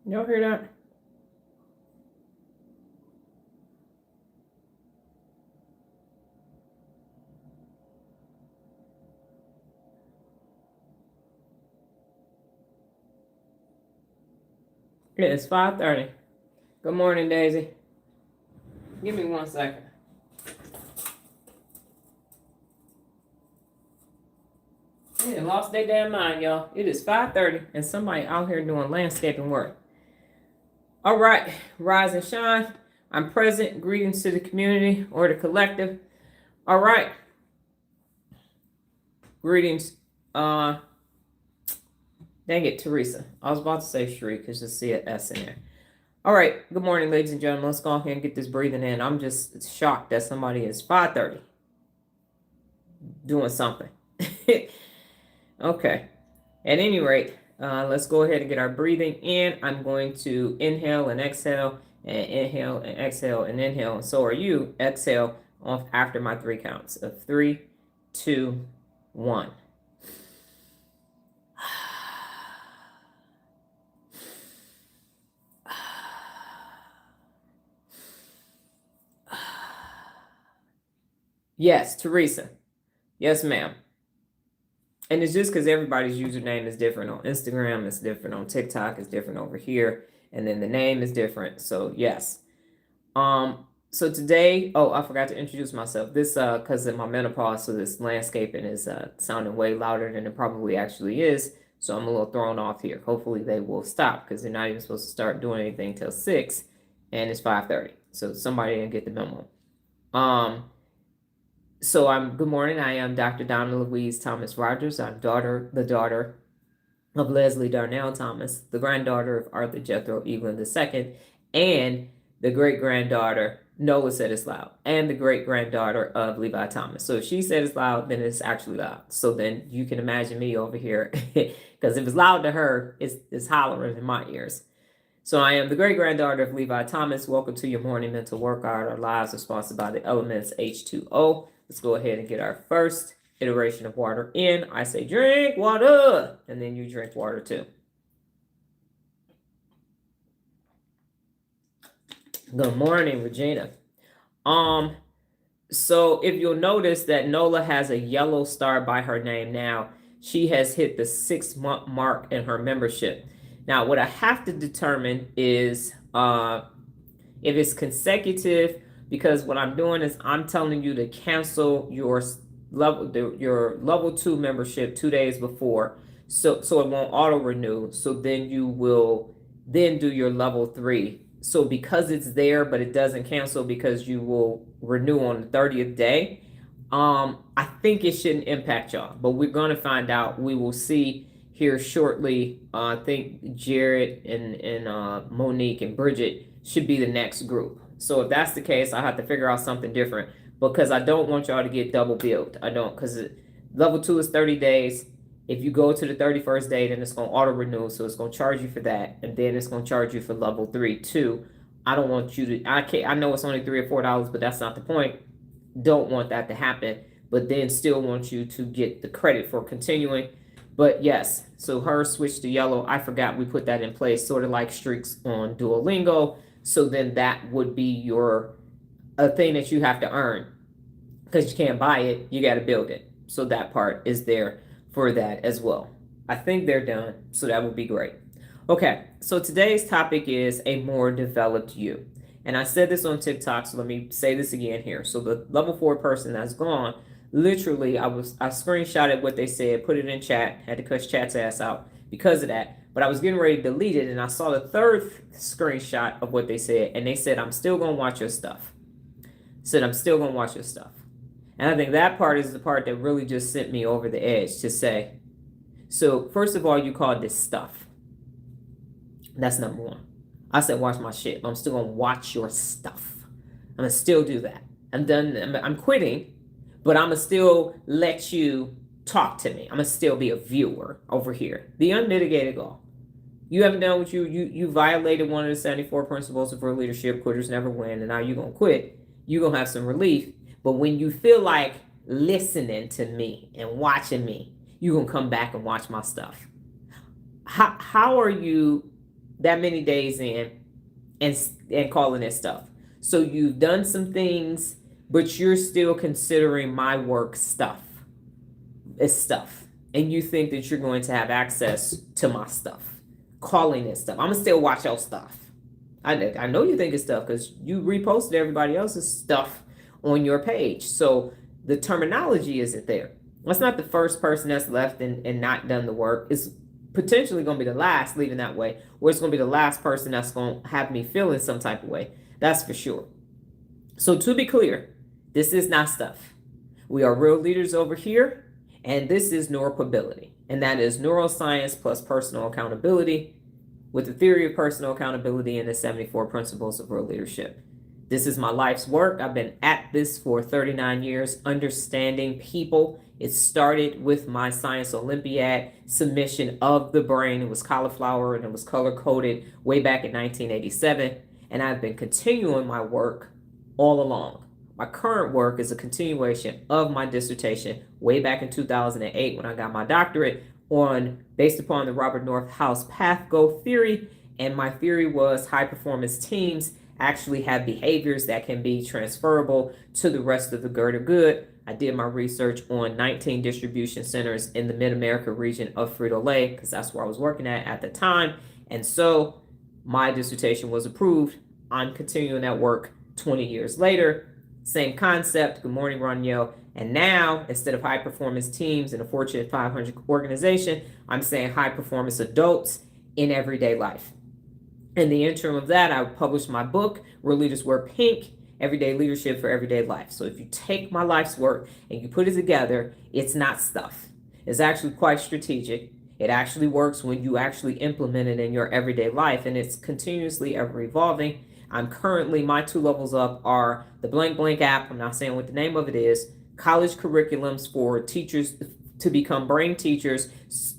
Y'all hear that? It's 5:30. Good morning, Daisy. Give me 1 second. They lost their damn mind, y'all. It is 5:30 and somebody out here doing landscaping work. All right, rise and shine. I'm present. Greetings to the community or the collective. All right. Greetings. Dang it, Teresa. I was about to say Shri because you see an S in there. All right. Good morning, ladies and gentlemen. Let's go ahead and get this breathing in. I'm just shocked that somebody is 5:30 doing something. Okay. At any rate, let's go ahead and get our breathing in. I'm going to inhale and exhale, and inhale and exhale and inhale. And so are you. Exhale off after my 3 counts of 3, 2, 1. Yes, Teresa. Yes, ma'am. And it's just because everybody's username is different on Instagram, it's different on TikTok, it's different over here, and then the name is different. So yes. So today, I forgot to introduce myself. This because of my menopause, so this landscaping is sounding way louder than it probably actually is. So I'm a little thrown off here. Hopefully they will stop because they're not even supposed to start doing anything till 6, and it's 5:30. So somebody didn't get the memo. So good morning. I am Dr. Donna Thomas-Rodgers. I'm the daughter of Leslie Darnell Thomas, the granddaughter of Arthur Jethro Eaglin II, and the great-granddaughter, Nola said it's loud, and the great-granddaughter of Levi Thomas. So if she said it's loud, then it's actually loud. So then you can imagine me over here, because if it's loud to her, it's hollering in my ears. So I am the great-granddaughter of Levi Thomas. Welcome to your morning mental workout. Our lives are sponsored by the elements H2O. Let's go ahead and get our first iteration of water in. I say drink water, and then you drink water too. Good morning, Regina. So if you'll notice that Nola has a yellow star by her name now, she has hit the 6-month mark in her membership. Now, what I have to determine is if it's consecutive, because what I'm doing is I'm telling you to cancel your level 2 membership 2 days before, so it won't auto renew. So then you will then do your level 3. So because it's there, but it doesn't cancel because you will renew on the 30th day, I think it shouldn't impact y'all, but we're going to find out. We will see here shortly. I think Jared and Monique and Bridget should be the next group. So if that's the case, I have to figure out something different, because I don't want y'all to get double billed. I don't, because level 2 is 30 days. If you go to the 31st day, then it's going to auto renew. So it's going to charge you for that. And then it's going to charge you for level 3 too. I don't want you to, I know it's only $3 or $4, but that's not the point. Don't want that to happen, but then still want you to get the credit for continuing. But yes, so her switch to yellow, I forgot we put that in place, sort of like streaks on Duolingo. So then that would be a thing that you have to earn, because you can't buy it, you got to build it. So that part is there for that as well. I think they're done, so that would be great. Okay, so today's topic is a more developed you. And I said this on TikTok, so let me say this again here. So the level 4 person that's gone, literally, I screenshotted what they said, put it in chat, had to cuss chat's ass out because of that. But I was getting ready to delete it, and I saw the third screenshot of what they said, and they said, I'm still going to watch your stuff. I'm still going to watch your stuff. And I think that part is the part that really just sent me over the edge to say, so first of all, you called this stuff. That's number 1. I said, watch my shit. I'm still going to watch your stuff. I'm going to still do that. I'm done. I'm quitting, but I'm going to still let you talk to me. I'm going to still be a viewer over here. The unmitigated goal. You haven't done what you violated one of the 74 principles of real leadership. Quitters never win. And now you're going to quit. You're going to have some relief. But when you feel like listening to me and watching me, you're going to come back and watch my stuff. How are you that many days in and calling it stuff. So you've done some things, but you're still considering my work stuff. It's stuff. And you think that you're going to have access to my stuff, calling it stuff. I'm going to still watch your stuff. I know you think it's stuff because you reposted everybody else's stuff on your page. So the terminology isn't there. That's not the first person that's left and not done the work. It's potentially going to be the last leaving that way, or it's going to be the last person that's going to have me feeling some type of way. That's for sure. So to be clear, this is not stuff. We are real leaders over here, and this is neuropability. And that is neuroscience plus personal accountability with the theory of personal accountability and the 74 principles of real leadership. This is my life's work. I've been at this for 39 years, understanding people. It started with my Science Olympiad submission of the brain. It was cauliflower and it was color-coded way back in 1987. And I've been continuing my work all along. My current work is a continuation of my dissertation way back in 2008 when I got my doctorate based upon the Robert North House Path Go theory. And my theory was high performance teams actually have behaviors that can be transferable to the rest of the greater good. I did my research on 19 distribution centers in the Mid-America region of Frito-Lay because that's where I was working at the time. And so my dissertation was approved. I'm continuing that work 20 years later. Same concept. Good morning, Raniel. And now, instead of high performance teams in a Fortune 500 organization, I'm saying high performance adults in everyday life. In the interim of that, I published my book, Real Leaders Wear Pink, Everyday Leadership for Everyday Life. So if you take my life's work and you put it together, it's not stuff. It's actually quite strategic. It actually works when you actually implement it in your everyday life, and it's continuously ever evolving. I'm currently, my 2 levels up are the blank blank app. I'm not saying what the name of it is. College curriculums for teachers to become brain teachers,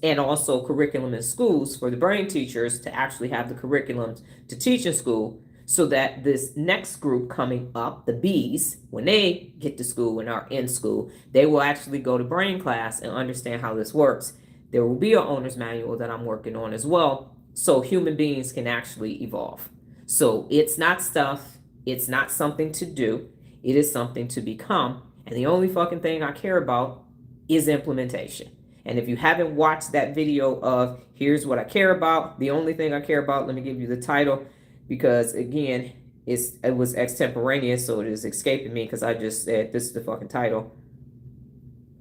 and also curriculum in schools for the brain teachers to actually have the curriculums to teach in school, so that this next group coming up, the Bs, when they get to school and are in school, they will actually go to brain class and understand how this works. There will be an owner's manual that I'm working on as well, so human beings can actually evolve. So it's not stuff. It's not something to do. It is something to become. And the only fucking thing I care about is implementation. And if you haven't watched that video of here's what I care about, the only thing I care about, let me give you the title, because again, it was extemporaneous, so it is escaping me because I just said this is the fucking title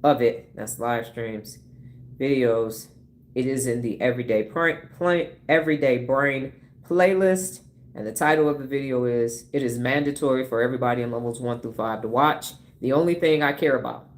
of it. That's live streams, videos. It is in the Everyday Brain playlist. And the title of the video is, it is mandatory for everybody in levels 1 through 5 to watch. The only thing I care about.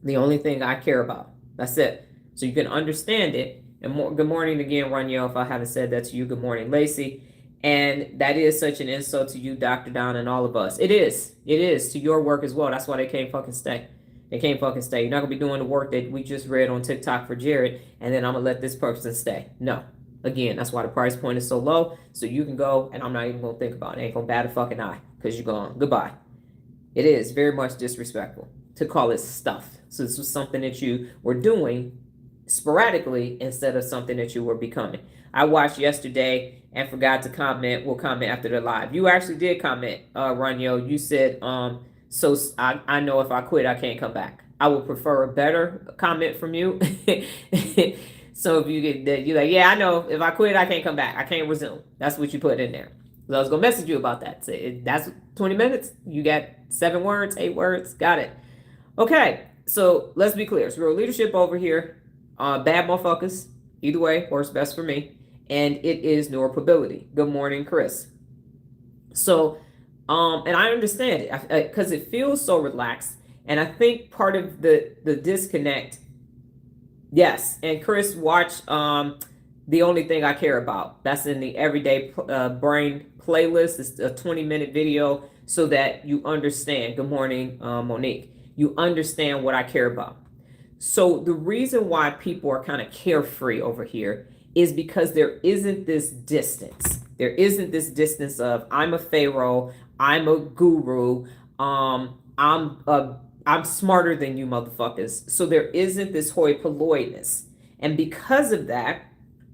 The only thing I care about. That's it. So you can understand it. And good morning again, Raniel, if I haven't said that to you. Good morning, Lacey. And that is such an insult to you, Dr. Don, and all of us. It is. It is to your work as well. That's why they can't fucking stay. They can't fucking stay. You're not going to be doing the work that we just read on TikTok for Jared, and then I'm going to let this person stay. No. Again, that's why the price point is so low. So you can go, and I'm not even going to think about it. Ain't going to bat a fucking eye because you're gone. Goodbye. It is very much disrespectful to call it stuff. So this was something that you were doing sporadically instead of something that you were becoming. I watched yesterday and forgot to comment. We'll comment after the live. You actually did comment, Raniel. You said, so I know if I quit, I can't come back. I would prefer a better comment from you. So if you get that, you're like, yeah, I know if I quit, I can't come back. I can't resume. That's what you put in there. So I was going to message you about that. Say, that's 20 minutes. You got 7 words, 8 words. Got it. Okay. So let's be clear. It's real leadership over here. Bad motherfuckers. Either way, works best for me. And it is neuropability. Good morning, Chris. So, and I understand it because it feels so relaxed. And I think part of the disconnect. Yes, and Chris, watch The Only Thing I Care About. That's in the Everyday Brain playlist. It's a 20-minute video so that you understand. Good morning, Monique. You understand what I care about. So the reason why people are kind of carefree over here is because there isn't this distance. There isn't this distance of I'm a pharaoh, I'm a guru, I'm smarter than you motherfuckers. So there isn't this hoi polloiness. And because of that,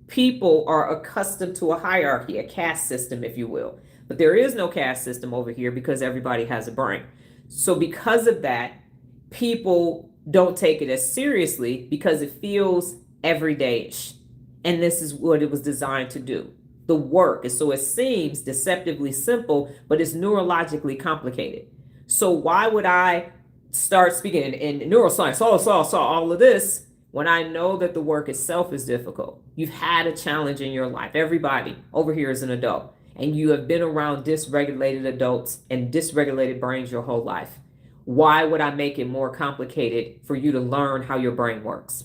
People are accustomed to a hierarchy, a caste system, if you will. But there is no caste system over here because everybody has a brain. So because of that, people don't take it as seriously because it feels everyday-ish. And this is what it was designed to do. The work. And so it seems deceptively simple, but it's neurologically complicated. So why would I start speaking in neuroscience, all of this, when I know that the work itself is difficult? You've had a challenge in your life. Everybody over here is an adult, and you have been around dysregulated adults and dysregulated brains your whole life. Why would I make it more complicated for you to learn how your brain works?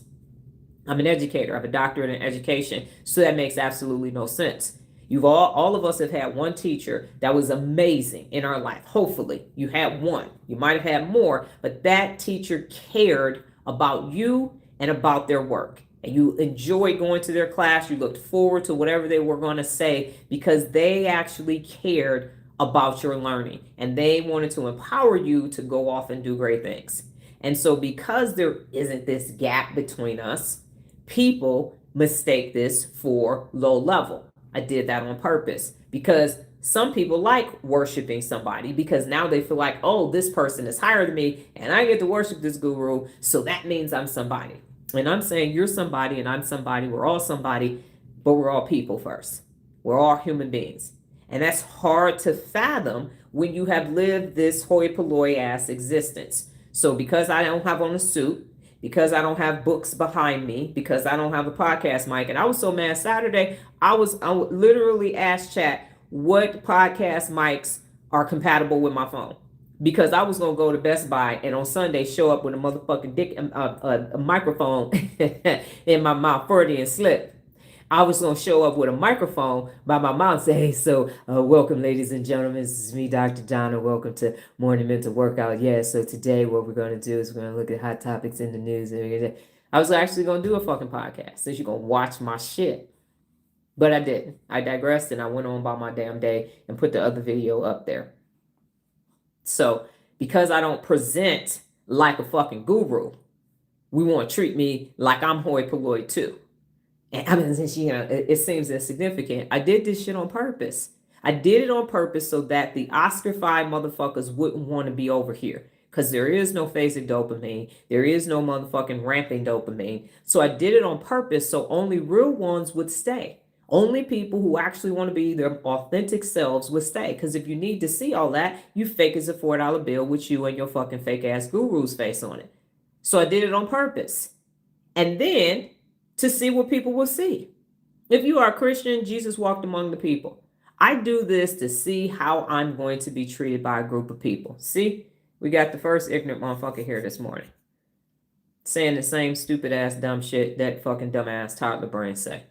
I'm an educator. I have a doctorate in education, so that makes absolutely no sense. You've all of us have had one teacher that was amazing in our life. Hopefully, you had one. You might have had more, but that teacher cared about you and about their work. And you enjoyed going to their class. You looked forward to whatever they were going to say because they actually cared about your learning and they wanted to empower you to go off and do great things. And so because there isn't this gap between us, people mistake this for low level. I did that on purpose because some people like worshiping somebody because now they feel like, oh, this person is higher than me and I get to worship this guru, so that means I'm somebody. And I'm saying you're somebody and I'm somebody. We're all somebody, but we're all people first. We're all human beings. And that's hard to fathom when you have lived this hoi polloi ass existence. So because I don't have on a suit, because I don't have books behind me, because I don't have a podcast mic. And I was so mad Saturday, I literally asked chat what podcast mics are compatible with my phone. Because I was going to go to Best Buy and on Sunday show up with a motherfucking a microphone in my mouth, Freudian slip. I was going to show up with a microphone by my mouth and say, hey, so welcome, ladies and gentlemen. This is me, Dr. Donna. Welcome to Morning Mental Workout. Yeah, so today what we're going to do is we're going to look at hot topics in the news. I was actually going to do a fucking podcast since you're going to watch my shit. But I didn't. I digressed and I went on about my damn day and put the other video up there. So because I don't present like a fucking guru, we want to treat me like I'm hoi polloi too. And I mean, it seems insignificant. I did this shit on purpose. I did it on purpose so that the Oscar-fied motherfuckers wouldn't want to be over here. Because there is no phasic dopamine. There is no motherfucking ramping dopamine. So I did it on purpose so only real ones would stay. Only people who actually want to be their authentic selves would stay. Because if you need to see all that, you fake as a $4 bill with you and your fucking fake ass guru's face on it. So I did it on purpose. And then to see what people will see. If you are a Christian, Jesus walked among the people. I do this to see how I'm going to be treated by a group of people. See, we got the first ignorant motherfucker here this morning saying the same stupid ass dumb shit that fucking dumb ass toddler brains say.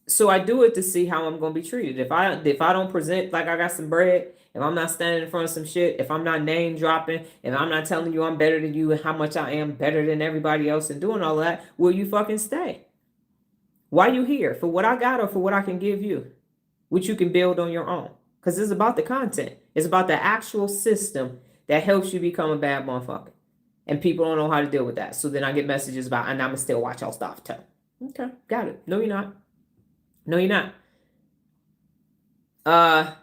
So I do it to see how I'm going to be treated. If I don't present like I got some bread, if I'm not standing in front of some shit, if I'm not name dropping, if I'm not telling you I'm better than you and how much I am better than everybody else and doing all that, will you fucking stay? Why you here? For what I got or for what I can give you? Which you can build on your own. Because it's about the content. It's about the actual system that helps you become a bad motherfucker. And people don't know how to deal with that. So then I get messages about, and I'm going to still watch y'all stuff too. Okay, got it. No, you're not. No, you're not.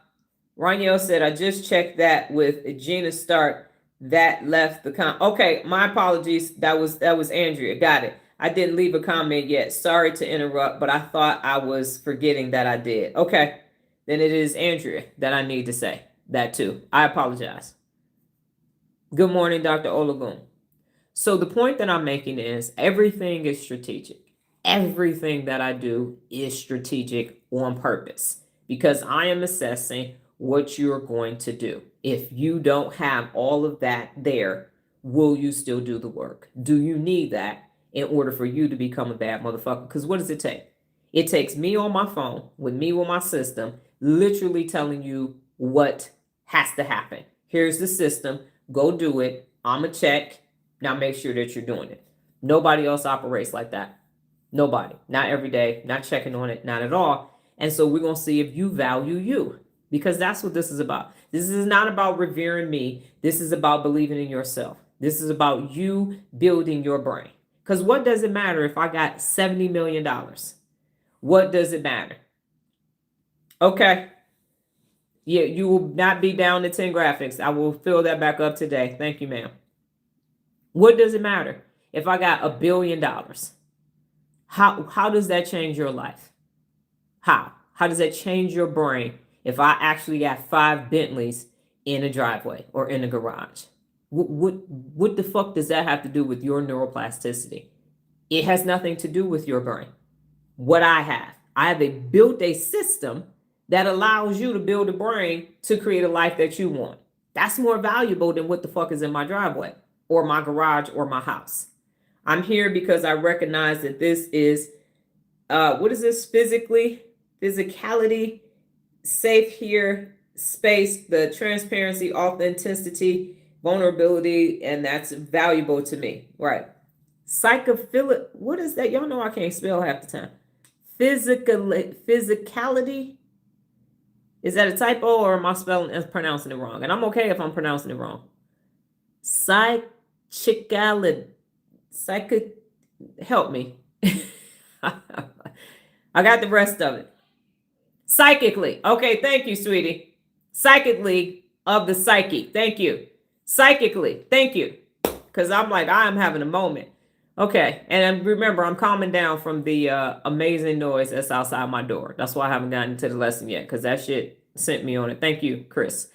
Raniel said, I just checked that with Gina Stark. That left the comment. Okay, my apologies. That was Andrea. Got it. I didn't leave a comment yet. Sorry to interrupt, but I thought I was forgetting that I did. Okay, then it is Andrea that I need to say that too. I apologize. Good morning, Dr. Olagun. So the point that I'm making is everything is strategic. Everything that I do is strategic on purpose because I am assessing what you're going to do. If you don't have all of that there, will you still do the work? Do you need that in order for you to become a bad motherfucker? Because what does it take? It takes me on my phone, with my system, literally telling you what has to happen. Here's the system. Go do it. I'm going to check. Now make sure that you're doing it. Nobody else operates like that. Nobody. Not every day. Not checking on it. Not at all. And so we're going to see if you value you. Because that's what this is about. This is not about revering me. This is about believing in yourself. This is about you building your brain. Because what does it matter if I got $70 million? What does it matter? Okay. Yeah, you will not be down to 10 graphics. I will fill that back up today. Thank you, ma'am. What does it matter if I got $1 billion? How does that change your life? How? How does that change your brain if I actually got 5 Bentleys in a driveway or in a garage? What the fuck does that have to do with your neuroplasticity? It has nothing to do with your brain. What I have built a system that allows you to build a brain to create a life that you want. That's more valuable than what the fuck is in my driveway or my garage or my house. I'm here because I recognize that this is, what is this? Physicality, safe here, space, the transparency, authenticity, vulnerability, and that's valuable to me, right? Psychophilic, what is that? Y'all know I can't spell half the time. Physicality, is that a typo or am I spelling and pronouncing it wrong? And I'm okay if I'm pronouncing it wrong. Help me. I got the rest of it. Psychically. Okay, thank you, sweetie. Psychically of the psyche. Thank you. Psychically. Thank you. Because I'm like, I am having a moment. Okay, and remember, I'm calming down from the amazing noise that's outside my door. That's why I haven't gotten into the lesson yet, because that shit sent me on it. Thank you, Chris.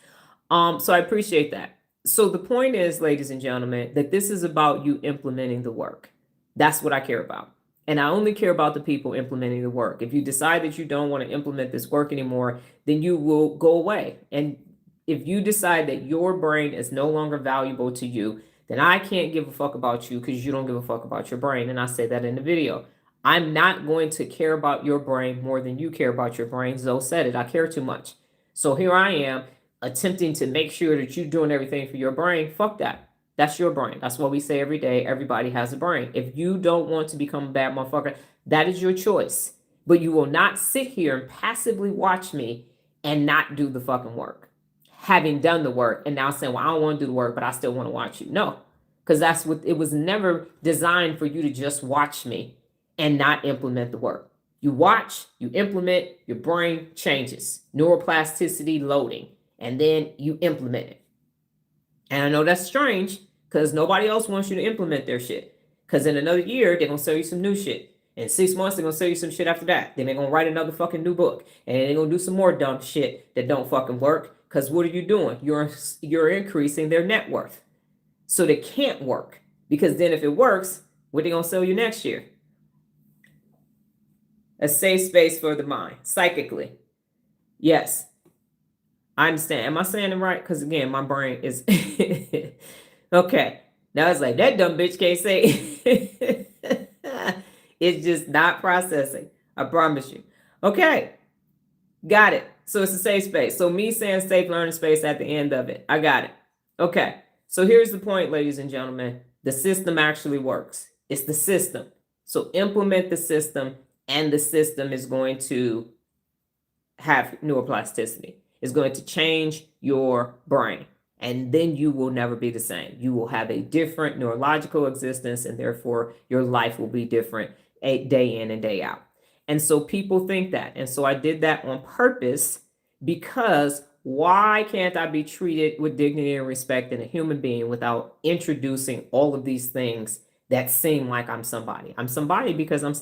So I appreciate that. So the point is, ladies and gentlemen, that this is about you implementing the work. That's what I care about. And I only care about the people implementing the work. If you decide that you don't want to implement this work anymore, then you will go away. And if you decide that your brain is no longer valuable to you, then I can't give a fuck about you because you don't give a fuck about your brain. And I say that in the video. I'm not going to care about your brain more than you care about your brain. Zoe said it. I care too much. So here I am attempting to make sure that you're doing everything for your brain. Fuck that. That's your brain. That's what we say every day. Everybody has a brain. If you don't want to become a bad motherfucker, that is your choice. But you will not sit here and passively watch me and not do the fucking work. Having done the work and now saying, well, I don't want to do the work, but I still want to watch you. No, because that's what it was never designed for you to just watch me and not implement the work. You watch, you implement, your brain changes, neuroplasticity loading, and then you implement it. And I know that's strange because nobody else wants you to implement their shit. Because in another year, they're going to sell you some new shit. In 6 months, they're going to sell you some shit after that. Then they're going to write another fucking new book. And they're going to do some more dumb shit that don't fucking work. Because what are you doing? You're increasing their net worth. So they can't work. Because then if it works, what are they going to sell you next year? A safe space for the mind. Psychically. Yes. I understand. Am I saying it right? Because again, my brain is... Okay. Now it's like, that dumb bitch can't say it's just not processing. I promise you. Okay. Got it. So it's a safe space. So me saying safe learning space at the end of it. I got it. Okay. So here's the point, ladies and gentlemen. The system actually works. It's the system. So implement the system and the system is going to have neuroplasticity. It's going to change your brain. And then you will never be the same. You will have a different neurological existence and therefore your life will be different day in and day out. And so people think that. And so I did that on purpose because why can't I be treated with dignity and respect in a human being without introducing all of these things that seem like I'm somebody? I'm somebody because I'm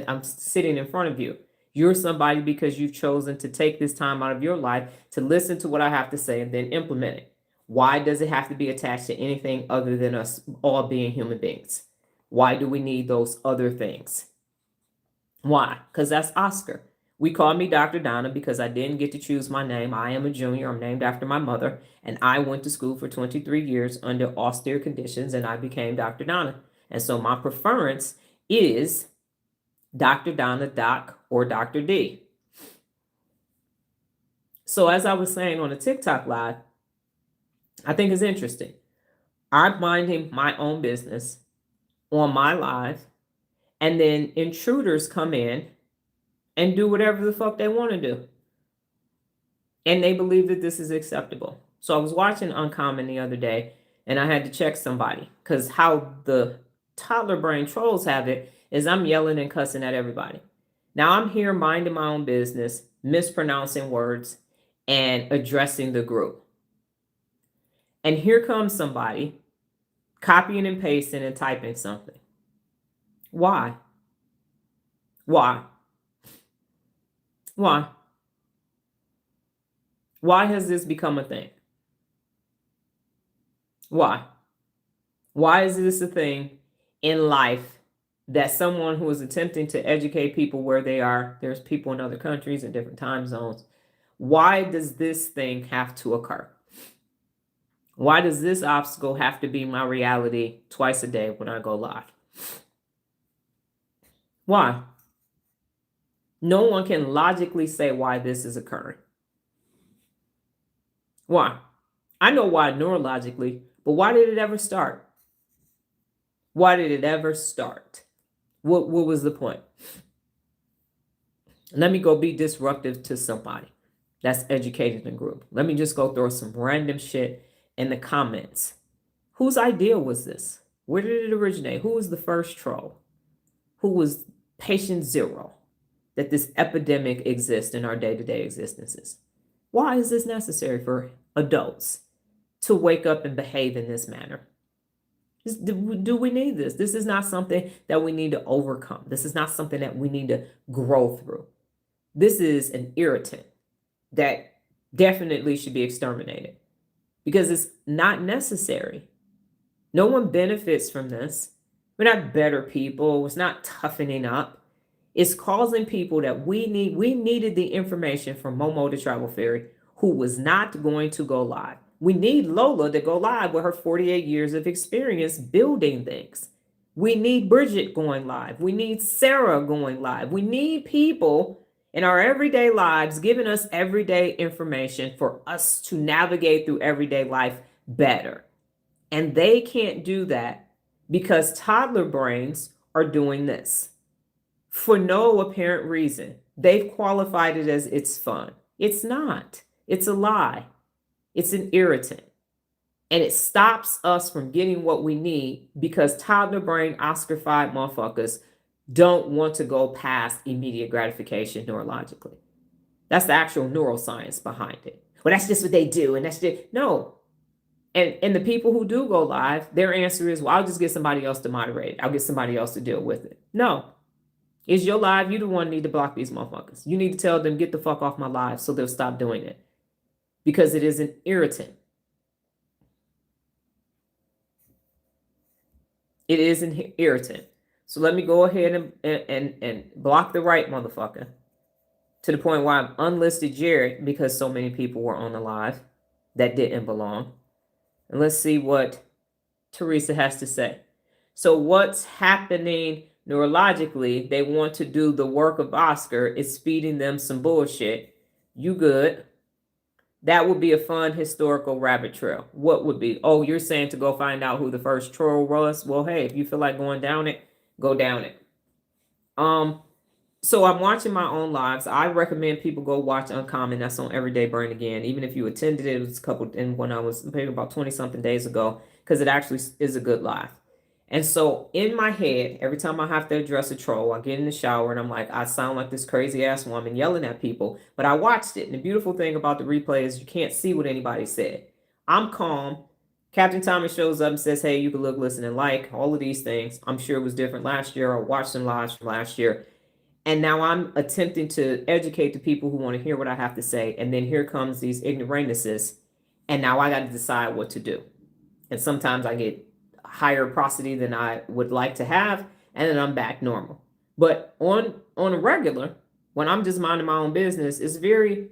I'm sitting in front of you. You're somebody because you've chosen to take this time out of your life to listen to what I have to say and then implement it. Why does it have to be attached to anything other than us all being human beings? Why do we need those other things? Why? Because that's Oscar. We call me Dr. Donna because I didn't get to choose my name. I am a junior. I'm named after my mother. And I went to school for 23 years under austere conditions and I became Dr. Donna. And so my preference is Dr. Donna, Doc, or Dr. D. So as I was saying on a TikTok live, I think it's interesting. I'm minding my own business on my live, and then intruders come in and do whatever the fuck they want to do. And they believe that this is acceptable. So I was watching Uncommon the other day, and I had to check somebody because how the toddler brain trolls have it is I'm yelling and cussing at everybody. Now I'm here minding my own business, mispronouncing words, and addressing the group. And here comes somebody copying and pasting and typing something. Why? Why? Why? Why has this become a thing? Why? Why is this a thing in life that someone who is attempting to educate people where they are, there's people in other countries in different time zones, why does this thing have to occur? Why does this obstacle have to be my reality twice a day when I go live? Why? No one can logically say why this is occurring. Why? I know why neurologically, but why did it ever start? Why did it ever start? What was the point? Let me go be disruptive to somebody that's educated in the group. Let me just go throw some random shit in the comments. Whose idea was this? Where did it originate? Who was the first troll? Who was patient zero that this epidemic exists in our day-to-day existences? Why is this necessary for adults to wake up and behave in this manner? Do we need this? This is not something that we need to overcome. This is not something that we need to grow through. This is an irritant that definitely should be exterminated because it's not necessary. No one benefits from this. We're not better people. It's not toughening up. It's causing people that we needed the information from Momo the Travel Fairy, who was not going to go live. We need Lola to go live with her 48 years of experience building things. We need Bridget going live. We need Sarah going live. We need people in our everyday lives giving us everyday information for us to navigate through everyday life better. And they can't do that because toddler brains are doing this for no apparent reason. They've qualified it as it's fun. It's not. It's a lie. It's an irritant. And it stops us from getting what we need because toddler brain Oscar-fied motherfuckers don't want to go past immediate gratification neurologically. That's the actual neuroscience behind it. Well, that's just what they do. And that's just, no. And the people who do go live, their answer is, well, I'll just get somebody else to moderate it. I'll get somebody else to deal with it. No. It's your live. You the one need to block these motherfuckers. You need to tell them, get the fuck off my live so they'll stop doing it. Because it is an irritant. It is an irritant. So let me go ahead and block the right motherfucker to the point where I've unlisted Jared because so many people were on the live that didn't belong. And let's see what Teresa has to say. So what's happening neurologically, they want to do the work of Oscar. It's feeding them some bullshit. You good. That would be a fun historical rabbit trail. What would be? Oh, you're saying to go find out who the first troll was? Well, hey, if you feel like going down it, go down it. So I'm watching my own lives. I recommend people go watch Uncommon. That's on Everyday Brain again. Even if you attended it, it was a couple, and when I was maybe about 20 something days ago, because it actually is a good live. And so in my head, every time I have to address a troll, I get in the shower and I'm like, I sound like this crazy ass woman yelling at people, but I watched it. And the beautiful thing about the replay is you can't see what anybody said. I'm calm. Captain Thomas shows up and says, hey, you can look, listen, and like all of these things. I'm sure it was different last year. I watched some lives from last year. And now I'm attempting to educate the people who want to hear what I have to say. And then here comes these ignoramuses. And now I got to decide what to do. And sometimes I get higher prosody than I would like to have, and then I'm back normal. But on a regular, when I'm just minding my own business, it's very,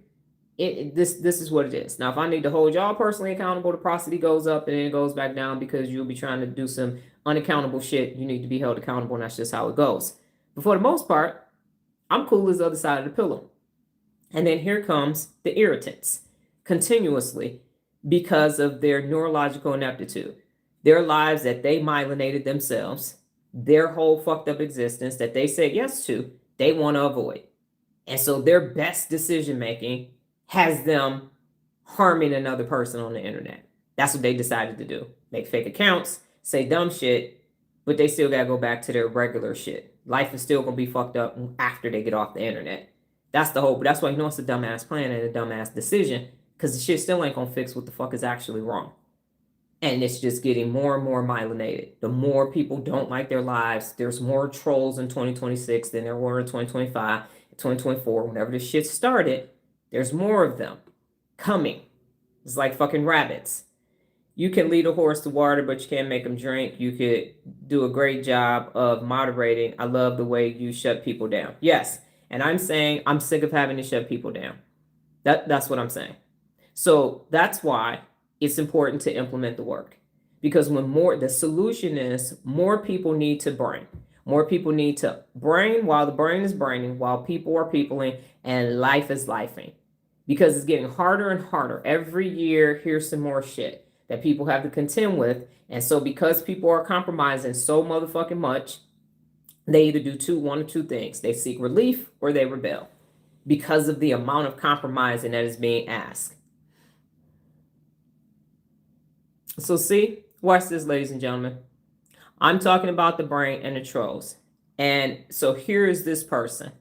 this is what it is. Now, if I need to hold y'all personally accountable, the prosody goes up and then it goes back down because you'll be trying to do some unaccountable shit. You need to be held accountable, and that's just how it goes. But for the most part, I'm cool as the other side of the pillow. And then here comes the irritants continuously because of their neurological ineptitude. Their lives that they myelinated themselves, their whole fucked up existence that they said yes to, they want to avoid. And so their best decision making has them harming another person on the internet. That's what they decided to do. Make fake accounts, say dumb shit, but they still gotta go back to their regular shit. Life is still gonna be fucked up after they get off the internet. That's the hope. That's why you know it's a dumbass plan and a dumbass decision, because the shit still ain't gonna fix what the fuck is actually wrong. And it's just getting more and more myelinated. The more people don't like their lives, there's more trolls in 2026 than there were in 2025, 2024, whenever this shit started. There's more of them coming. It's like fucking rabbits. You can lead a horse to water, but you can't make them drink. You could do a great job of moderating. I love the way you shut people down. Yes. And I'm saying I'm sick of having to shut people down. That's what I'm saying. So that's why it's important to implement the work. Because the solution is more people need to brain. More people need to brain while the brain is braining, while people are peopling, and life is lifing. Because it's getting harder and harder. Every year, here's some more shit that people have to contend with. And so because people are compromising so motherfucking much, they either do one of two things. They seek relief or they rebel because of the amount of compromising that is being asked. So see, watch this, ladies and gentlemen. I'm talking about the brain and the trolls. And so here is this person,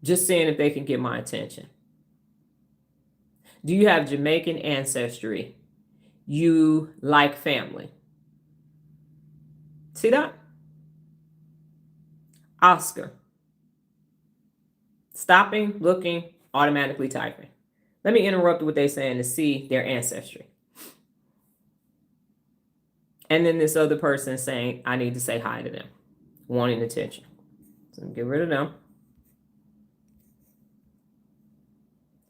just seeing if they can get my attention. Do you have Jamaican ancestry? You like family? See that? Oscar. Stopping, looking, automatically typing. Let me interrupt what they're saying to see their ancestry. And then this other person saying, I need to say hi to them, wanting attention. So get rid of them.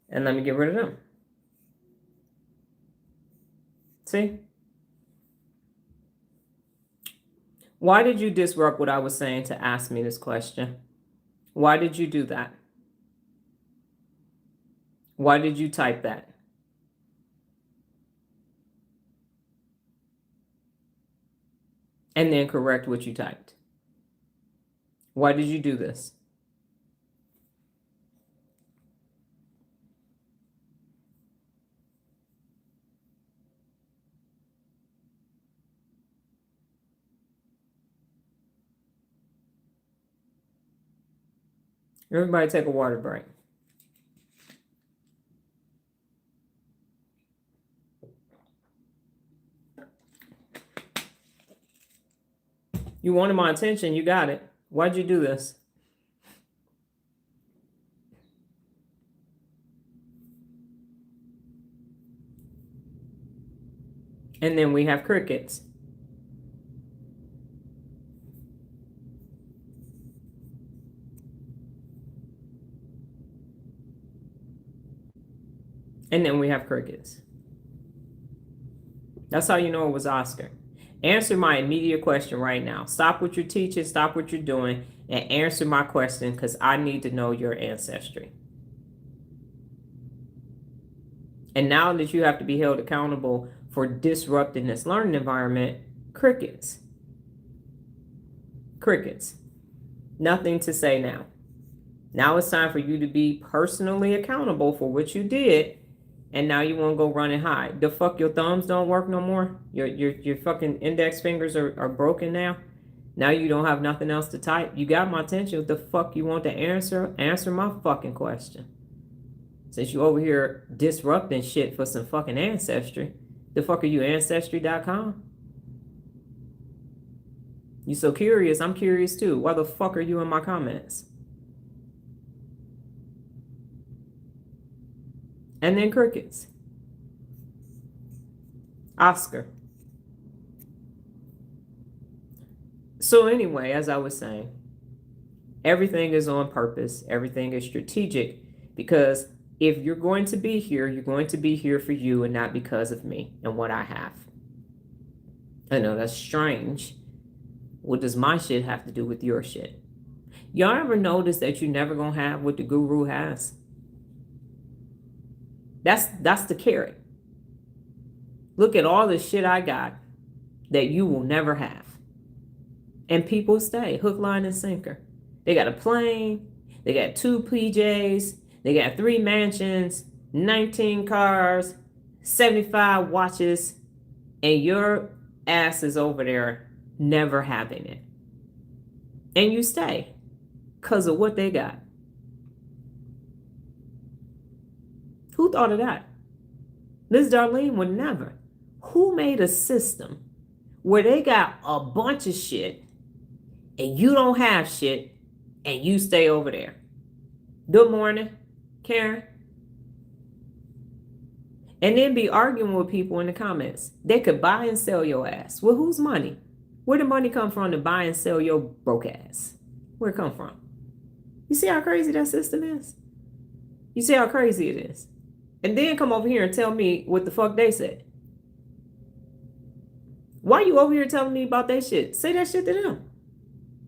And let me get rid of them. See? Why did you disrupt what I was saying to ask me this question? Why did you do that? Why did you type that? And then correct what you typed. Why did you do this? Everybody take a water break. You wanted my attention, you got it. Why'd you do this? And then we have crickets. And then we have crickets. That's how you know it was Oscar. Answer my immediate question right now. Stop what you're teaching, stop what you're doing, and answer my question, because I need to know your ancestry. And now that you have to be held accountable for disrupting this learning environment, crickets. Crickets. Nothing to say now. Now it's time for you to be personally accountable for what you did. And now you want to go run and hide. The fuck, your thumbs don't work no more? Your fucking index fingers are broken now? Now you don't have nothing else to type? You got my attention. What the fuck you want to answer? Answer my fucking question. Since you over here disrupting shit for some fucking ancestry. The fuck are you, Ancestry.com? You so curious, I'm curious too. Why the fuck are you in my comments? And then crickets. Oscar. So anyway, as I was saying, everything is on purpose. Everything is strategic, because if you're going to be here, you're going to be here for you and not because of me and what I have. I know that's strange. What does my shit have to do with your shit? Y'all ever notice that you're never going to have what the guru has? That's the carrot. Look at all the shit I got that you will never have. And people stay hook, line, and sinker. They got a plane. They got 2 PJs. They got 3 mansions, 19 cars, 75 watches. And your ass is over there never having it. And you stay because of what they got. Who thought of that? Miss Darlene would never. Who made a system where they got a bunch of shit and you don't have shit and you stay over there? Good morning, Karen. And then be arguing with people in the comments. They could buy and sell your ass. Well, whose money? Where did money come from to buy and sell your broke ass? Where it come from? You see how crazy that system is? You see how crazy it is? And then come over here and tell me what the fuck they said. Why you over here telling me about that shit? Say that shit to them.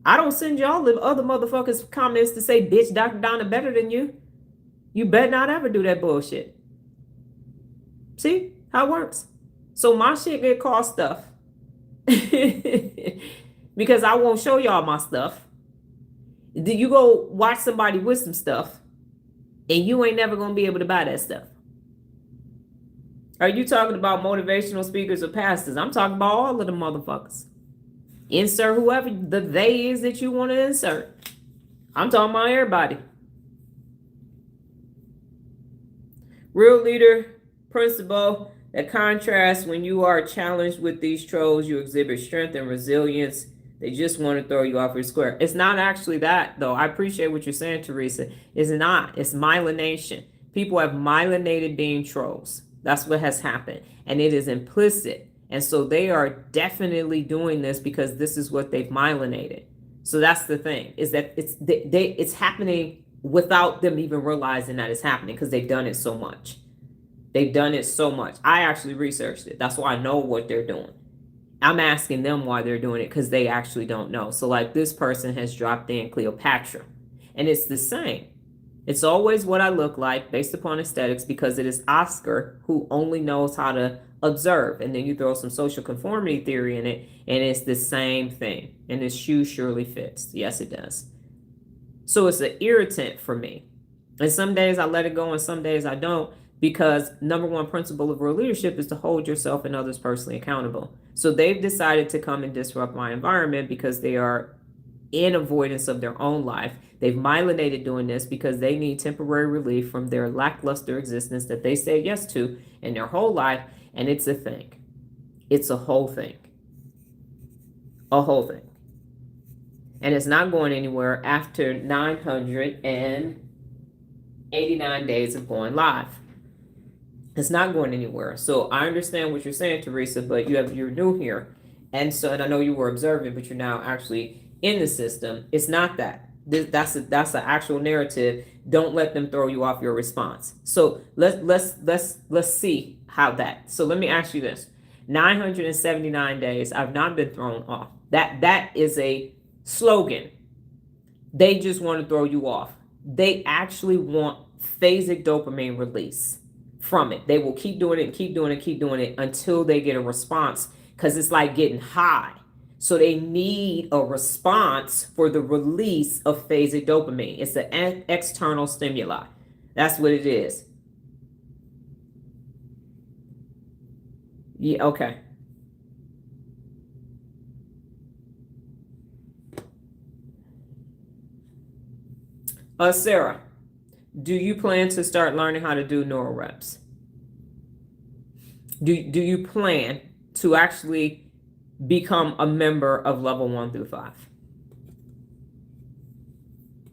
I don't send y'all the other motherfuckers comments to say, bitch, Dr. Donna better than you. You better not ever do that bullshit. See how it works? So my shit get cost stuff. Because I won't show y'all my stuff. Then you go watch somebody with some stuff and you ain't never gonna be able to buy that stuff. Are you talking about motivational speakers or pastors? I'm talking about all of the motherfuckers. Insert whoever the they is that you want to insert. I'm talking about everybody. Real leader principle that contrasts when you are challenged with these trolls, you exhibit strength and resilience. They just want to throw you off your square. It's not actually that, though. I appreciate what you're saying, Teresa. It's not. It's myelination. People have myelinated being trolls. That's what has happened. And it is implicit. And so they are definitely doing this because this is what they've myelinated. So that's the thing, is that it's happening without them even realizing that it's happening because they've done it so much. They've done it so much. I actually researched it. That's why I know what they're doing. I'm asking them why they're doing it because they actually don't know. So like this person has dropped in Cleopatra. And it's the same. It's always what I look like based upon aesthetics because it is Oscar who only knows how to observe. And then you throw some social conformity theory in it and it's the same thing. And this shoe surely fits. Yes, it does. So it's an irritant for me. And some days I let it go and some days I don't, because number one principle of real leadership is to hold yourself and others personally accountable. So they've decided to come and disrupt my environment because they are in avoidance of their own life. They've myelinated doing this because they need temporary relief from their lackluster existence that they say yes to in their whole life. And it's a thing. It's a whole thing. A whole thing. And it's not going anywhere after 989 days of going live. It's not going anywhere. So I understand what you're saying, Teresa, but you're new here. And I know you were observing, but you're now actually in the system. It's not that. That's an actual narrative. Don't let them throw you off your response. So let's see how that. So let me ask you this. 979 days, I've not been thrown off. That is a slogan. They just want to throw you off. They actually want phasic dopamine release from it. They will keep doing it and keep doing it, keep doing it until they get a response, because it's like getting high. So they need a response for the release of phasic dopamine. It's an external stimuli. That's what it is. Yeah, okay. Sarah, do you plan to start learning how to do Neuro Reps? Do you plan to actually become a member of level 1 through 5?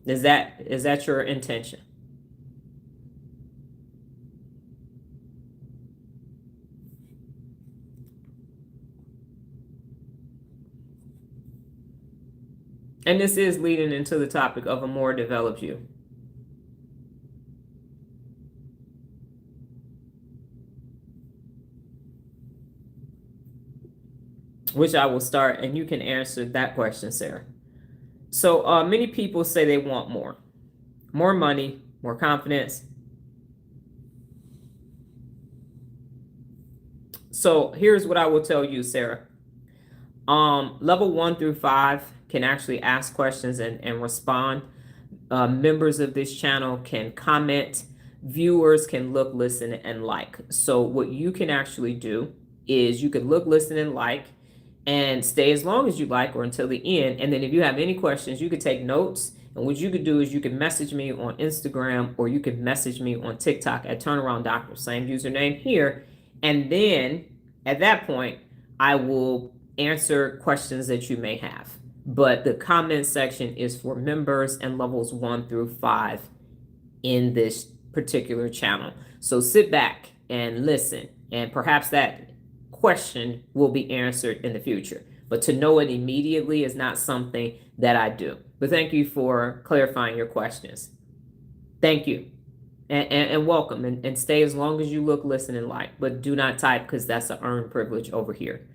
Is that your intention? And this is leading into the topic of a more developed you. Which I will start, and you can answer that question, Sarah. So many people say they want more money, more confidence. So here's what I will tell you, Sarah. Level 1 through 5 can actually ask questions and respond. Members of this channel can comment. Viewers can look, listen, and like. So what you can actually do is you can look, listen, and like. and stay as long as you like or until the end. And then if you have any questions, you could take notes. And what you could do is you can message me on Instagram or you can message me on TikTok at Turnaround Doctor, same username here. And then at that point, I will answer questions that you may have. But the comment section is for members and levels 1 through 5 in this particular channel. So sit back and listen, and perhaps that question will be answered in the future. But to know it immediately is not something that I do. But thank you for clarifying your questions. Thank you. And welcome. And stay as long as you look, listen, and like. But do not type, because that's an earned privilege over here.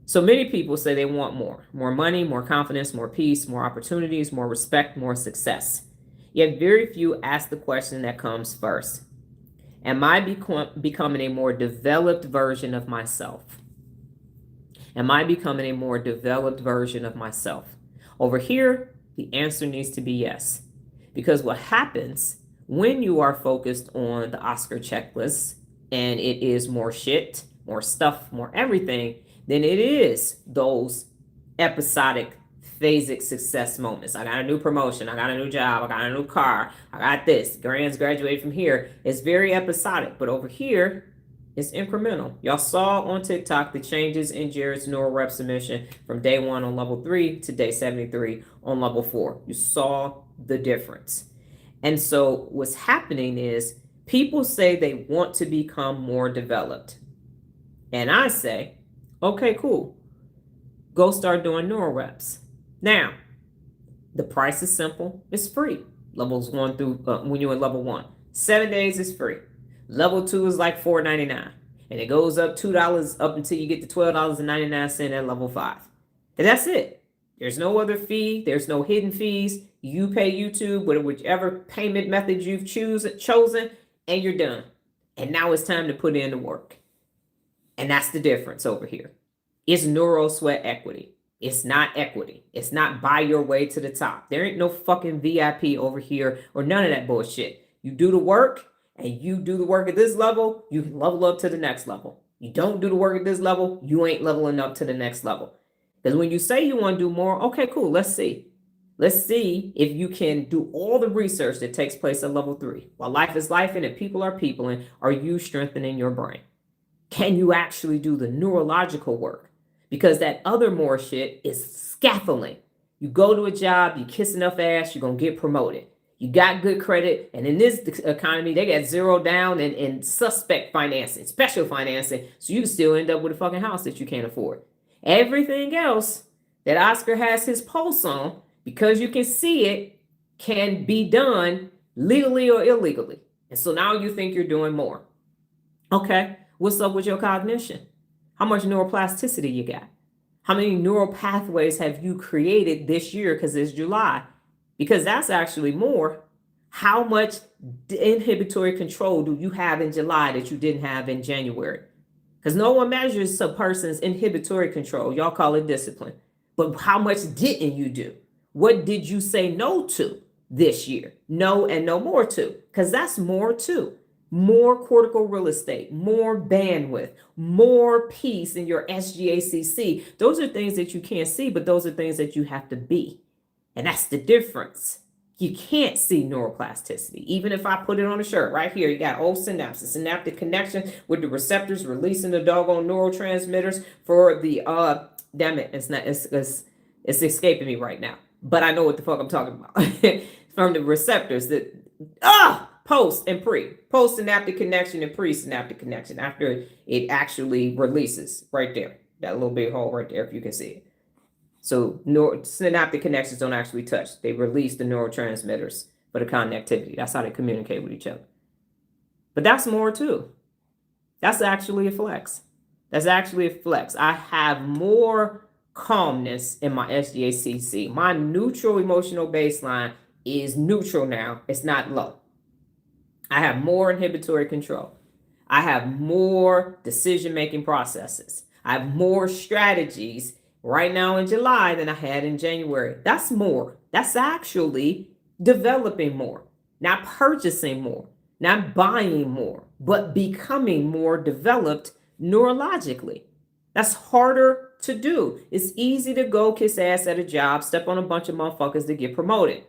So many people say they want more money, more confidence, more peace, more opportunities, more respect, more success. Yet very few ask the question that comes first. Am I becoming a more developed version of myself? Am I becoming a more developed version of myself? Over here, the answer needs to be yes. Because what happens when you are focused on the Oscar checklist and it is more shit, more stuff, more everything, then it is those episodic phasic success moments. I got a new promotion. I got a new job. I got a new car. I got this. Grand's graduated from here. It's very episodic, but over here, it's incremental. Y'all saw on TikTok the changes in Jared's Neuro Rep submission from day 1 on level 3 to day 73 on level 4. You saw the difference. And so what's happening is people say they want to become more developed. And I say, okay, cool. Go start doing Neuro Reps. Now, the price is simple. It's free. Levels 1 through, when you're in level 1. 7 days is free. Level 2 is like $4.99. And it goes up $2 up until you get to $12.99 at level 5. And that's it. There's no other fee. There's no hidden fees. You pay YouTube with whichever payment method you've chosen, and you're done. And now it's time to put in the work. And that's the difference over here. It's neuro sweat equity. It's not equity. It's not buy your way to the top. There ain't no fucking VIP over here or none of that bullshit. You do the work, and you do the work at this level, you can level up to the next level. You don't do the work at this level, you ain't leveling up to the next level. Because when you say you want to do more, okay, cool, let's see. Let's see if you can do all the research that takes place at level 3. While life is life and people are peopling, are you strengthening your brain? Can you actually do the neurological work? Because that other more shit is scaffolding. You go to a job, you kiss enough ass, you're going to get promoted. You got good credit, and in this economy, they got zero down and suspect financing, special financing, so you can still end up with a fucking house that you can't afford. Everything else that Oscar has his pulse on, because you can see it, can be done legally or illegally. And so now you think you're doing more. Okay, what's up with your cognition? How much neuroplasticity you got? How many neural pathways have you created this year because it's July? Because that's actually more. How much inhibitory control do you have in July that you didn't have in January? Because no one measures a person's inhibitory control. Y'all call it discipline. But how much didn't you do? What did you say no to this year? No and no more to. Because that's more too. More cortical real estate, more bandwidth, more peace in your SGACC. Those are things that you can't see, but those are things that you have to be. And that's the difference. You can't see neuroplasticity. Even if I put it on a shirt right here, you got old synapses, synaptic connection with the receptors releasing the doggone neurotransmitters for the, damn it, it's escaping me right now. But I know what the fuck I'm talking about. From the receptors that, post and post-synaptic connection and pre-synaptic connection after it actually releases right there. That little big hole right there, if you can see it. So synaptic connections don't actually touch. They release the neurotransmitters for the connectivity. That's how they communicate with each other. But that's more too. That's actually a flex. That's actually a flex. I have more calmness in my SGACC. My neutral emotional baseline is neutral now. It's not low. I have more inhibitory control. I have more decision-making processes. I have more strategies right now in July than I had in January. That's more. That's actually developing more, not purchasing more, not buying more, but becoming more developed neurologically. That's harder to do. It's easy to go kiss ass at a job, step on a bunch of motherfuckers to get promoted.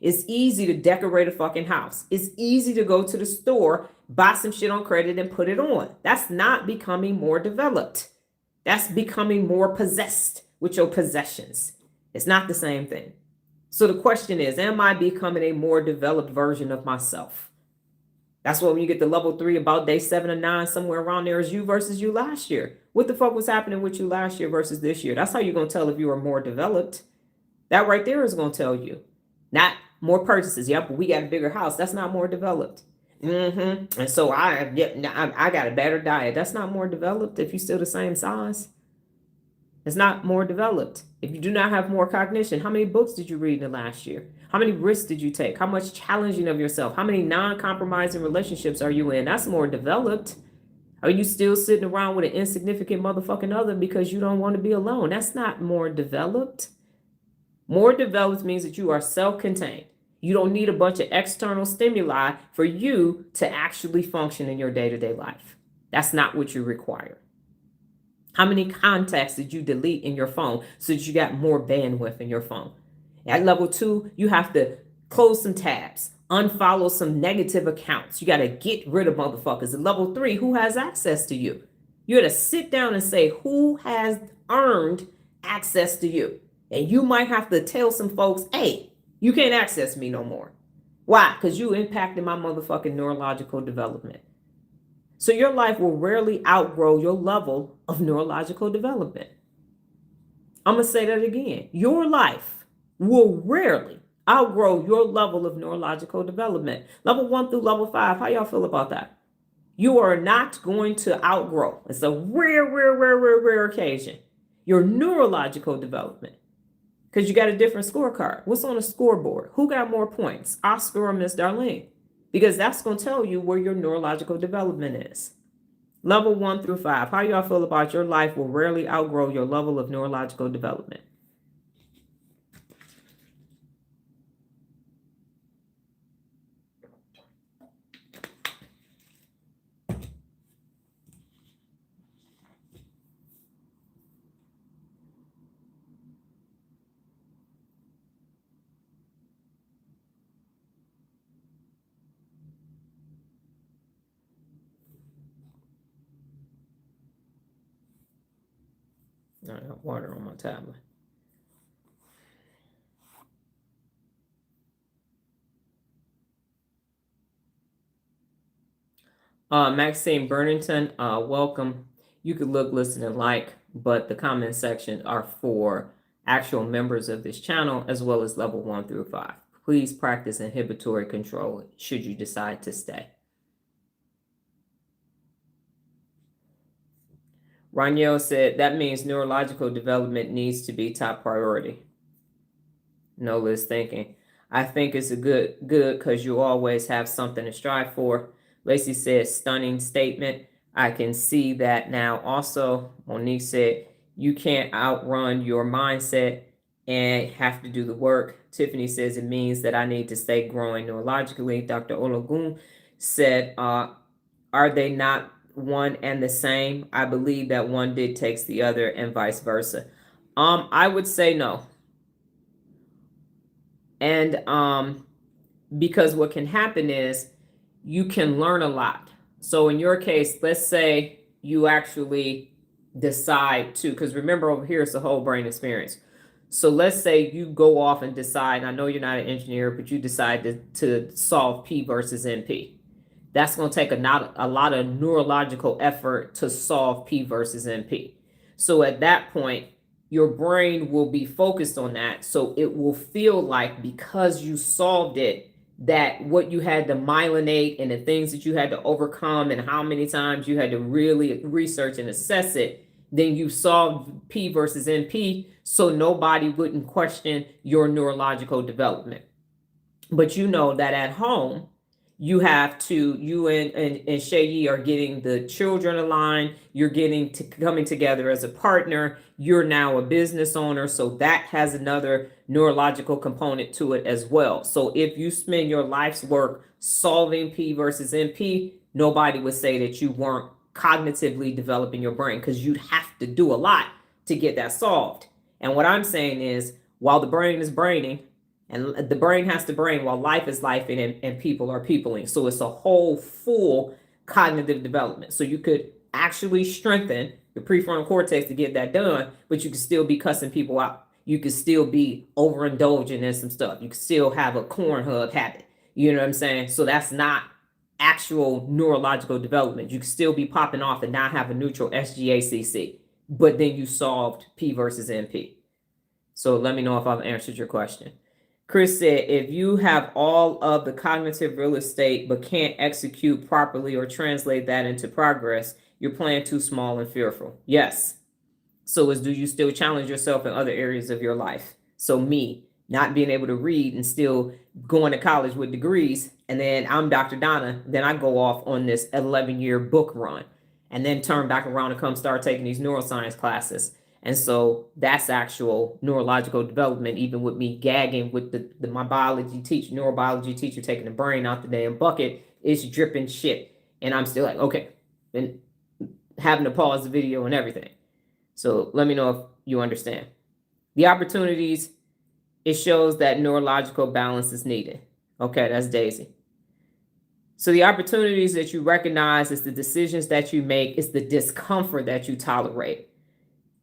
It's easy to decorate a fucking house. It's easy to go to the store, buy some shit on credit and put it on. That's not becoming more developed. That's becoming more possessed with your possessions. It's not the same thing. So the question is, am I becoming a more developed version of myself? That's what when you get to level 3, about day 7 or 9, somewhere around there is you versus you last year. What the fuck was happening with you last year versus this year? That's how you're going to tell if you are more developed. That right there is going to tell you. Not more purchases. Yep, we got a bigger house. That's not more developed. And so I got a better diet. That's not more developed if you're still the same size. It's not more developed. If you do not have more cognition, how many books did you read in the last year? How many risks did you take? How much challenging of yourself? How many non-compromising relationships are you in? That's more developed. Are you still sitting around with an insignificant motherfucking other because you don't want to be alone? That's not more developed. More developed means that you are self-contained. You don't need a bunch of external stimuli for you to actually function in your day-to-day life. That's not what you require. How many contacts did you delete in your phone so that you got more bandwidth in your phone? At level 2, you have to close some tabs, unfollow some negative accounts. You got to get rid of motherfuckers. At level 3, who has access to you? You got to sit down and say, who has earned access to you? And you might have to tell some folks, hey, you can't access me no more. Why? Because you impacted my motherfucking neurological development. So your life will rarely outgrow your level of neurological development. I'm going to say that again. Your life will rarely outgrow your level of neurological development. Level 1 through level 5, how y'all feel about that? You are not going to outgrow. It's a rare occasion. Your neurological development. Because you got a different scorecard. What's on the scoreboard? Who got more points? Oscar or Miss Darlene? Because that's going to tell you where your neurological development is. Level 1 through 5. How y'all feel about your life will rarely outgrow your level of neurological development? I got water on my tablet. Maxine Burnington, welcome. You could look, listen, and like, but the comment section are for actual members of this channel as well as level 1 through 5. Please practice inhibitory control should you decide to stay. Raniel said that means neurological development needs to be top priority. Nola's thinking, I think it's a good because you always have something to strive for. Lacey said, stunning statement. I can see that now. Also, Monique said, you can't outrun your mindset and have to do the work. Tiffany says, it means that I need to stay growing neurologically. Dr. Olagun said, are they not one and the same? I believe that one dictates the other and vice versa. I would say no. And because what can happen is you can learn a lot. So in your case, let's say you actually decide to, because remember over here, it's a whole brain experience. So let's say you go off and decide, and I know you're not an engineer, but you decide to solve P versus NP. That's going to take a lot of neurological effort to solve P versus NP. So at that point, your brain will be focused on that. So it will feel like because you solved it, that what you had to myelinate and the things that you had to overcome and how many times you had to really research and assess it, then you solved P versus NP so nobody wouldn't question your neurological development. But you know that at home, you have to, you and Shayi are getting the children aligned. You're getting to coming together as a partner. You're now a business owner. So that has another neurological component to it as well. So if you spend your life's work solving P versus NP, nobody would say that you weren't cognitively developing your brain, because you'd have to do a lot to get that solved. And what I'm saying is, while the brain is braining, and the brain has to brain while life is life and people are peopling. So it's a whole full cognitive development. So you could actually strengthen the prefrontal cortex to get that done, but you can still be cussing people out. You can still be overindulging in some stuff. You can still have a corn hug habit. You know what I'm saying? So that's not actual neurological development. You can still be popping off and not have a neutral SGACC, but then you solved P versus NP. So let me know if I've answered your question. Chris said, if you have all of the cognitive real estate but can't execute properly or translate that into progress, you're playing too small and fearful. Yes. So do you still challenge yourself in other areas of your life? So me, not being able to read and still going to college with degrees, and then I'm Dr. Donna, then I go off on this 11-year book run and then turn back around and come start taking these neuroscience classes. And so that's actual neurological development, even with me gagging with my biology teacher, neurobiology teacher taking the brain out the damn bucket, it's dripping shit. And I'm still like, okay, and having to pause the video and everything. So let me know if you understand. The opportunities, it shows that neurological balance is needed. Okay, that's Daisy. So the opportunities that you recognize is the decisions that you make, is the discomfort that you tolerate.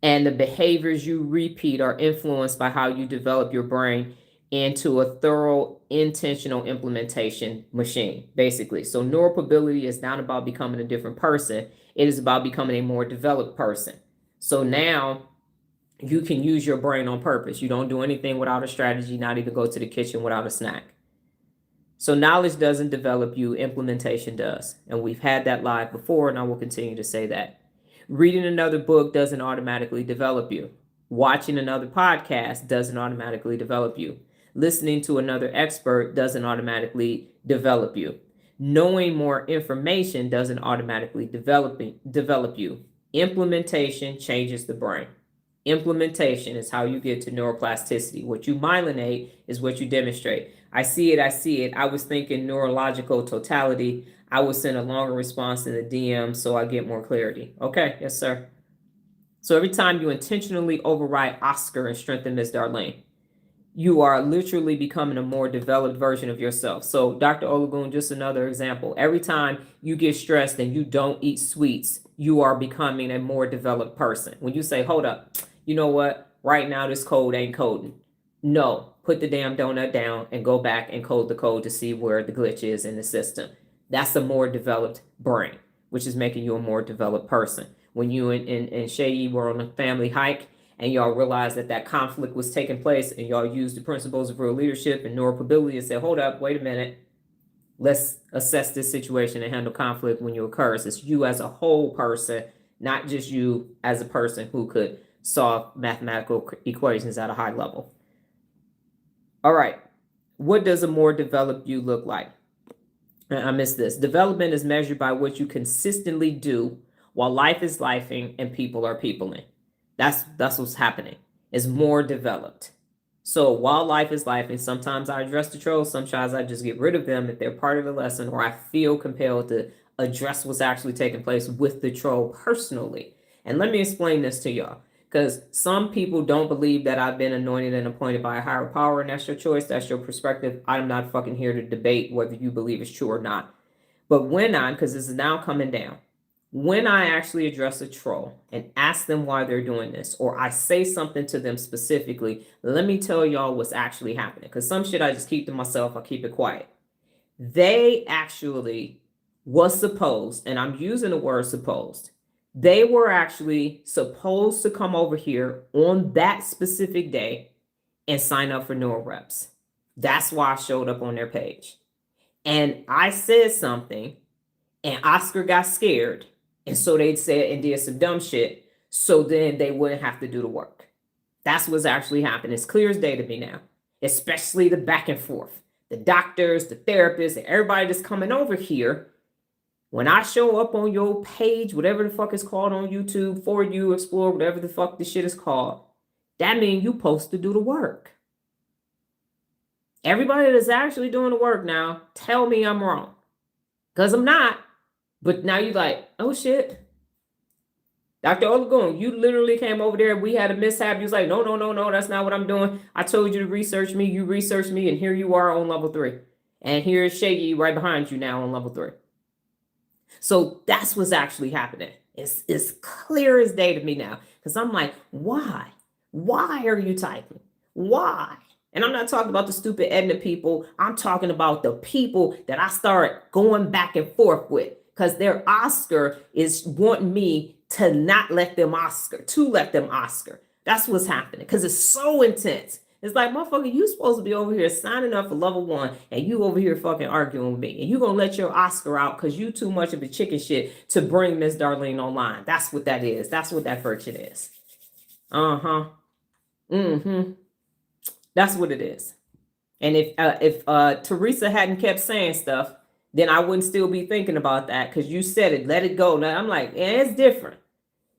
And the behaviors you repeat are influenced by how you develop your brain into a thorough, intentional implementation machine, basically. So neuropability is not about becoming a different person. It is about becoming a more developed person. So now you can use your brain on purpose. You don't do anything without a strategy, not even go to the kitchen without a snack. So knowledge doesn't develop you, implementation does. And we've had that live before, and I will continue to say that. Reading another book doesn't automatically develop you. Watching another podcast doesn't automatically develop you. Listening to another expert doesn't automatically develop you. Knowing more information doesn't automatically develop you. Implementation changes the brain. Implementation is how you get to neuroplasticity. What you myelinate is what you demonstrate. I see it. I was thinking neurological totality. I will send a longer response in the DM so I get more clarity. Okay, yes, sir. So every time you intentionally override Oscar and strengthen Miss Darlene, you are literally becoming a more developed version of yourself. So Dr. Olagun, just another example. Every time you get stressed and you don't eat sweets, you are becoming a more developed person. When you say, hold up, you know what? Right now, this code ain't coding. No, put the damn donut down and go back and code the code to see where the glitch is in the system. That's a more developed brain, which is making you a more developed person. When you and Shay were on a family hike and y'all realized that conflict was taking place and y'all used the principles of real leadership and neuropability and said, hold up, wait a minute. Let's assess this situation and handle conflict when it occurs. It's you as a whole person, not just you as a person who could solve mathematical equations at a high level. All right. What does a more developed you look like? I missed this. Development is measured by what you consistently do while life is lifing and people are peopling. That's what's happening. It's more developed. So while life is lifing, sometimes I address the trolls, sometimes I just get rid of them if they're part of the lesson, or I feel compelled to address what's actually taking place with the troll personally. And let me explain this to y'all, because some people don't believe that I've been anointed and appointed by a higher power, and that's your choice, that's your perspective. I'm not fucking here to debate whether you believe it's true or not. But because this is now coming down, when I actually address a troll and ask them why they're doing this, or I say something to them specifically, let me tell y'all what's actually happening. Because some shit I just keep to myself, I keep it quiet. They actually was supposed, and I'm using the word supposed, they were actually supposed to come over here on that specific day and sign up for Neuro Reps. That's why I showed up on their page. And I said something, and Oscar got scared. And so they said and did some dumb shit, so then they wouldn't have to do the work. That's what's actually happening. It's clear as day to me now, especially the back and forth. The doctors, the therapists, and everybody that's coming over here. When I show up on your page, whatever the fuck is called on YouTube, For You, Explore, whatever the fuck this shit is called, that means you supposed to do the work. Everybody that's actually doing the work now, tell me I'm wrong. Because I'm not. But now you're like, oh shit. Dr. Olagun, you literally came over there. We had a mishap. You was like, no, that's not what I'm doing. I told you to research me. You researched me, and here you are on level 3. And here's Shaggy right behind you now on level 3. So that's what's actually happening. It's clear as day to me now. Because I'm like, why? Why are you typing? Why? And I'm not talking about the stupid Edna people. I'm talking about the people that I start going back and forth with. Because their Oscar is wanting me to not let them Oscar, to let them Oscar. That's what's happening. Because it's so intense. It's like, motherfucker, you supposed to be over here signing up for level 1, and you over here fucking arguing with me. And you gonna let your Oscar out because you too much of a chicken shit to bring Miss Darlene online. That's what that is. That's what that friction is. That's what it is. And if Teresa hadn't kept saying stuff, then I wouldn't still be thinking about that because you said it. Let it go. Now I'm like, it's different.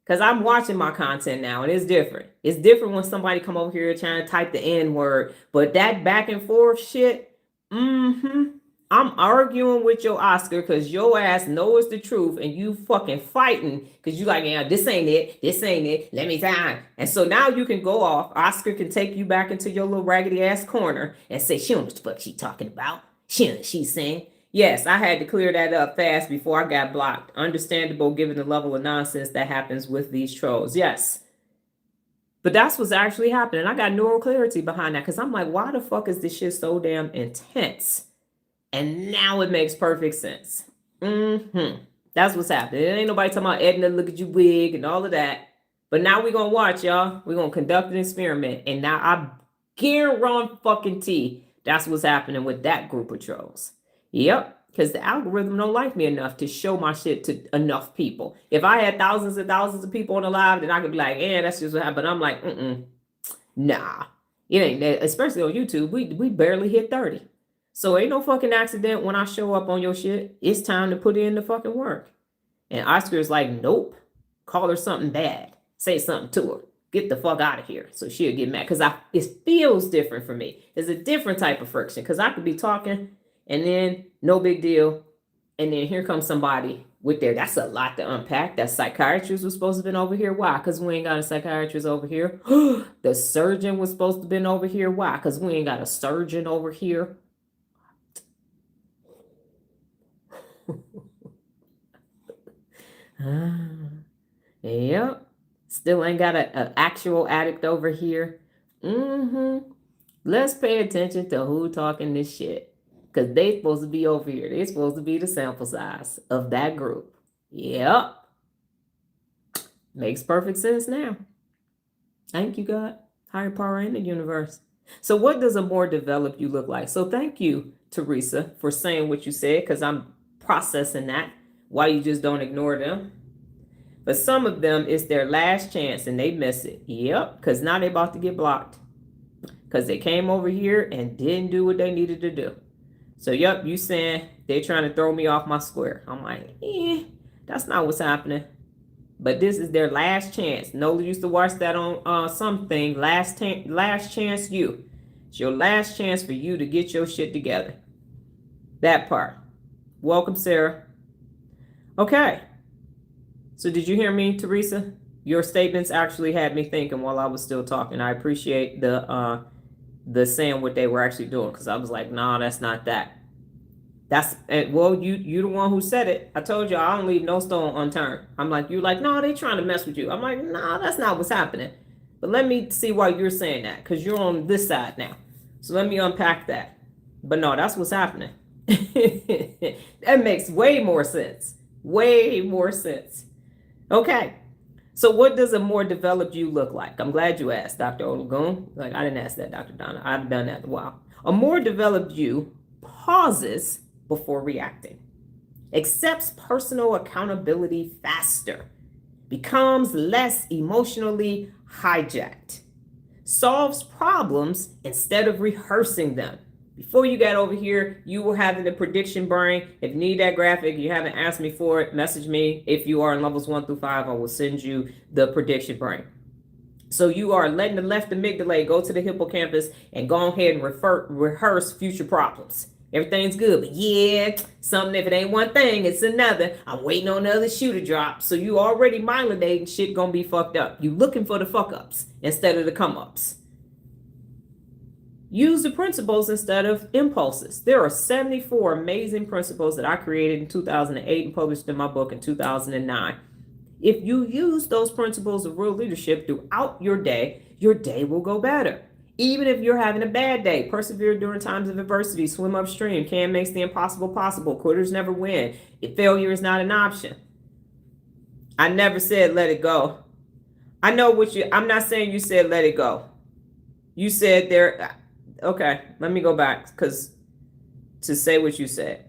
Because I'm watching my content now, and it's different. It's different when somebody come over here trying to type the N word. But that back and forth shit, I'm arguing with your Oscar because your ass knows the truth, and you fucking fighting because you like, yeah, this ain't it. This ain't it. Let me time. And so now you can go off. Oscar can take you back into your little raggedy ass corner and say, she don't know what the fuck she talking about. She's saying. Yes, I had to clear that up fast before I got blocked. Understandable given the level of nonsense that happens with these trolls. Yes. But that's what's actually happening. I got neural clarity behind that because I'm like, why the fuck is this shit so damn intense? And now it makes perfect sense. That's what's happening. It ain't nobody talking about Edna, look at you wig and all of that. But now we're going to watch, y'all. We're going to conduct an experiment. And now I guarantee that's what's happening with that group of trolls. Yep, because the algorithm don't like me enough to show my shit to enough people. If I had thousands and thousands of people on the live, then I could be like, yeah, that's just what happened. But I'm like, nah. It ain't that, especially on YouTube, we barely hit 30. So ain't no fucking accident when I show up on your shit. It's time to put in the fucking work. And Oscar's like, nope. Call her something bad. Say something to her. Get the fuck out of here. So she'll get mad. Because it feels different for me. It's a different type of friction. Because I could be talking and then no big deal. And then here comes somebody with that's a lot to unpack. That psychiatrist was supposed to have been over here. Why? Because we ain't got a psychiatrist over here. The surgeon was supposed to have been over here. Why? Because we ain't got a surgeon over here. Yep. Still ain't got an actual addict over here. Let's pay attention to who talking this shit. Because they supposed to be over here. They're supposed to be the sample size of that group. Yep. Makes perfect sense now. Thank you, God. Higher power in the universe. So what does a more developed you look like? So thank you, Teresa, for saying what you said, because I'm processing that. Why you just don't ignore them. But some of them, it's their last chance and they miss it. Yep, because now they about to get blocked. Because they came over here and didn't do what they needed to do. So, yep, you saying they're trying to throw me off my square. I'm like, that's not what's happening. But this is their last chance. Nola used to watch that on something. Last chance you. It's your last chance for you to get your shit together. That part. Welcome, Sarah. Okay. So did you hear me, Teresa? Your statements actually had me thinking while I was still talking. I appreciate the saying what they were actually doing, because I was like, nah, that's not that. That's, well, you the one who said it. I told you I don't leave no stone unturned. I'm like, you're like, no, they trying to mess with you. I'm like, nah, that's not what's happening. But let me see why you're saying that, because you're on this side now. So let me unpack that. But no, that's what's happening. That makes way more sense. Way more sense. Okay. So what does a more developed you look like? I'm glad you asked, Dr. Olagun. Like, I didn't ask that, Dr. Donna. I've done that a while. A more developed you pauses before reacting, accepts personal accountability faster, becomes less emotionally hijacked, solves problems instead of rehearsing them. Before you got over here, you were having the prediction brain. If you need that graphic, you haven't asked me for it, message me. If you are in levels 1 through 5, I will send you the prediction brain. So you are letting the left amygdala go to the hippocampus and go ahead and rehearse future problems. Everything's good, but yeah, something, if it ain't one thing, it's another. I'm waiting on the other shoe to drop. So you already myelinating, shit gonna be fucked up. You looking for the fuck ups instead of the come ups. Use the principles instead of impulses. There are 74 amazing principles that I created in 2008 and published in my book in 2009. If you use those principles of real leadership throughout your day will go better. Even if you're having a bad day, persevere during times of adversity, swim upstream, can makes the impossible possible, quitters never win. If failure is not an option. I never said let it go. I know I'm not saying you said let it go. You said there, okay, let me go back because to say what you said.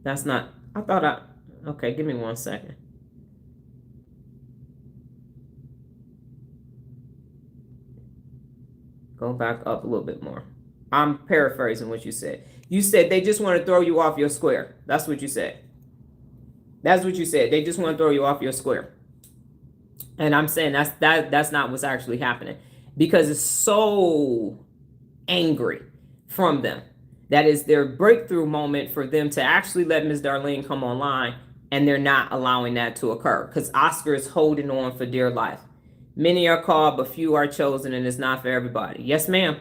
That's not, okay, give me 1 second. Go back up a little bit more. I'm paraphrasing what you said. You said they just want to throw you off your square. That's what you said. That's what you said. They just want to throw you off your square. And I'm saying that's not what's actually happening, because it's so angry from them. That is their breakthrough moment for them to actually let Ms. Darlene come online, and they're not allowing that to occur because Oscar is holding on for dear life. Many are called, but few are chosen, and it's not for everybody. Yes, ma'am.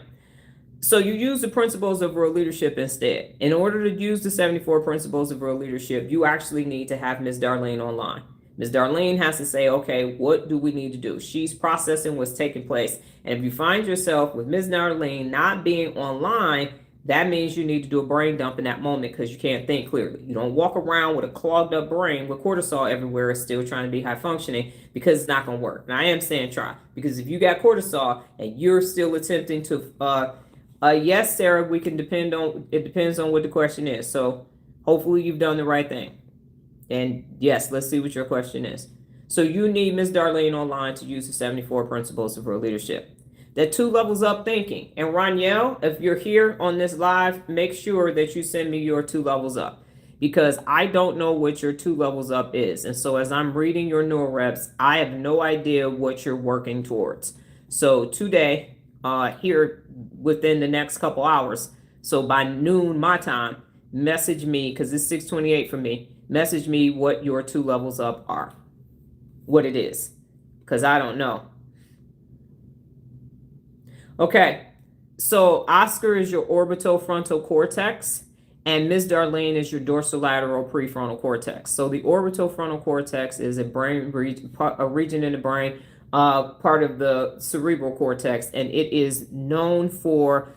So you use the principles of real leadership instead. In order to use the 74 principles of real leadership, you actually need to have Ms. Darlene online. Ms. Darlene has to say, okay, what do we need to do? She's processing what's taking place. And if you find yourself with Ms. Darlene not being online, that means you need to do a brain dump in that moment because you can't think clearly. You don't walk around with a clogged up brain with cortisol everywhere still trying to be high functioning, because it's not going to work. Now, I am saying try, because if you got cortisol and you're still attempting to, yes, Sarah, we can depends on what the question is. So hopefully you've done the right thing. And yes, let's see what your question is. So you need Ms. Darlene online to use the 74 principles of real leadership. That 2 levels up thinking. And Ronielle, if you're here on this live, make sure that you send me your 2 levels up, because I don't know what your 2 levels up is. And so as I'm reading your Neuro Reps, I have no idea what you're working towards. So today, here within the next couple hours, so by noon my time, message me, because it's 6:28 for me, message me what your 2 levels up are, what it is, because I don't know. Okay, so Oscar is your orbital frontal cortex, and Ms. Darlene is your dorsolateral prefrontal cortex. So the orbital frontal cortex is a region in the brain, part of the cerebral cortex, and it is known for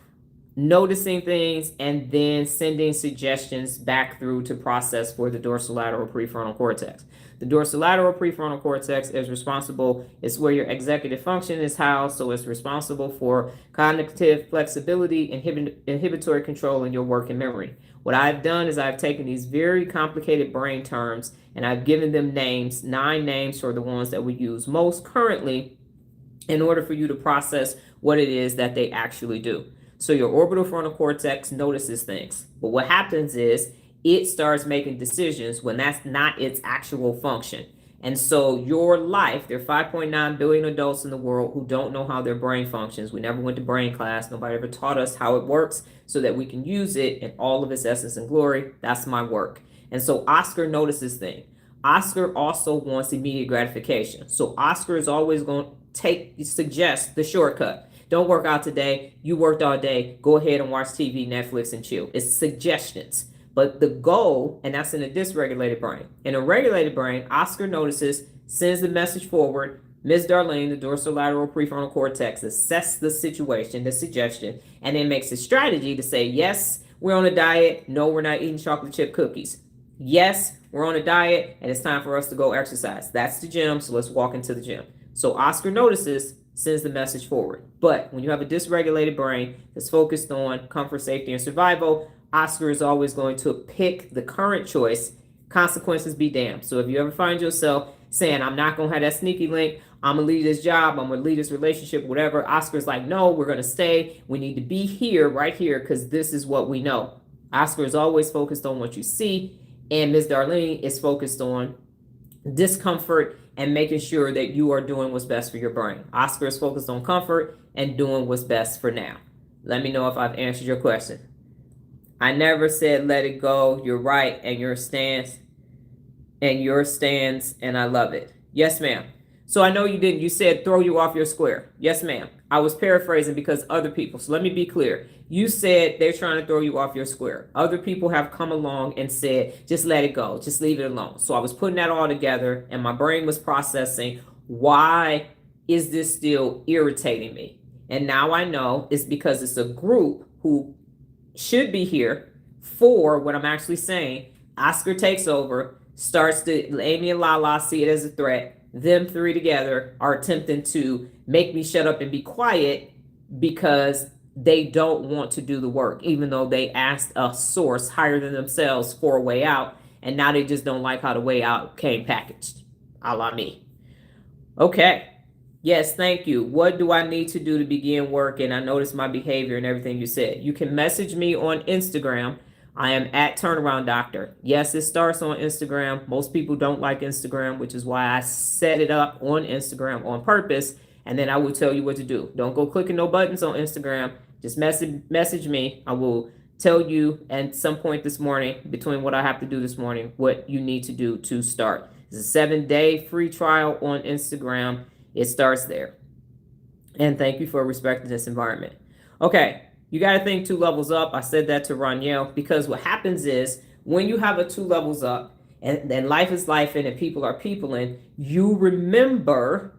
noticing things and then sending suggestions back through to process for the dorsolateral prefrontal cortex. The dorsolateral prefrontal cortex is responsible, it's where your executive function is housed, so it's responsible for cognitive flexibility, inhibitory control, and your working memory. What I've done is I've taken these very complicated brain terms and I've given them names, 9 names for the ones that we use most currently, in order for you to process what it is that they actually do. So your orbital frontal cortex notices things, but what happens is it starts making decisions when that's not its actual function. And so your life, there are 5.9 billion adults in the world who don't know how their brain functions. We never went to brain class. Nobody ever taught us how it works so that we can use it in all of its essence and glory. That's my work. And so Oscar notices things. Oscar also wants immediate gratification. So Oscar is always going to suggest the shortcut. Don't work out today. You worked all day. Go ahead and watch TV, Netflix, and chill. It's suggestions. But the goal, and that's in a dysregulated brain. In a regulated brain, Oscar notices, sends the message forward. Ms. Darlene, the dorsolateral prefrontal cortex, assesses the situation, the suggestion, and then makes a strategy to say, yes, we're on a diet. No, we're not eating chocolate chip cookies. Yes, we're on a diet, and it's time for us to go exercise. That's the gym, so let's walk into the gym. So Oscar notices, sends the message forward. But when you have a dysregulated brain that's focused on comfort, safety, and survival, Oscar is always going to pick the current choice, consequences be damned. So if you ever find yourself saying, I'm not going to have that sneaky link, I'm going to leave this job, I'm going to leave this relationship, whatever, Oscar's like, no, we're going to stay. We need to be here, right here, because this is what we know. Oscar is always focused on what you see, and Ms. Darlene is focused on discomfort and making sure that you are doing what's best for your brain. Oscar is focused on comfort and doing what's best for now. Let me know if I've answered your question. I never said let it go. You're right. And your stance, and I love it. Yes, ma'am. So I know you didn't. You said throw you off your square. Yes, ma'am. I was paraphrasing because other people. So let me be clear. You said they're trying to throw you off your square. Other people have come along and said, just let it go. Just leave it alone. So I was putting that all together and my brain was processing, why is this still irritating me? And now I know it's because it's a group who should be here for what I'm actually saying. Oscar takes over, starts to, Amy and Lala see it as a threat. Them three together are attempting to make me shut up and be quiet because they don't want to do the work, even though they asked a source higher than themselves for a way out. And now they just don't like how the way out came packaged, a la me. Okay. Yes, thank you. What do I need to do to begin work? And I noticed my behavior and everything you said. You can message me on Instagram. I am at Turnaround Doctor. Yes, it starts on Instagram. Most people don't like Instagram, which is why I set it up on Instagram on purpose. And then I will tell you what to do. Don't go clicking no buttons on Instagram. Just message me. I will tell you at some point this morning, between what I have to do this morning, what you need to do to start. It's a 7-day free trial on Instagram. It starts there. And thank you for respecting this environment. Okay, you got to think 2 levels up. I said that to Roniel because what happens is when you have a 2 levels up and then life is life and people are peopling, you remember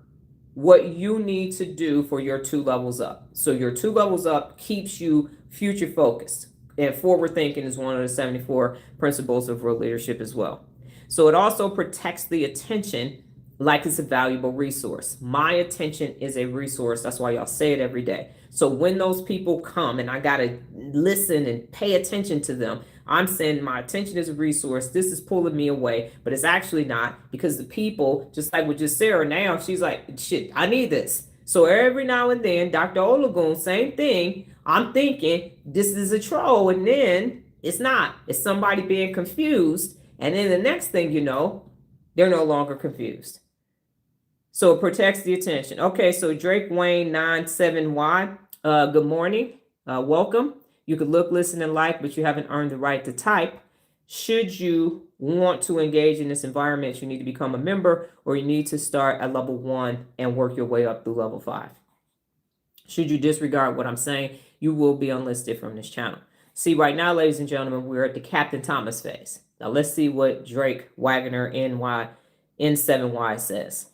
what you need to do for your 2 levels up. So your 2 levels up keeps you future focused. And forward thinking is one of the 74 principles of real leadership as well. So it also protects the attention like it's a valuable resource. My attention is a resource. That's why y'all say it every day. So when those people come and I got to listen and pay attention to them, I'm saying my attention is a resource. This is pulling me away, but it's actually not, because the people, just like with just Sarah now, she's like, shit, I need this. So every now and then, Dr. Olagun, same thing. I'm thinking this is a troll, and then it's not. It's somebody being confused. And then the next thing you know, they're no longer confused. So it protects the attention. Okay, so Drake Wayne 97Y, good morning. Welcome. You could look, listen, and like, but you haven't earned the right to type. Should you want to engage in this environment, you need to become a member, or you need to start at level 1 and work your way up through level 5. Should you disregard what I'm saying, you will be unlisted from this channel. See, right now, ladies and gentlemen, we're at the Captain Thomas phase. Now let's see what Drake Wagner N7Y says.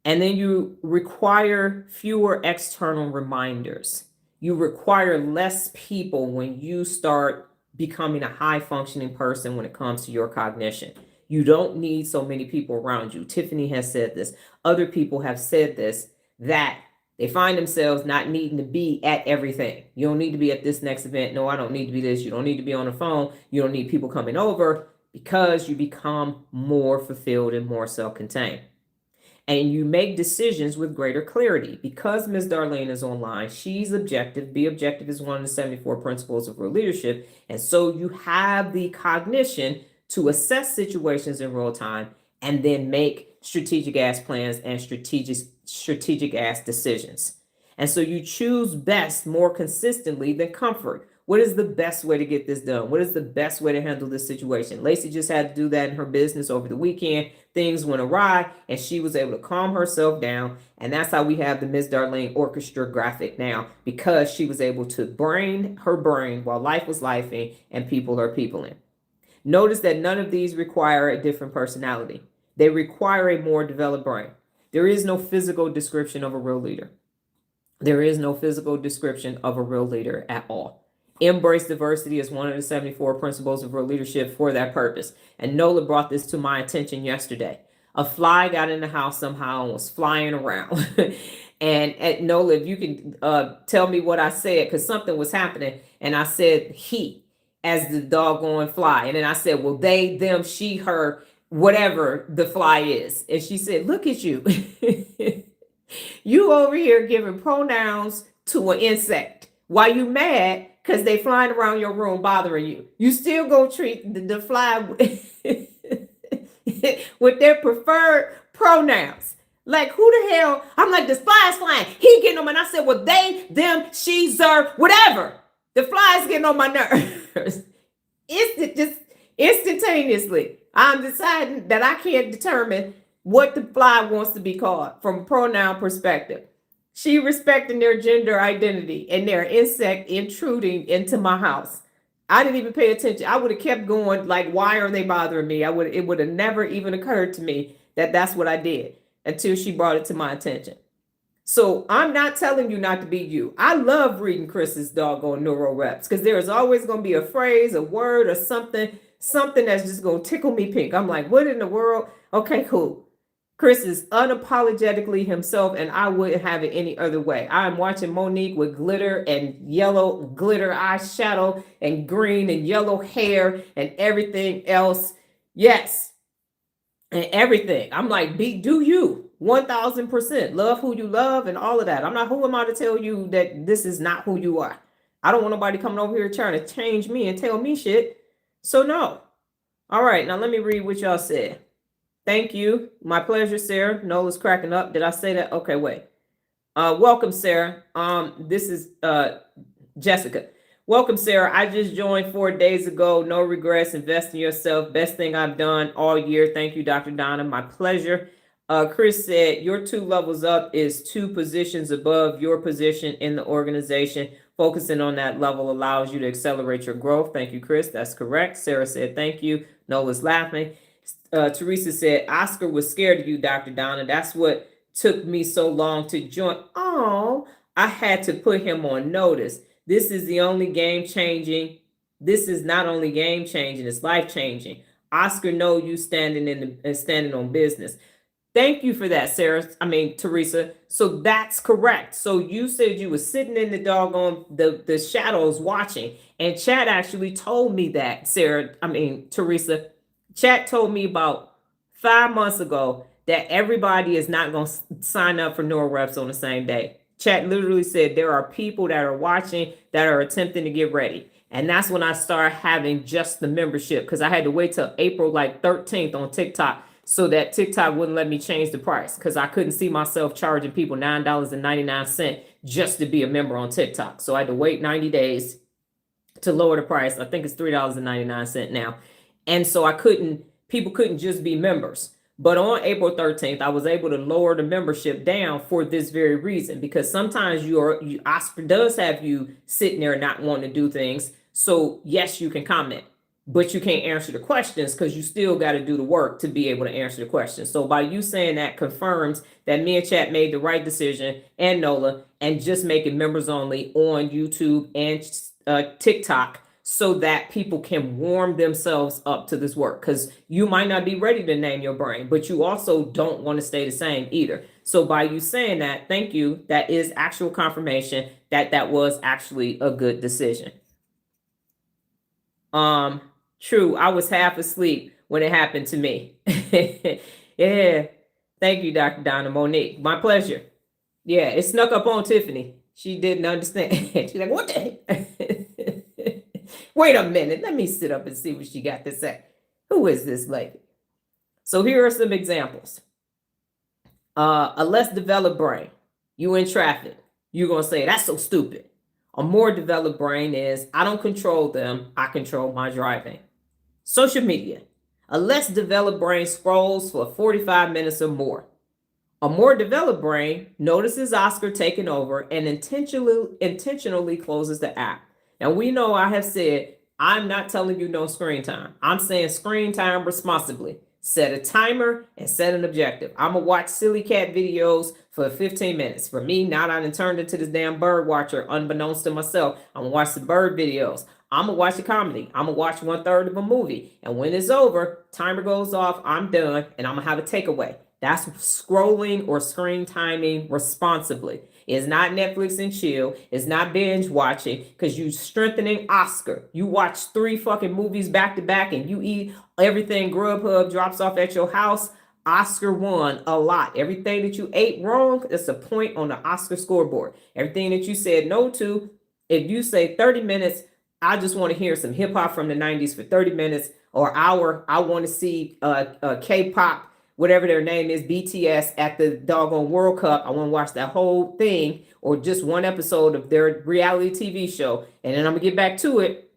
And then you require fewer external reminders. You require less people when you start becoming a high functioning person when it comes to your cognition. You don't need so many people around you. Tiffany has said this. Other people have said this, that they find themselves not needing to be at everything. You don't need to be at this next event. No, I don't need to be this. You don't need to be on the phone. You don't need people coming over, because you become more fulfilled and more self-contained. And you make decisions with greater clarity. Because Ms. Darlene is online, she's objective. Be objective is one of the 74 principles of real leadership. And so you have the cognition to assess situations in real time and then make strategic ass plans and strategic ass decisions. And so you choose best more consistently than comfort. What is the best way to get this done? What is the best way to handle this situation? Lacey just had to do that in her business over the weekend. Things went awry and she was able to calm herself down. And that's how we have the Ms. Darlene orchestra graphic now, because she was able to brain her brain while life was lifing and people are peopling. Notice that none of these require a different personality. They require a more developed brain. There is no physical description of a real leader. There is no physical description of a real leader at all. Embrace diversity is one of the 74 principles of real leadership for that purpose. And Nola brought this to my attention yesterday. A fly got in the house somehow and was flying around. and Nola, if you can tell me what I said, because something was happening. And I said he as the doggone fly. And then I said, well, they, them, she, her, whatever the fly is. And she said, look at you. You over here giving pronouns to an insect while you mad because they flying around your room bothering you. You still go treat the fly with their preferred pronouns. Like, who the hell? I'm like, this fly is flying. He getting them. And I said, well, they, them, she, her, whatever. The fly is getting on my nerves. Just instantaneously. I'm deciding that I can't determine what the fly wants to be called from a pronoun perspective. She respecting their gender identity and their insect intruding into my house. I didn't even pay attention. I would have kept going like, why are they bothering me? It would have never even occurred to me that that's what I did until she brought it to my attention. So I'm not telling you not to be you. I love reading Chris's doggone Neuro Reps because there is always going to be a phrase, a word, or something that's just going to tickle me pink. I'm like, what in the world? Okay, cool. Chris is unapologetically himself, and I wouldn't have it any other way. I am watching Monique with glitter and yellow glitter eyeshadow and green and yellow hair and everything else. Yes. And everything. I'm like, do you 1000% love who you love and all of that. I'm not, who am I to tell you that this is not who you are? I don't want nobody coming over here trying to change me and tell me shit. So no. All right, now let me read what y'all said. Thank you. My pleasure, Sarah. Nola's cracking up. Did I say that? Okay, wait. Welcome, Sarah. This is Jessica. Welcome, Sarah. I just joined 4 days ago. No regrets. Invest in yourself. Best thing I've done all year. Thank you, Dr. Donna. My pleasure. Chris said, your 2 levels up is 2 positions above your position in the organization. Focusing on that level allows you to accelerate your growth. Thank you, Chris. That's correct. Sarah said, thank you. Nola's laughing. Teresa said, Oscar was scared of you, Dr. Donna. That's what took me so long to join. Oh, I had to put him on notice. This is the only game changing. This is not only game changing, it's life changing. Oscar, know you standing on business. Thank you for that, Teresa. So that's correct. So you said you were sitting in the doggone the shadows watching, and Chad actually told me that, Teresa. Chat told me about 5 months ago that everybody is not going to sign up for Neuro Reps on the same day. Chat literally said there are people that are watching that are attempting to get ready. And that's when I started having just the membership, because I had to wait till April 13th on TikTok so that TikTok wouldn't let me change the price, because I couldn't see myself charging people $9.99 just to be a member on TikTok. So I had to wait 90 days to lower the price. I think it's $3.99 now. And so people couldn't just be members. But on April 13th, I was able to lower the membership down for this very reason, because sometimes Oscar does have you sitting there not wanting to do things. So yes, you can comment, but you can't answer the questions because you still got to do the work to be able to answer the questions. So by you saying that confirms that me and Chat made the right decision, and Nola, and just making members only on YouTube and TikTok, so that people can warm themselves up to this work, because you might not be ready to name your brain, but you also don't want to stay the same either. So by you saying that, thank you. That is actual confirmation that that was actually a good decision. True. I was half asleep when it happened to me. Yeah. Thank you, Dr. Donna. Monique. My pleasure. Yeah, it snuck up on Tiffany. She didn't understand. She's like, what the heck? Wait a minute. Let me sit up and see what she got to say. Who is this lady? So here are some examples. A less developed brain. You in traffic. You're going to say, that's so stupid. A more developed brain is, I don't control them. I control my driving. Social media. A less developed brain scrolls for 45 minutes or more. A more developed brain notices Oscar taking over and intentionally closes the app. Now, we know I have said, I'm not telling you no screen time. I'm saying screen time responsibly. Set a timer and set an objective. I'm going to watch silly cat videos for 15 minutes. For me, now that I turned into this damn bird watcher, unbeknownst to myself, I'm going to watch the bird videos. I'm going to watch a comedy. I'm going to watch 1/3 of a movie. And when it's over, timer goes off, I'm done, and I'm going to have a takeaway. That's scrolling or screen timing responsibly. It's not Netflix and chill. It's not binge watching, because you strengthening Oscar. You watch 3 fucking movies back to back and you eat everything Grubhub drops off at your house. Oscar won a lot. Everything that you ate wrong, it's a point on the Oscar scoreboard. Everything that you said no to, if you say 30 minutes, I just want to hear some hip hop from the 90s for 30 minutes or hour. I want to see K-pop whatever their name is, BTS at the doggone World Cup. I want to watch that whole thing or just one episode of their reality TV show. And then I'm going to get back to it.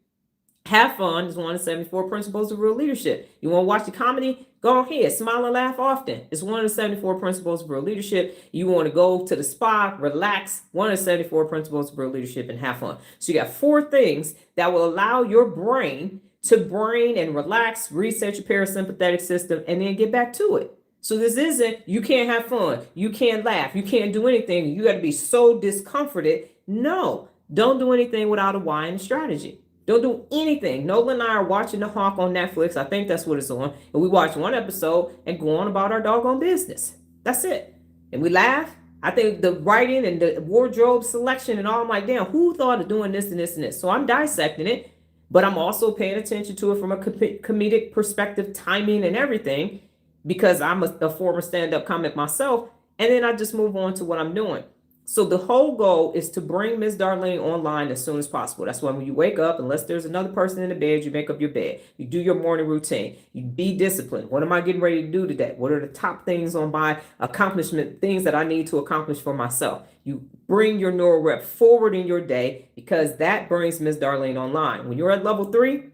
Have fun is one of the 74 principles of real leadership. You want to watch the comedy? Go ahead. Smile and laugh often. It's one of the 74 principles of real leadership. You want to go to the spa, relax. One of the 74 principles of real leadership and have fun. So you got 4 things that will allow your brain to brain and relax, reset your parasympathetic system, and then get back to it. So this isn't, you can't have fun. You can't laugh. You can't do anything. You got to be so discomforted. No, don't do anything without a why and a strategy. Don't do anything. Nola and I are watching The Hawk on Netflix. I think that's what it's on. And we watch one episode and go on about our doggone business. That's it. And we laugh. I think the writing and the wardrobe selection and all, I'm like, damn, who thought of doing this and this and this? So I'm dissecting it, but I'm also paying attention to it from a comedic perspective, timing and everything, because I'm a former stand-up comic myself. And then I just move on to what I'm doing. So the whole goal is to bring Miss Darlene online as soon as possible. That's why when you wake up, unless there's another person in the bed, you make up your bed. You do your morning routine. You be disciplined. What am I getting ready to do today? What are the top things on my accomplishment, things that I need to accomplish for myself? You bring your Neuro Rep forward in your day because that brings Miss Darlene online. When you're at level 3,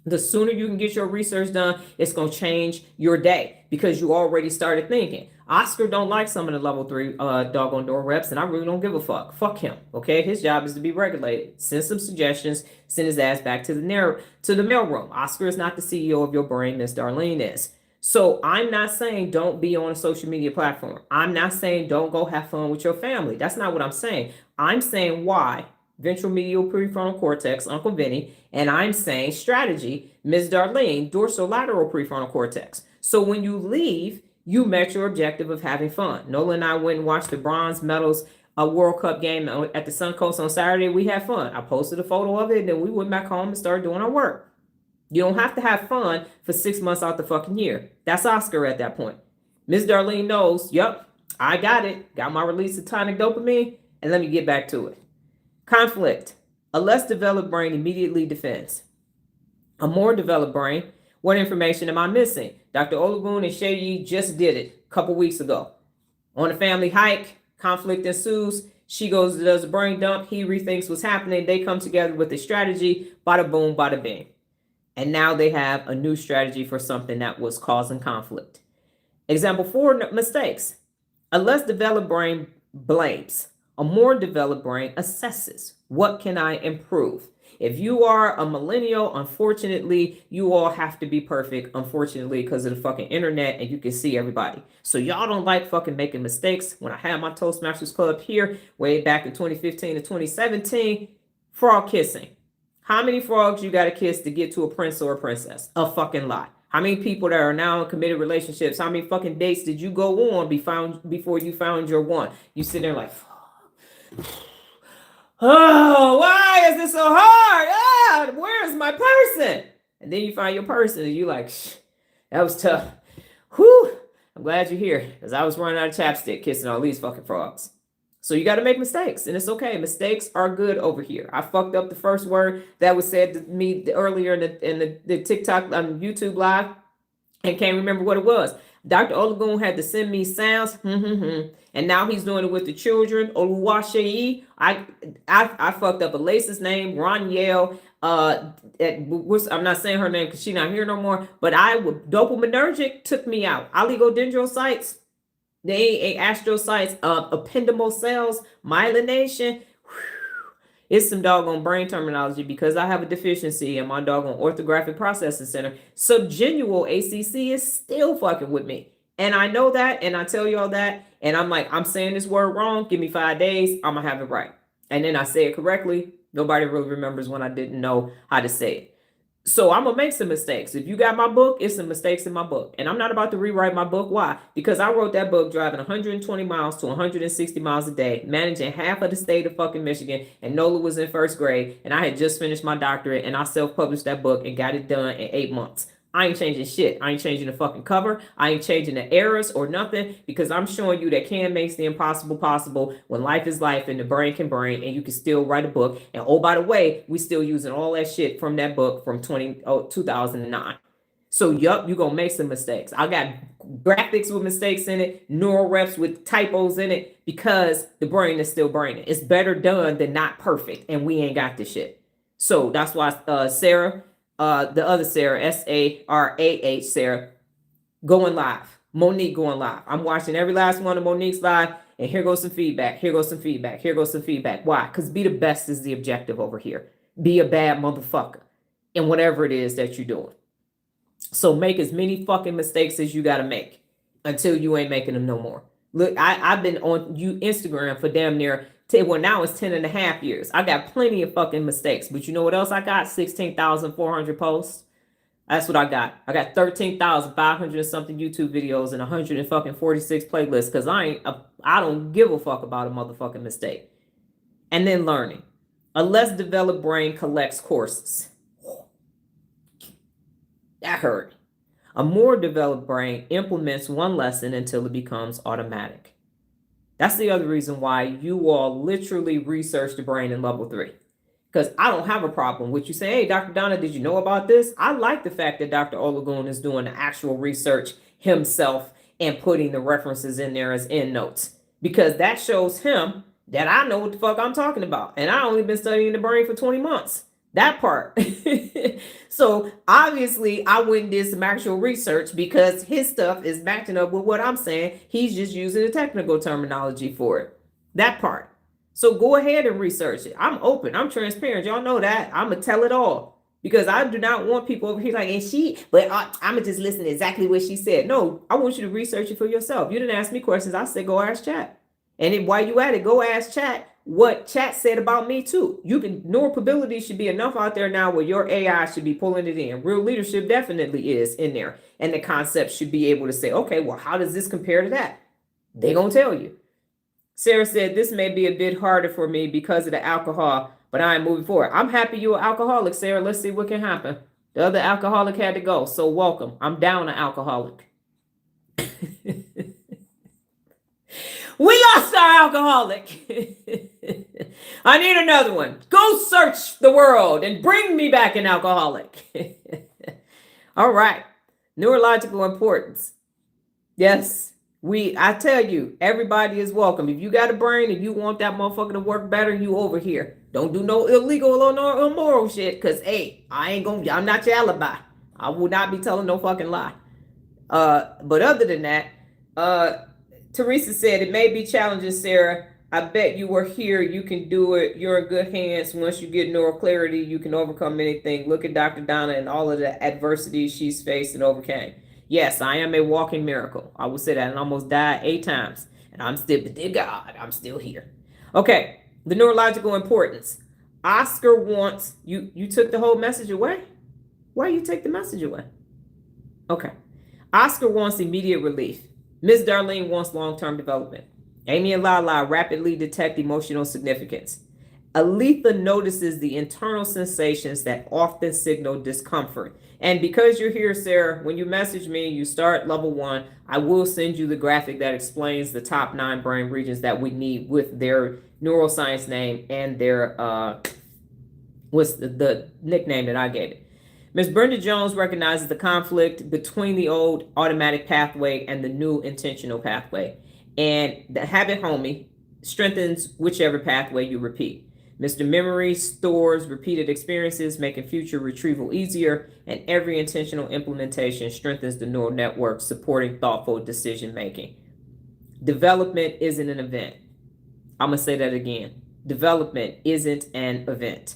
the sooner you can get your research done, it's going to change your day because you already started thinking. Oscar don't like some of the level 3 doggone Neuro Reps, and I really don't give a fuck. Fuck him, okay? His job is to be regulated. Send some suggestions, send his ass back to the mailroom. Oscar is not the CEO of your brain, Miss Darlene is. So I'm not saying don't be on a social media platform. I'm not saying don't go have fun with your family. That's not what I'm saying. I'm saying why. Ventral medial prefrontal cortex, Uncle Vinny, and I'm saying strategy, Ms. Darlene, dorsolateral prefrontal cortex. So when you leave, you met your objective of having fun. Nola and I went and watched the bronze medals World Cup game at the Suncoast on Saturday. We had fun. I posted a photo of it, and then we went back home and started doing our work. You don't have to have fun for 6 months out the fucking year. That's Oscar at that point. Ms. Darlene knows, yep, I got it. Got my release of tonic dopamine, and let me get back to it. Conflict. A less developed brain immediately defends. A more developed brain, what information am I missing? Dr. Olagun and Shayi just did it a couple weeks ago. On a family hike, conflict ensues. She goes and does a brain dump. He rethinks what's happening. They come together with a strategy. Bada boom, bada bing. And now they have a new strategy for something that was causing conflict. Example 4, mistakes. A less developed brain blames. A more developed brain assesses. What can I improve? If you are a millennial, unfortunately, you all have to be perfect, unfortunately, because of the fucking internet and you can see everybody. So y'all don't like fucking making mistakes. When I had my Toastmasters Club here, way back in 2015 to 2017, frog kissing. How many frogs you got to kiss to get to a prince or a princess? A fucking lot. How many people that are now in committed relationships, how many fucking dates did you go on before you found your one? You sit there like, oh, why is this so hard? Ah, where's my person? And then you find your person and you like, that was tough. Whew, I'm glad you're here because I was running out of chapstick kissing all these fucking frogs. So you got to make mistakes and it's okay. Mistakes are good over here. I fucked up the first word that was said to me earlier in the TikTok on YouTube live and can't remember what it was. Dr. Olagun had to send me sounds, and now he's doing it with the children. Oluwaseyi, I fucked up Aletha's name, Roniel. I'm not saying her name because she's not here no more. But dopaminergic took me out. Oligodendrocytes, the astrocytes, ependymal cells, myelination. It's some doggone brain terminology because I have a deficiency in my doggone orthographic processing center. Subgenual ACC is still fucking with me. And I know that, and I tell y'all that, and I'm like, I'm saying this word wrong. Give me 5 days. I'm going to have it right. And then I say it correctly. Nobody really remembers when I didn't know how to say it. So I'm going to make some mistakes. If you got my book, it's some mistakes in my book. And I'm not about to rewrite my book. Why? Because I wrote that book driving 120 miles to 160 miles a day, managing half of the state of fucking Michigan. And Nola was in first grade. And I had just finished my doctorate. And I self-published that book and got it done in 8 months. I ain't changing shit. I ain't changing the fucking cover. I ain't changing the errors or nothing because I'm showing you that can makes the impossible possible when life is life and the brain can brain and you can still write a book. And oh, by the way, we still using all that shit from that book from 2009. So, yup, you're going to make some mistakes. I got graphics with mistakes in it, neural reps with typos in it, because the brain is still braining. It's better done than not perfect, and we ain't got this shit. So that's why Sarah, the other Sarah, Sarah, Sarah, going live. Monique going live. I'm watching every last one of Monique's live, and here goes some feedback. Here goes some feedback. Here goes some feedback. Why? Because be the best is the objective over here. Be a bad motherfucker in whatever it is that you're doing. So make as many fucking mistakes as you got to make until you ain't making them no more. Look, I've been on Instagram for damn near, well, now it's 10 and a half years. I got plenty of fucking mistakes. But you know what else I got? 16,400 posts. That's what I got. I got 13,500 and something YouTube videos and 146 playlists, because I don't give a fuck about a motherfucking mistake. And then learning. A less developed brain collects courses. That hurt. A more developed brain implements one lesson until it becomes automatic. That's the other reason why you all literally research the brain in level 3. Because I don't have a problem with you saying, hey, Dr. Donna, did you know about this? I like the fact that Dr. Oligodendrocytes is doing the actual research himself and putting the references in there as endnotes. Because that shows him that I know what the fuck I'm talking about. And I only been studying the brain for 20 months. That part. So obviously I went and did some actual research, because his stuff is matching up with what I'm saying. He's just using the technical terminology for it. That part. So go ahead and research it. I'm open. I'm transparent. Y'all know that. I'm going to tell it all, because I do not want people over here like, I'm going to just listen to exactly what she said. No, I want you to research it for yourself. You didn't ask me questions. I said, go ask chat. And then while you at it, go ask chat what chat said about me too. Neuropability should be enough out there now where your AI should be pulling it in. Real leadership definitely is in there. And the concept should be able to say, okay, well, how does this compare to that? They're going to tell you. Sarah said, this may be a bit harder for me because of the alcohol, but I am moving forward. I'm happy you're an alcoholic, Sarah. Let's see what can happen. The other alcoholic had to go, so welcome. I'm down an alcoholic. We lost our alcoholic. I need another one. Go search the world and bring me back an alcoholic. All right. Neurological importance. Yes. I tell you, everybody is welcome. If you got a brain and you want that motherfucker to work better, you over here. Don't do no illegal or no immoral shit, because, hey, I'm not your alibi. I will not be telling no fucking lie. But other than that, Teresa said, it may be challenging, Sarah. I bet you were here. You can do it. You're in good hands. Once you get neural clarity, you can overcome anything. Look at Dr. Donna and all of the adversities she's faced and overcame. Yes, I am a walking miracle. I will say that. And I almost died 8 times. And I'm still, but dear God, I'm still here. Okay, the neurological importance. Oscar wants, you took the whole message away? Why you take the message away? Okay. Oscar wants immediate relief. Miss Darlene wants long-term development. Amy and Lala rapidly detect emotional significance. Aletha notices the internal sensations that often signal discomfort. And because you're here, Sarah, when you message me, you start level 1, I will send you the graphic that explains the top 9 brain regions that we need with their neuroscience name and their, what's the nickname that I gave it. Ms. Brenda Jones recognizes the conflict between the old automatic pathway and the new intentional pathway. And the habit homie strengthens whichever pathway you repeat. Mr. Memory stores repeated experiences, making future retrieval easier, and every intentional implementation strengthens the neural network, supporting thoughtful decision making. Development isn't an event. I'm going to say that again. Development isn't an event.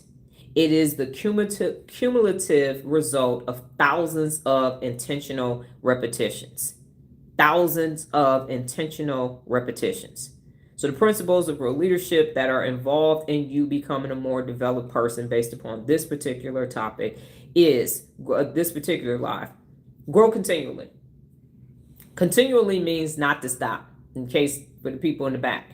It is the cumulative result of thousands of intentional repetitions. Thousands of intentional repetitions. So the principles of real leadership that are involved in you becoming a more developed person based upon this particular topic is this particular life. Grow continually. Continually means not to stop, in case for the people in the back.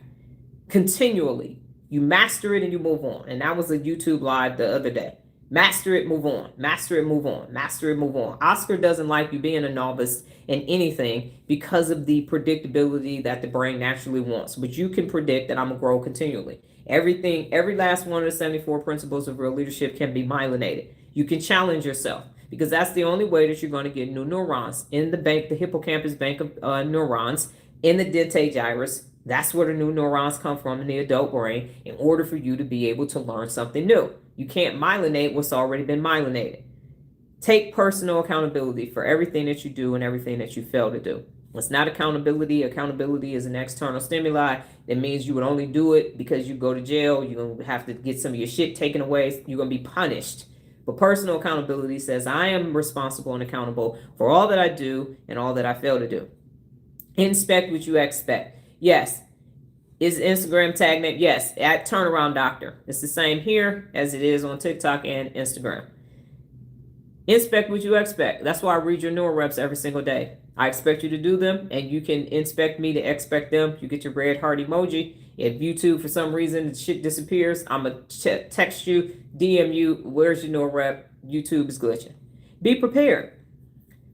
Continually. You master it and you move on. And that was a YouTube live the other day. Master it, move on. Master it, move on. Master it, move on. Oscar doesn't like you being a novice in anything because of the predictability that the brain naturally wants. But you can predict that I'm going to grow continually. Every last one of the 74 principles of real leadership can be myelinated. You can challenge yourself. because that's the only way that you're going to get new neurons in the bank, the hippocampus bank of neurons, in the dentate gyrus. That's where the new neurons come from in the adult brain in order for you to be able to learn something new. You can't myelinate what's already been myelinated. Take personal accountability for everything that you do and everything that you fail to do. It's not accountability. Accountability is an external stimuli. That means you would only do it because you go to jail. You're going to have to get some of your shit taken away. You're going to be punished. But personal accountability says I am responsible and accountable for all that I do and all that I fail to do. Inspect what you expect. Yes. Is Instagram tag name? Yes. At Turnaround Doctor. It's the same here as it is on TikTok and Instagram. Inspect what you expect. That's why I read your Neuro Reps every single day. I expect you to do them, and you can inspect me to expect them. You get your red heart emoji. If YouTube, for some reason, the shit disappears, I'm going to text you, DM you, where's your Neuro Rep? YouTube is glitching. Be prepared.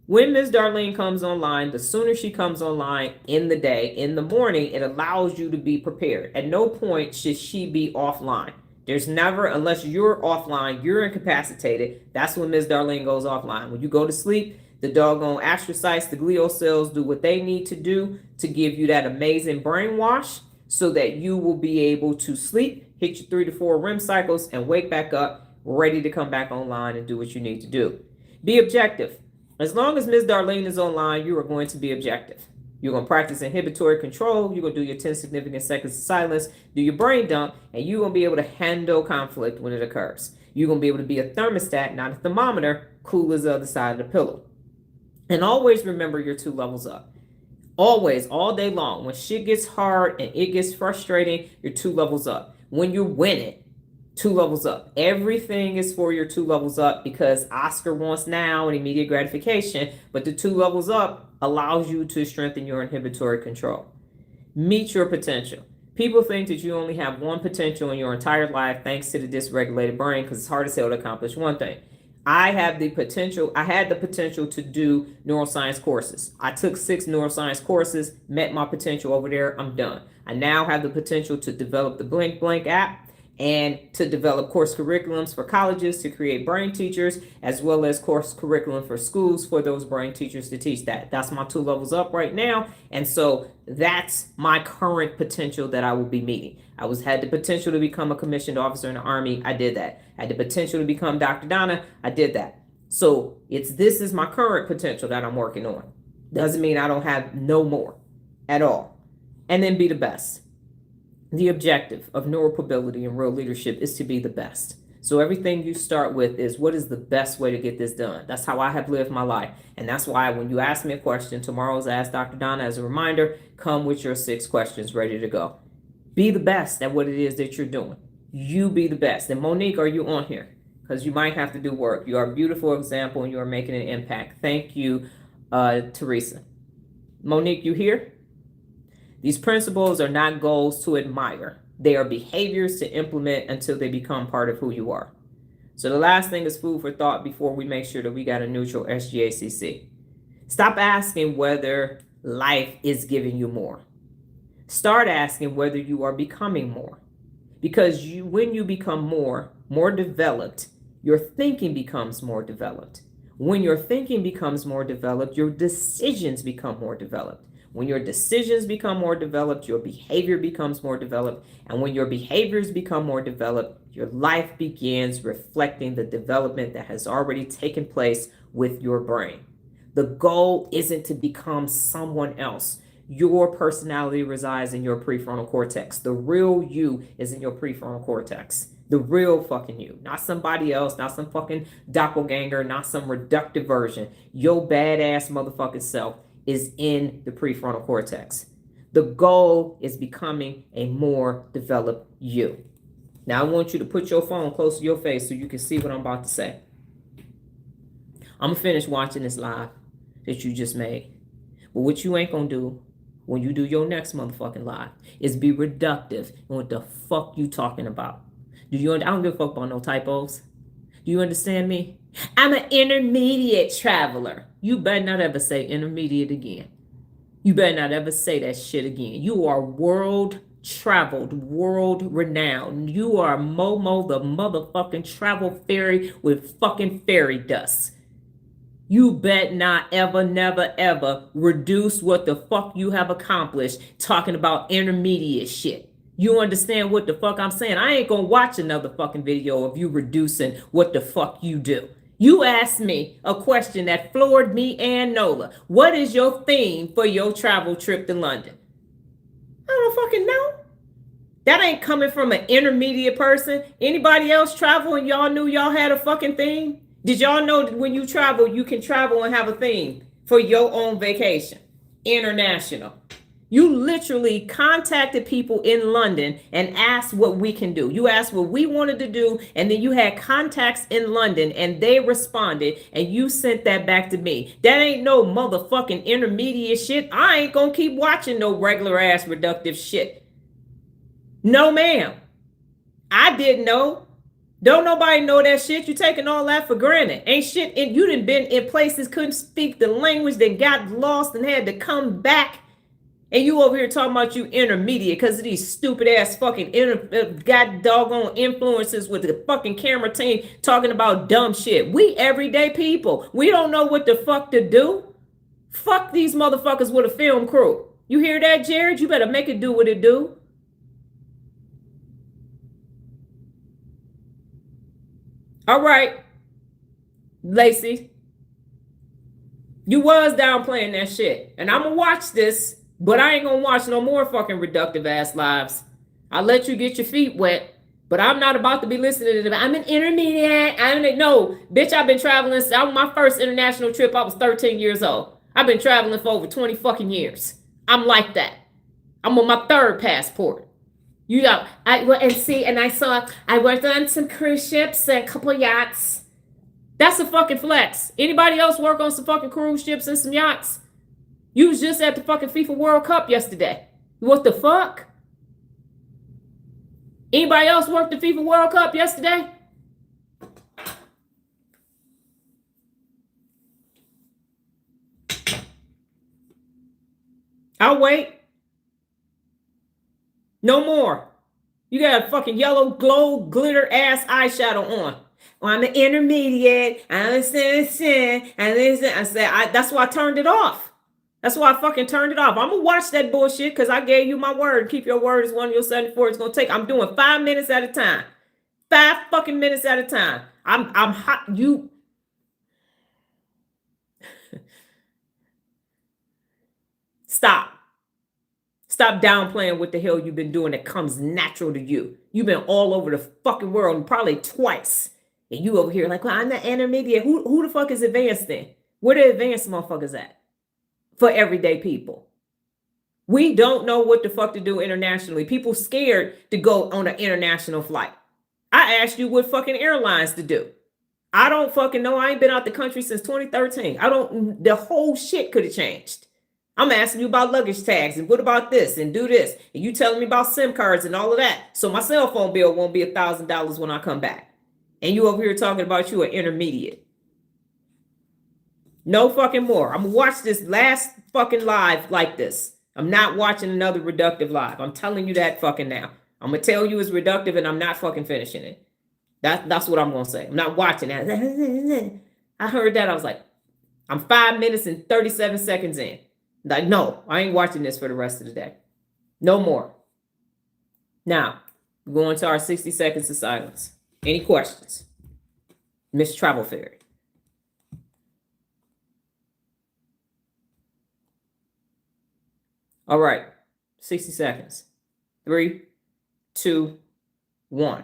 When Ms. Darlene comes online, the sooner she comes online in the day, in the morning, it allows you to be prepared. At no point should she be offline. There's never, unless you're offline, you're incapacitated. That's when Ms. Darlene goes offline. When you go to sleep, the doggone astrocytes, the glial cells do what they need to do to give you that amazing brainwash so that you will be able to sleep, hit your 3 to 4 REM cycles, and wake back up, ready to come back online and do what you need to do. Be objective. As long as Ms. Darlene is online, you are going to be objective. You're going to practice inhibitory control. You're going to do your 10 significant seconds of silence, do your brain dump, and you're going to be able to handle conflict when it occurs. You're going to be able to be a thermostat, not a thermometer, cool as the other side of the pillow. And always remember your 2 levels up. Always, all day long. When shit gets hard and it gets frustrating, you're 2 levels up. When you win it, 2 levels up. Everything is for your 2 levels up because Oscar wants now and immediate gratification, but the 2 levels up allows you to strengthen your inhibitory control. Meet your potential. People think that you only have one potential in your entire life thanks to the dysregulated brain because it's hard as hell to accomplish one thing. I had the potential to do neuroscience courses. I took 6 neuroscience courses, met my potential over there, I'm done. I now have the potential to develop the Blink Blank app and to develop course curriculums for colleges to create brain teachers, as well as course curriculum for schools for those brain teachers to teach that. That's my 2 levels up right now. And so that's my current potential that I will be meeting. I had the potential to become a commissioned officer in the Army. I did that. I had the potential to become Dr. Donna. I did that. So this is my current potential that I'm working on. Doesn't mean I don't have no more at all. And then be the best. The objective of neuromobility and real leadership is to be the best. So everything you start with is, what is the best way to get this done? That's how I have lived my life. And that's why when you ask me a question, tomorrow's Ask Dr. Donna, as a reminder, come with your 6 questions ready to go. Be the best at what it is that you're doing. You be the best. And Monique, are you on here? Because you might have to do work. You are a beautiful example and you are making an impact. Thank you, Teresa. Monique, you here? These principles are not goals to admire. They are behaviors to implement until they become part of who you are. So the last thing is food for thought before we make sure that we got a neutral SGACC. Stop asking whether life is giving you more. Start asking whether you are becoming more. Because when you become more developed, your thinking becomes more developed. When your thinking becomes more developed, your decisions become more developed. When your decisions become more developed, your behavior becomes more developed. And when your behaviors become more developed, your life begins reflecting the development that has already taken place with your brain. The goal isn't to become someone else. Your personality resides in your prefrontal cortex. The real you is in your prefrontal cortex. The real fucking you. Not somebody else, not some fucking doppelganger, not some reductive version. Your badass motherfucking self is in the prefrontal cortex. The goal is becoming a more developed you. Now I want you to put your phone close to your face so you can see what I'm about to say. I'm gonna finish watching this live that you just made. But what you ain't gonna do when you do your next motherfucking live is be reductive in what the fuck you talking about. I don't give a fuck about no typos. Do you understand me? I'm an intermediate traveler. You better not ever say intermediate again. You better not ever say that shit again. You are world traveled, world renowned. You are Momo, the motherfucking travel fairy with fucking fairy dust. You bet not ever, never, ever reduce what the fuck you have accomplished talking about intermediate shit. You understand what the fuck I'm saying? I ain't gonna watch another fucking video of you reducing what the fuck you do. You asked me a question that floored me and Nola. What is your theme for your travel trip to London? I don't fucking know. That ain't coming from an intermediate person. Anybody else travel and y'all knew y'all had a fucking theme? Did y'all know that when you travel, you can travel and have a theme for your own vacation? International. You literally contacted people in London and asked what we can do. You asked what we wanted to do, and then you had contacts in London and they responded, and you sent that back to me. That ain't no motherfucking intermediate shit. I ain't gonna keep watching no regular ass reductive shit. No, ma'am. I didn't know. Don't nobody know that shit. You taking all that for granted. Ain't shit. And you done been in places, couldn't speak the language, then got lost and had to come back. And you over here talking about you intermediate because of these stupid ass fucking got doggone influences with the fucking camera team talking about dumb shit. We everyday people. We don't know what the fuck to do. Fuck these motherfuckers with a film crew. You hear that, Jared? You better make it do what it do. All right, Lacey, you was downplaying that shit. And I'm going to watch this, but I ain't going to watch no more fucking reductive ass lives. I'll let you get your feet wet, but I'm not about to be listening to them. I'm an intermediate. No, bitch, I've been traveling. On my first international trip, I was 13 years old. I've been traveling for over 20 fucking years. I'm like that. I'm on my third passport. You know, I worked on some cruise ships and a couple yachts. That's a fucking flex. Anybody else work on some fucking cruise ships and some yachts? You was just at the fucking FIFA World Cup yesterday. What the fuck? Anybody else work the FIFA World Cup yesterday? I'll wait. No more. You got a fucking yellow glow glitter ass eyeshadow on. Well, I'm an intermediate. I said, that's why I turned it off. That's why I fucking turned it off. I'm gonna watch that bullshit because I gave you my word. Keep your word is one of your 74. It's gonna take. I'm doing 5 minutes at a time. 5 fucking minutes at a time. I'm hot. You. Stop. Stop downplaying what the hell you've been doing that comes natural to you. You've been all over the fucking world, probably twice. And you over here like, well, I'm the intermediate. Who the fuck is advanced then? Where the advanced motherfuckers at? For everyday people. We don't know what the fuck to do internationally. People scared to go on an international flight. I asked you what fucking airlines to do. I don't fucking know. I ain't been out the country since 2013. The whole shit could have changed. I'm asking you about luggage tags and what about this and do this. And you telling me about SIM cards and all of that. So my cell phone bill won't be $1,000 when I come back. And you over here talking about you an intermediate. No fucking more. I'm gonna watch this last fucking live like this. I'm not watching another reductive live. I'm telling you that fucking now. I'm gonna tell you it's reductive and I'm not fucking finishing it. That's what I'm gonna say. I'm not watching that. I heard that. I was like, I'm 5 minutes and 37 seconds in. Like, no, I ain't watching this for the rest of the day. No more. Now, we're going to our 60 seconds of silence. Any questions? Miss Travel Fairy. All right, 60 seconds. 3, 2, 1.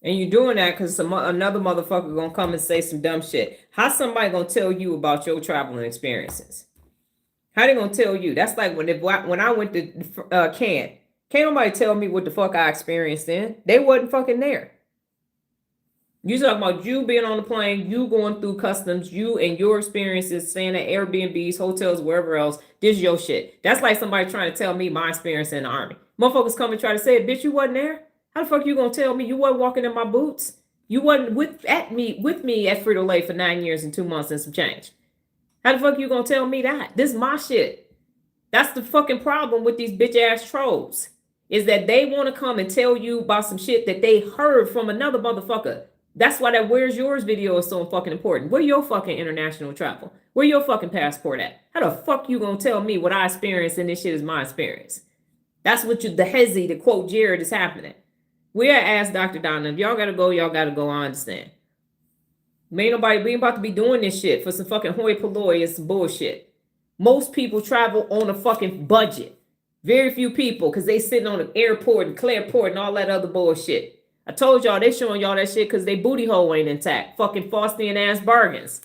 And you're doing that because another motherfucker gonna come and say some dumb shit. How somebody gonna tell you about your traveling experiences? How they gonna tell you? That's like when I went to Can't nobody tell me what the fuck I experienced then. They wasn't fucking there. You talking about you being on the plane, you going through customs, you and your experiences, staying at Airbnbs, hotels, wherever else. This is your shit. That's like somebody trying to tell me my experience in the army. Motherfuckers come and try to say, bitch, you wasn't there? How the fuck you gonna tell me you wasn't walking in my boots? You wasn't with me at Frito-Lay for 9 years and 2 months and some change. How the fuck you gonna tell me that? This is my shit. That's the fucking problem with these bitch ass trolls. Is that they want to come and tell you about some shit that they heard from another motherfucker. That's why that Where's Yours video is so fucking important. Where your fucking international travel? Where your fucking passport at? How the fuck you gonna tell me what I experienced and this shit is my experience? That's what the hezzy, to quote Jared, is happening. We Ask Dr. Donna. If y'all gotta go, y'all gotta go. I understand. We ain't about to be doing this shit for some fucking hoi polloi and some bullshit. Most people travel on a fucking budget. Very few people, because they sitting on an airport and Clearport and all that other bullshit. I told y'all they showing y'all that shit because they booty hole ain't intact. Fucking Faustian ass bargains.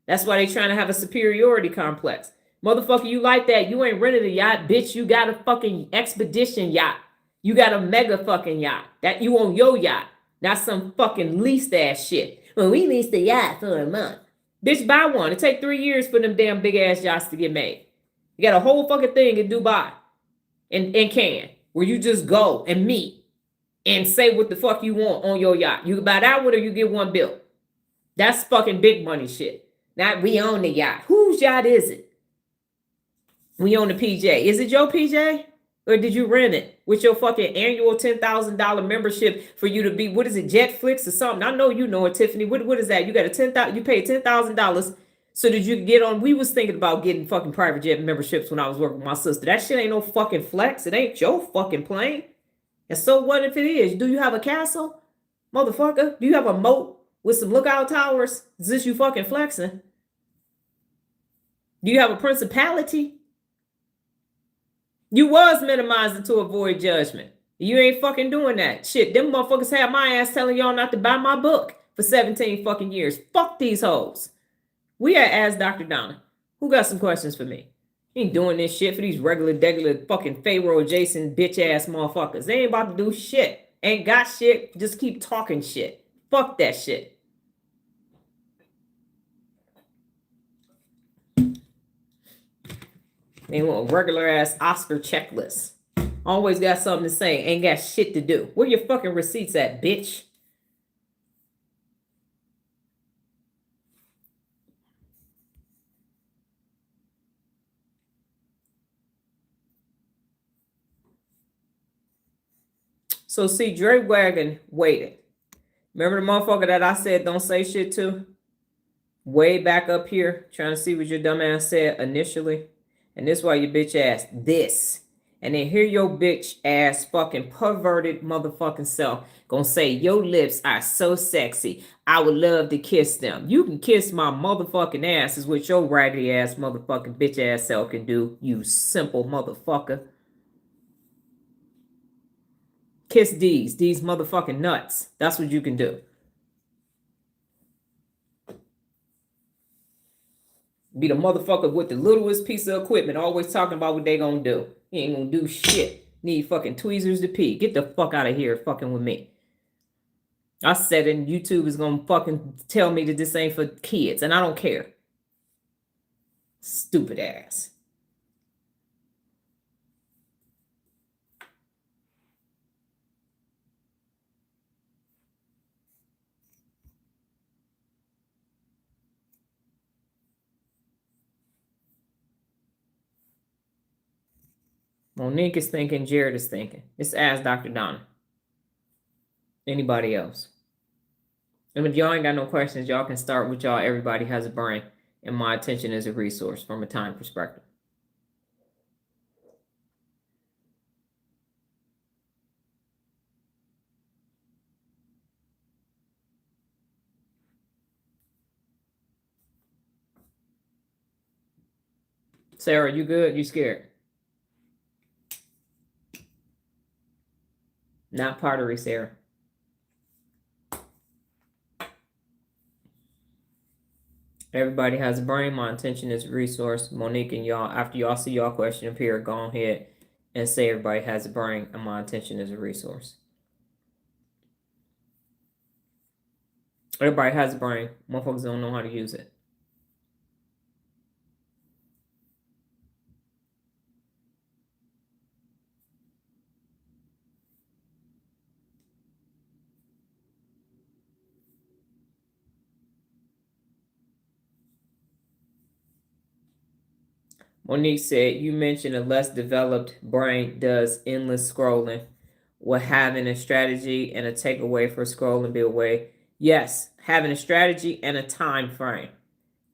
That's why they trying to have a superiority complex. Motherfucker, you like that. You ain't rented a yacht, bitch. You got a fucking expedition yacht. You got a mega fucking yacht. That you on your yacht. Not some fucking leased ass shit. Well, we leased the yacht for a month. Bitch, buy one. It take 3 years for them damn big ass yachts to get made. You got a whole fucking thing in Dubai and Cannes where you just go and meet and say what the fuck you want on your yacht. You can buy that one or you get one built. That's fucking big money shit. Not we own the yacht. Whose yacht is it? We own the PJ. Is it your PJ? Or did you rent it with your fucking annual $10,000 membership for you to be, what is it, Jetflix or something? I know you know it, Tiffany. What is that? You got a $10,000, you paid $10,000 so that you could get on. We was thinking about getting fucking private jet memberships when I was working with my sister. That shit ain't no fucking flex. It ain't your fucking plane. And so what if it is? Do you have a castle? Motherfucker, do you have a moat with some lookout towers? Is this you fucking flexing? Do you have a principality? You was minimizing to avoid judgment. You ain't fucking doing that. Shit, them motherfuckers had my ass telling y'all not to buy my book for 17 fucking years. Fuck these hoes. We Ask Dr. Donna. Who got some questions for me? You ain't doing this shit for these regular fucking Pharaoh adjacent bitch ass motherfuckers. They ain't about to do shit. Ain't got shit. Just keep talking shit. Fuck that shit. They want regular ass Oscar checklists. Always got something to say. Ain't got shit to do. Where your fucking receipts at, bitch? So see, Dre Wagon waited. Remember the motherfucker that I said don't say shit to? Way back up here, trying to see what your dumb ass said initially. And this why your bitch ass this. And then here your bitch ass fucking perverted motherfucking self gonna say your lips are so sexy. I would love to kiss them. You can kiss my motherfucking ass is what your raggedy ass motherfucking bitch ass self can do, you simple motherfucker. Kiss these motherfucking nuts. That's what you can do. Be the motherfucker with the littlest piece of equipment, always talking about what they gonna do. You ain't gonna do shit. Need fucking tweezers to pee. Get the fuck out of here fucking with me. I said it, and YouTube is gonna fucking tell me that this ain't for kids, and I don't care. Stupid ass. Monique is thinking, Jared is thinking. It's Ask Dr. Donna. Anybody else? And if y'all ain't got no questions, y'all can start with y'all. Everybody has a brain, and my attention is a resource from a time perspective. Sarah, you good? You scared? Not pottery, Sarah. Everybody has a brain. My intention is a resource. Monique and y'all, after y'all see y'all question appear, go ahead and say everybody has a brain and my intention is a resource. Everybody has a brain. Motherfuckers don't know how to use it. Monique said, you mentioned a less developed brain does endless scrolling. Will having a strategy and a takeaway for scrolling be a way? Yes, having a strategy and a time frame.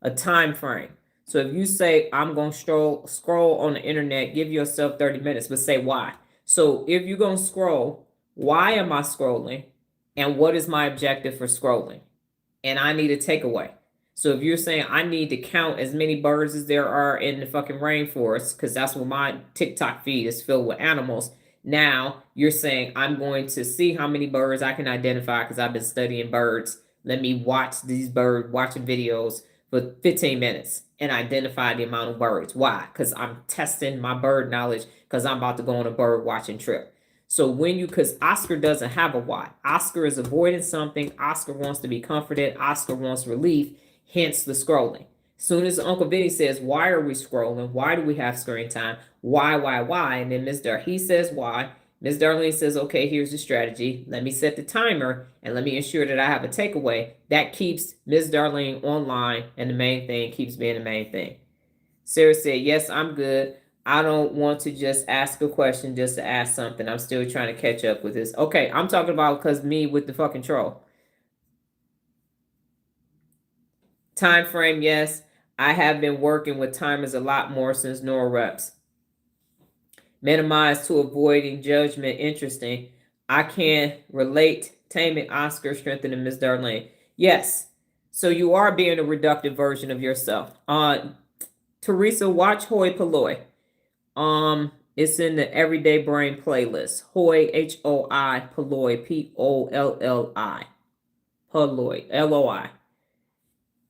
A time frame. So if you say, I'm going to scroll on the internet, give yourself 30 minutes, but say why. So if you're going to scroll, why am I scrolling? And what is my objective for scrolling? And I need a takeaway. So if you're saying I need to count as many birds as there are in the fucking rainforest, because that's what my TikTok feed is filled with animals. Now you're saying I'm going to see how many birds I can identify because I've been studying birds. Let me watch these bird watching videos for 15 minutes and identify the amount of birds. Why? Because I'm testing my bird knowledge because I'm about to go on a bird watching trip. So because Oscar doesn't have a why. Oscar is avoiding something. Oscar wants to be comforted. Oscar wants relief, hence the scrolling. Soon as Uncle Vinny says, why are we scrolling? Why do we have screen time? Why? And then he says why. Ms. Darlene says, okay, here's the strategy. Let me set the timer and let me ensure that I have a takeaway. That keeps Ms. Darlene online and the main thing keeps being the main thing. Sarah said, yes, I'm good. I don't want to just ask a question just to ask something. I'm still trying to catch up with this. Okay, I'm talking about because me with the fucking troll. Time frame, yes. I have been working with timers a lot more since Neuro Reps. Minimize to avoiding judgment. Interesting. I can relate. Taming Oscar, strengthening Miss Darlene. Yes. So you are being a reductive version of yourself. Teresa, watch Hoi Polloi. It's in the Everyday Brain playlist. Hoi, Hoi, Polloi, Polli. Polloi, Loi.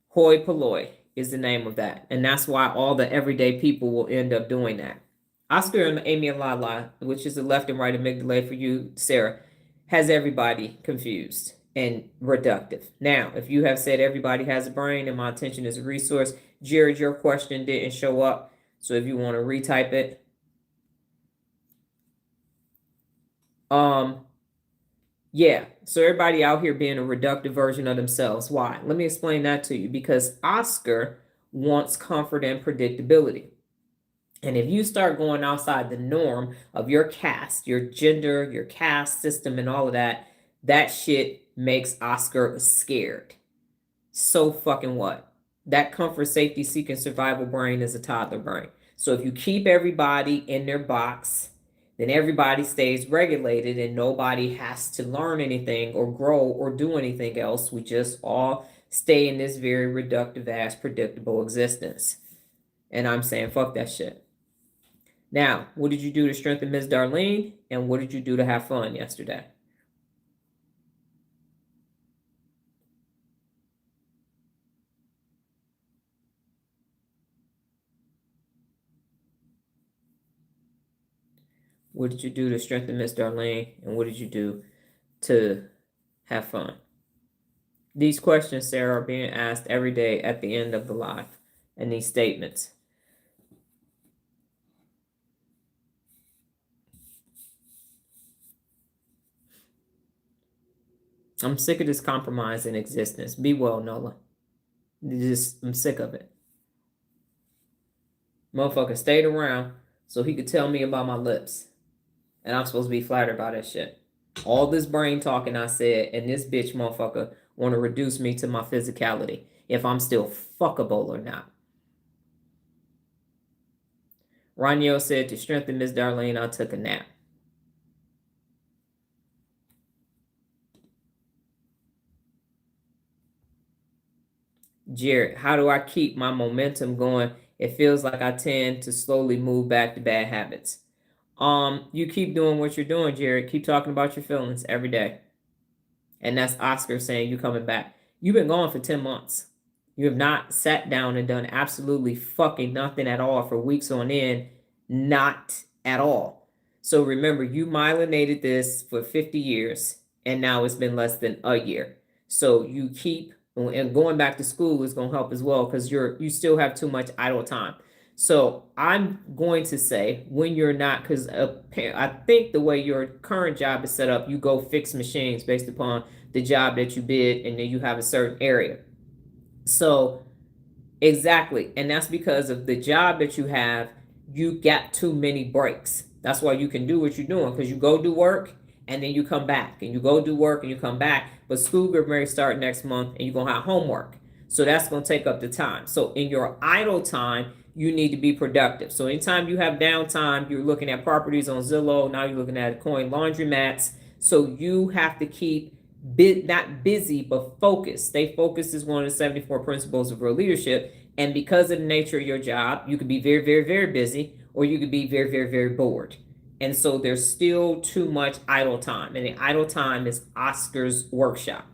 Hoi Polloi is the name of that. And that's why all the everyday people will end up doing that. Oscar and Amy and Lala, which is the left and right amygdala for you, Sarah, has everybody confused and reductive. Now, if you have said everybody has a brain and my attention is a resource, Jared, your question didn't show up. So if you want to retype it. Yeah, so everybody out here being a reductive version of themselves. Why? Let me explain that to you. Because Oscar wants comfort and predictability. And if you start going outside the norm of your caste, your gender, your caste system, and all of that, that shit makes Oscar scared. So fucking what? That comfort, safety, seeking, survival brain is a toddler brain. So if you keep everybody in their box, then everybody stays regulated and nobody has to learn anything or grow or do anything else. We just all stay in this very reductive ass predictable existence. And I'm saying, fuck that shit. Now, what did you do to strengthen Ms. Darlene? And what did you do to have fun yesterday? What did you do to strengthen Ms. Darlene? And what did you do to have fun? These questions, Sarah, are being asked every day at the end of the live. And these statements. I'm sick of this compromise in existence. Be well, Nola. I'm sick of it. Motherfucker stayed around so he could tell me about my lips. And I'm supposed to be flattered by that shit. All this brain talking I said, and this bitch motherfucker want to reduce me to my physicality. If I'm still fuckable or not. Raniel said, to strengthen Miss Darlene, I took a nap. Jared, how do I keep my momentum going? It feels like I tend to slowly move back to bad habits. You keep doing what you're doing, Jared. Keep talking about your feelings every day. And that's Oscar saying you coming back. You've been gone for 10 months. You have not sat down and done absolutely fucking nothing at all for weeks on end. Not at all. So remember, you myelinated this for 50 years, and now it's been less than a year. So you keep, and going back to school is going to help as well, because you still have too much idle time. So I'm going to say, when you're not, because I think the way your current job is set up, you go fix machines based upon the job that you did, and then you have a certain area. So exactly, and that's because of the job that you have. You got too many breaks. That's why you can do what you're doing, because you go do work and then you come back, and you go do work and you come back. But school gonna ready to start next month, and you're gonna have homework, so that's gonna take up the time. So in your idle time, you need to be productive. So anytime you have downtime, you're looking at properties on Zillow. Now you're looking at coin laundromats. So you have to keep not busy but focused. Stay focused is one of the 74 principles of real leadership. And because of the nature of your job, you could be very, very, very busy, or you could be very, very, very bored. And so there's still too much idle time. And the idle time is Oscar's workshop.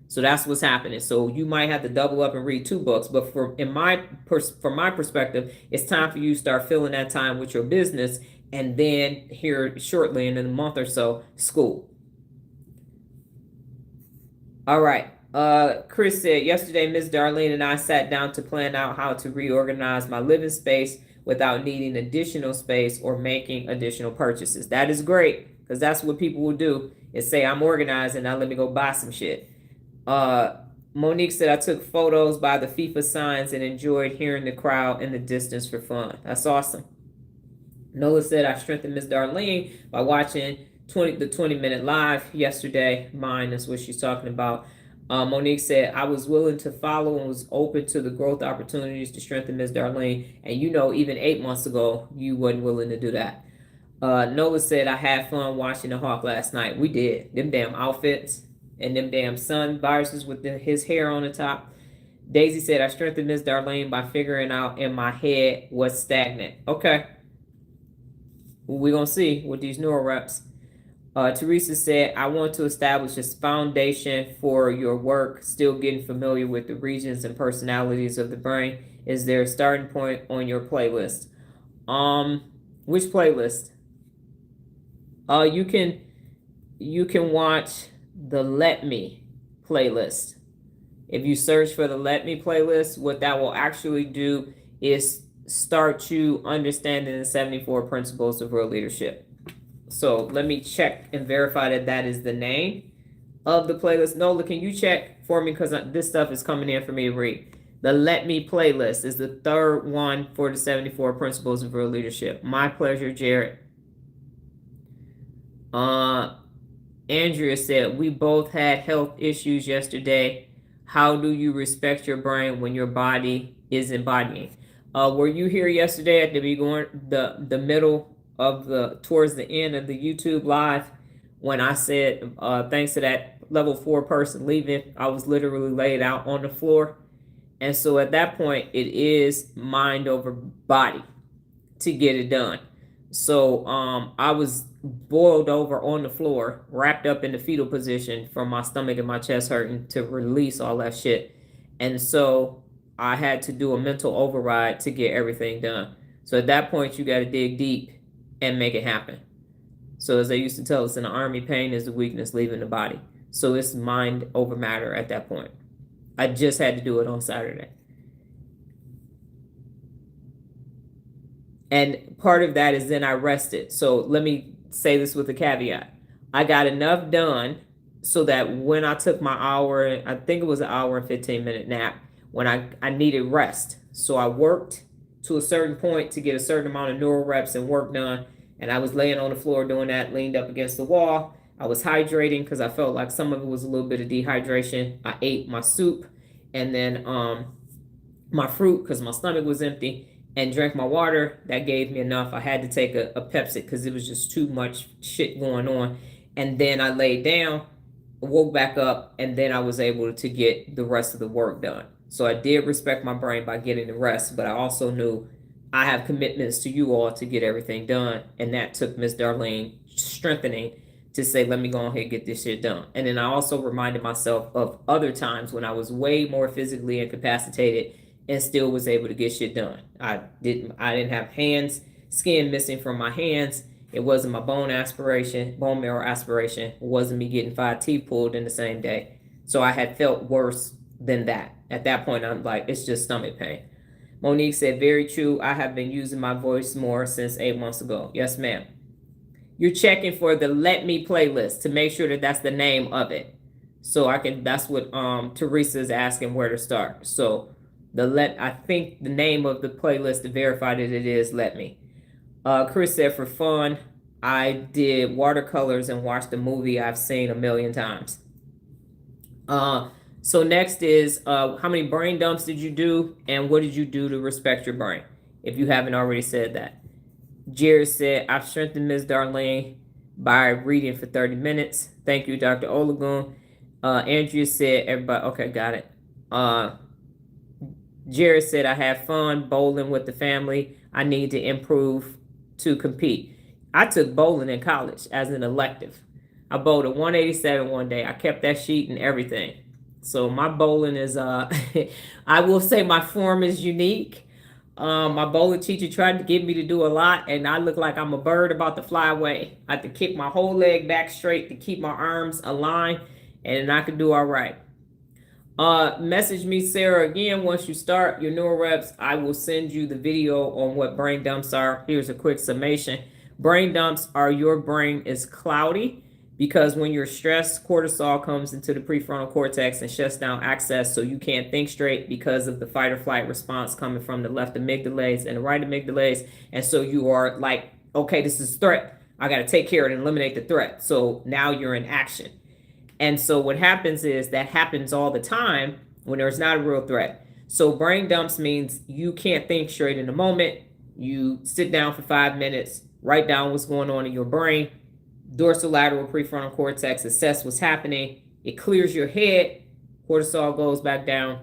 So that's what's happening. So you might have to double up and read 2 books, but from my perspective, it's time for you to start filling that time with your business, and then here shortly in a month or so, school. All right. Chris said, yesterday, Miss Darlene and I sat down to plan out how to reorganize my living space without needing additional space or making additional purchases. That is great, because that's what people will do, is say, I'm organized and now let me go buy some shit. Monique said, I took photos by the FIFA signs and enjoyed hearing the crowd in the distance for fun. That's awesome. Nola said, I strengthened Miss Darlene by watching the 20-minute live yesterday. Mine is what she's talking about. Monique said, I was willing to follow and was open to the growth opportunities to strengthen Miss Darlene. And even 8 months ago, you wasn't willing to do that. Nola said, I had fun watching the Hawk last night. We did. Them damn outfits and them damn sun viruses with his hair on the top. Daisy said, I strengthened Miss Darlene by figuring out in my head what's stagnant. Okay. We're going to see with these Neuro Reps. Teresa said, I want to establish a foundation for your work, still getting familiar with the regions and personalities of the brain. Is there a starting point on your playlist? Which playlist? You can watch the Let Me playlist. If you search for the Let Me playlist, what that will actually do is start you understanding the 74 principles of real leadership. So let me check and verify that that is the name of the playlist. Nola, can you check for me, because this stuff is coming in for me to read. The Let Me playlist is the 3rd one for the 74 principles of real leadership. My pleasure, Jared. Andrea said, we both had health issues yesterday. How do you respect your brain when your body is embodying? Were you here yesterday at the middle of towards the end of the YouTube live, when I said, thanks to that level 4 person leaving, I was literally laid out on the floor. And so at that point, it is mind over body to get it done. So I was boiled over on the floor, wrapped up in the fetal position from my stomach and my chest hurting to release all that shit. And so I had to do a mental override to get everything done. So at that point, you got to dig deep and make it happen. So as they used to tell us in the Army, pain is the weakness leaving the body. So it's mind over matter at that point. I just had to do it on Saturday. And part of that is then I rested. So let me say this with a caveat. I got enough done so that when I took my hour, I think it was an hour and 15-minute nap, when I needed rest. So I worked to a certain point to get a certain amount of Neuro Reps and work done. And I was laying on the floor doing that, leaned up against the wall. I was hydrating because I felt like some of it was a little bit of dehydration. I ate my soup and then my fruit because my stomach was empty, and drank my water. That gave me enough. I had to take a Pepsi because it was just too much shit going on. And then I laid down, woke back up, and then I was able to get the rest of the work done. So I did respect my brain by getting the rest, but I also knew I have commitments to you all to get everything done. And that took Miss Darlene strengthening to say, let me go ahead and get this shit done. And then I also reminded myself of other times when I was way more physically incapacitated and still was able to get shit done. I didn't have hands, skin missing from my hands. It wasn't my bone marrow aspiration. It wasn't me getting 5 teeth pulled in the same day. So I had felt worse than that. At that point, I'm like, it's just stomach pain. Monique said, very true. I have been using my voice more since 8 months ago. Yes, ma'am. You're checking for the Let Me playlist to make sure that that's the name of it. So that's what Teresa is asking where to start. So I think the name of the playlist to verify that it is Let Me. Chris said, for fun, I did watercolors and watched a movie I've seen 1,000,000 times. So next is, how many brain dumps did you do? And what did you do to respect your brain? If you haven't already said that. Jared said, I've strengthened Ms. Darlene by reading for 30 minutes. Thank you, Dr. Olagun. Andrea said, everybody, okay, got it. Jared said, I had fun bowling with the family. I need to improve to compete. I took bowling in college as an elective. I bowled a 187 one day. I kept that sheet and everything. So my bowling is, I will say my form is unique. My bowling teacher tried to get me to do a lot, and I look like I'm a bird about to fly away. I had to kick my whole leg back straight to keep my arms aligned, and I could do all right. Message me, Sarah, again. Once you start your Neuro Reps, I will send you the video on what brain dumps are. Here's a quick summation. Brain dumps are your brain is cloudy because when you're stressed, cortisol comes into the prefrontal cortex and shuts down access, so you can't think straight because of the fight or flight response coming from the left amygdala and the right amygdala. And so you are like, okay, this is a threat. I got to take care of it and eliminate the threat. So now you're in action. And so what happens is that happens all the time when there's not a real threat. So brain dumps means you can't think straight in the moment. You sit down for 5 minutes, write down what's going on in your brain. Dorsolateral prefrontal cortex assess what's happening. It clears your head. Cortisol goes back down.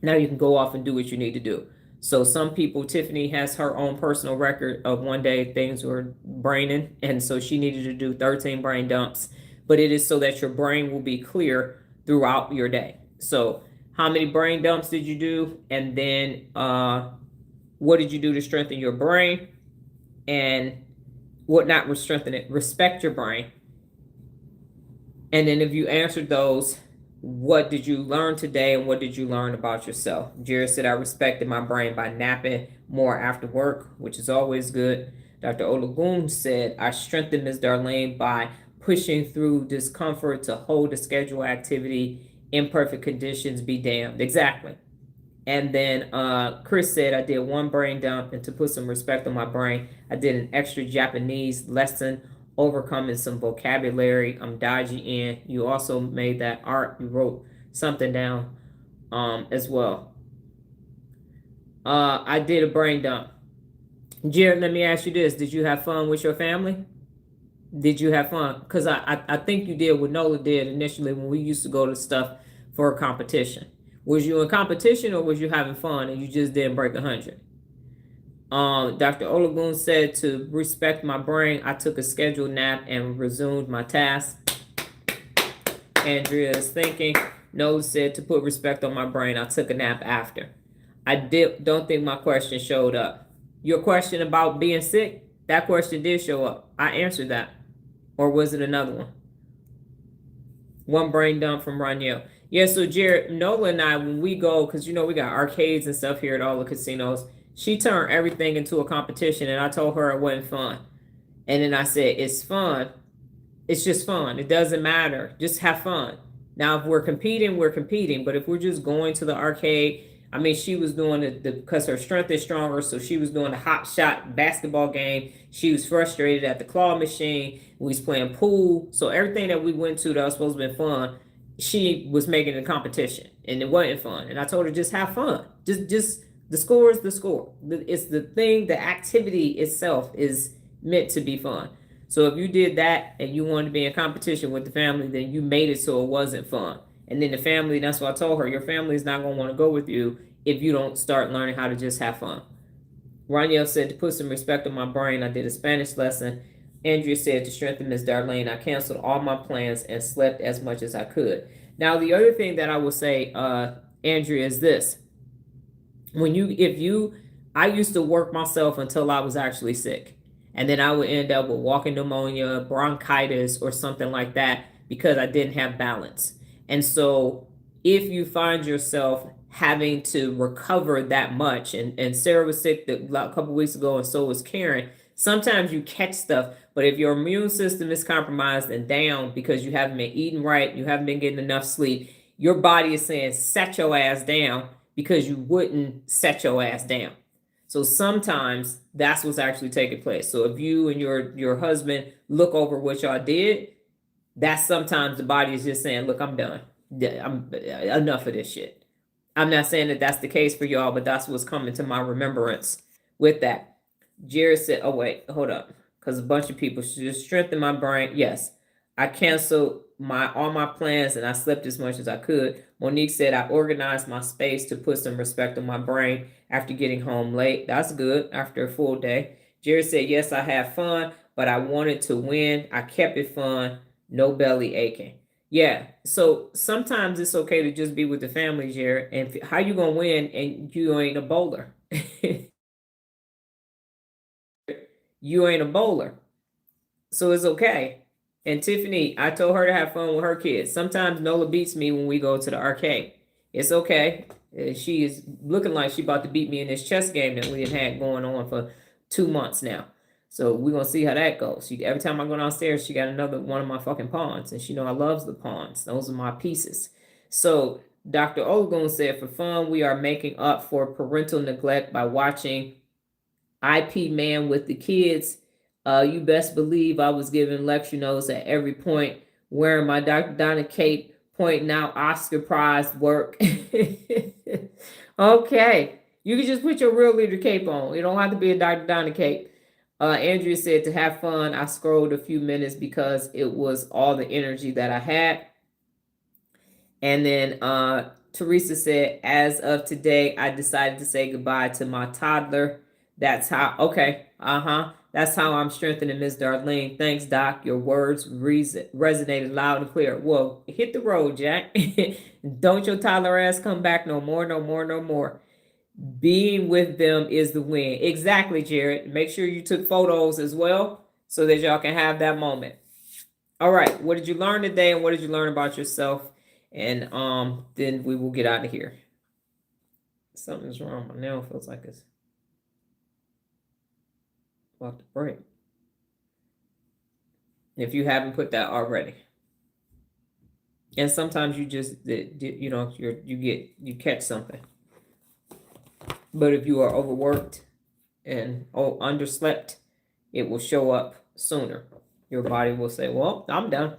Now you can go off and do what you need to do. So some people, Tiffany has her own personal record of one day things were braining. And so she needed to do 13 brain dumps. But it is so that your brain will be clear throughout your day. So how many brain dumps did you do? And then what did you do to strengthen your brain? And what not strengthen it, respect your brain. And then if you answered those, what did you learn today and what did you learn about yourself? Jared said, I respected my brain by napping more after work, which is always good. Dr. Olagun said, I strengthened Ms. Darlene by pushing through discomfort to hold a scheduled activity. Imperfect conditions be damned. Exactly. And then Chris said, I did 1 brain dump, and to put some respect on my brain, I did an extra Japanese lesson, overcoming some vocabulary I'm dodgy in. You also made that art. You wrote something down as well. I did a brain dump. Jared, let me ask you this. Did you have fun with your family? Did you have fun? Because I think you did what Nola did initially when we used to go to stuff for a competition. Was you in competition or was you having fun and you just didn't break 100? Dr. Olagun said, to respect my brain, I took a scheduled nap and resumed my task. Andrea is thinking. Nola said, to put respect on my brain, I took a nap after. I don't think my question showed up. Your question about being sick, that question did show up. I answered that. Or was it another one? 1 brain dump from Raniel. Yeah, so Jared, Nola and I, when we go, because you know we got arcades and stuff here at all the casinos, she turned everything into a competition, and I told her it wasn't fun. And then I said, it's fun. It's just fun. It doesn't matter. Just have fun. Now, if we're competing, we're competing. But if we're just going to the arcade, I mean, she was doing it because her strength is stronger, so she was doing the hot shot basketball game. She was frustrated at the claw machine. We was playing pool. So everything that we went to that was supposed to be fun, she was making a competition, and it wasn't fun. And I told her, just have fun. Just the score is the score. It's the thing, the activity itself is meant to be fun. So if you did that and you wanted to be in competition with the family, then you made it so it wasn't fun. And then the family, that's what I told her, your family is not going to want to go with you if you don't start learning how to just have fun. Raniel said, to put some respect on my brain, I did a Spanish lesson. Andrea said to strengthen Miss Darlene, I canceled all my plans and slept as much as I could. Now, the other thing that I will say, Andrea, is this. I used to work myself until I was actually sick. And then I would end up with walking pneumonia, bronchitis, or something like that because I didn't have balance. And so if you find yourself having to recover that much, and Sarah was sick a couple weeks ago, and so was Karen, sometimes you catch stuff, but if your immune system is compromised and down because you haven't been eating right, you haven't been getting enough sleep, your body is saying, set your ass down, because you wouldn't set your ass down. So sometimes that's what's actually taking place. So if you and your husband look over what y'all did, that's sometimes the body is just saying, look, I'm done. I'm enough of this shit. I'm not saying that that's the case for y'all, but that's what's coming to my remembrance with that. Jared said, oh, wait, hold up. Because a bunch of people should just strengthen my brain. Yes, I canceled all my plans and I slept as much as I could. Monique said, I organized my space to put some respect on my brain after getting home late. That's good after a full day. Jared said, yes, I had fun, but I wanted to win. I kept it fun. No belly aching. Yeah, so sometimes it's okay to just be with the family, Jared. And how you gonna win and you ain't a bowler? You ain't a bowler, so it's okay. And Tiffany, I told her to have fun with her kids. Sometimes Nola beats me when we go to the arcade. It's okay. She is looking like she about to beat me in this chess game that we have had going on for 2 months now. So we're gonna see how that goes. Every time I go downstairs, she got another one of my fucking pawns, and she know I loves the pawns. Those are my pieces. So Dr. Olagun said, for fun, we are making up for parental neglect by watching IP Man with the kids. You best believe I was giving lecture notes at every point, wearing my Dr. Donna cape, pointing out Oscar Prize work. Okay, you can just put your real leader cape on. You don't have to be a Dr. Donna cape. Andrea said, to have fun, I scrolled a few minutes because it was all the energy that I had. And then Teresa said, as of today, I decided to say goodbye to my toddler. That's how, okay, that's how I'm strengthening Miss Darlene. Thanks, Doc. Your words resonated loud and clear. Well, hit the road, Jack. Don't your toddler ass come back no more, no more, no more. Being with them is the win. Exactly, Jared. Make sure you took photos as well so that y'all can have that moment. All right, what did you learn today, and what did you learn about yourself? And then we will get out of here. Something's wrong. My nail feels like it's about to break. If you haven't put that already. And sometimes you just, you catch something. But if you are overworked and underslept, it will show up sooner. Your body will say, well, I'm done.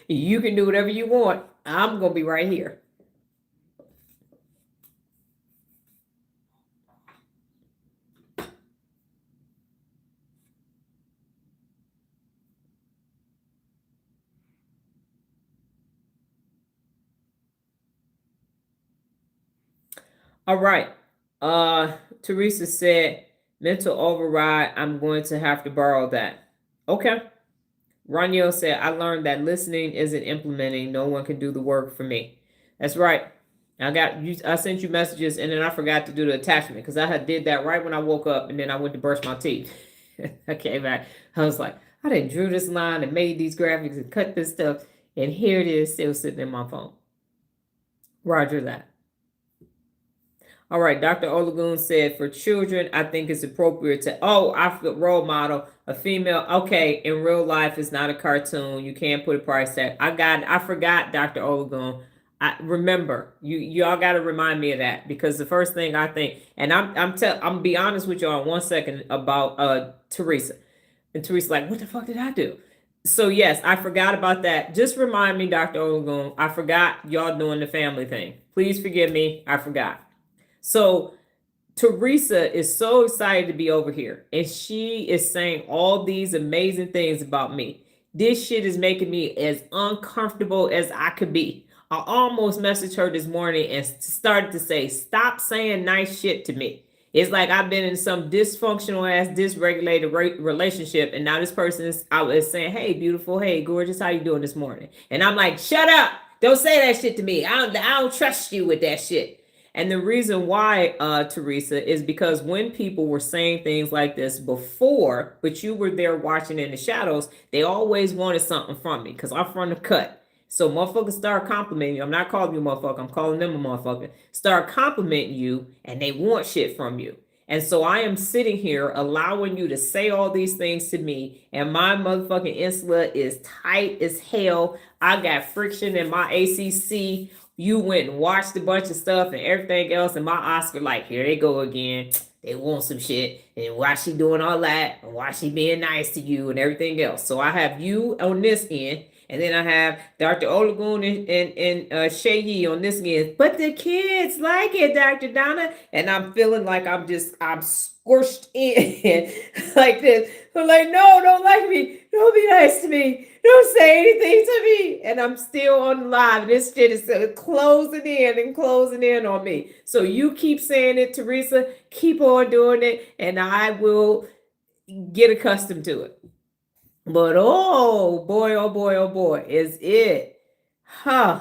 You can do whatever you want. I'm going to be right here. All right. Teresa said, mental override, I'm going to have to borrow that. Okay. Raniel said, I learned that listening isn't implementing. No one can do the work for me. That's right. I sent you messages, and then I forgot to do the attachment because I did that right when I woke up, and then I went to brush my teeth. I came back. I was like, I done drew this line and made these graphics and cut this stuff, and here it is still sitting in my phone. Roger that. All right, Dr. Olagun said, for children, I think it's appropriate to, I feel role model, a female. Okay, in real life, it's not a cartoon. You can't put a price tag. I forgot, Dr. Olagun. I remember, y'all got to remind me of that, because the first thing I think, and I'm gonna be honest with y'all in 1 second about Teresa. And Teresa's like, what the fuck did I do? So yes, I forgot about that. Just remind me, Dr. Olagun. I forgot y'all doing the family thing. Please forgive me. I forgot. So Teresa is so excited to be over here, and she is saying all these amazing things about me. This shit is making me as uncomfortable as I could be. I almost messaged her this morning and started to say, stop saying nice shit to me. It's like I've been in some dysfunctional ass, dysregulated relationship, and now this person is out is saying, "Hey, beautiful, hey, gorgeous, how you doing this morning?" And I'm like, "Shut up! Don't say that shit to me. I don't trust you with that shit." And the reason why, Teresa, is because when people were saying things like this before, but you were there watching in the shadows, they always wanted something from me because I'm from the cut. So motherfuckers start complimenting you. I'm not calling you a motherfucker. I'm calling them a motherfucker. Start complimenting you and they want shit from you. And so I am sitting here allowing you to say all these things to me. And my motherfucking insula is tight as hell. I got friction in my ACC. You went and watched a bunch of stuff and everything else. And my Oscar, like, here they go again. They want some shit. And why she doing all that? And why she being nice to you and everything else. So I have you on this end. And then I have Dr. Olagun and Shayi on this end. But the kids like it, Dr. Donna. And I'm feeling like I'm scorched in like this. I'm like, no, don't like me. Don't be nice to me. Don't say anything to me. And I'm still on live. This shit is closing in on me. So you keep saying it, Teresa. Keep on doing it. And I will get accustomed to it. But oh boy, is it? Huh.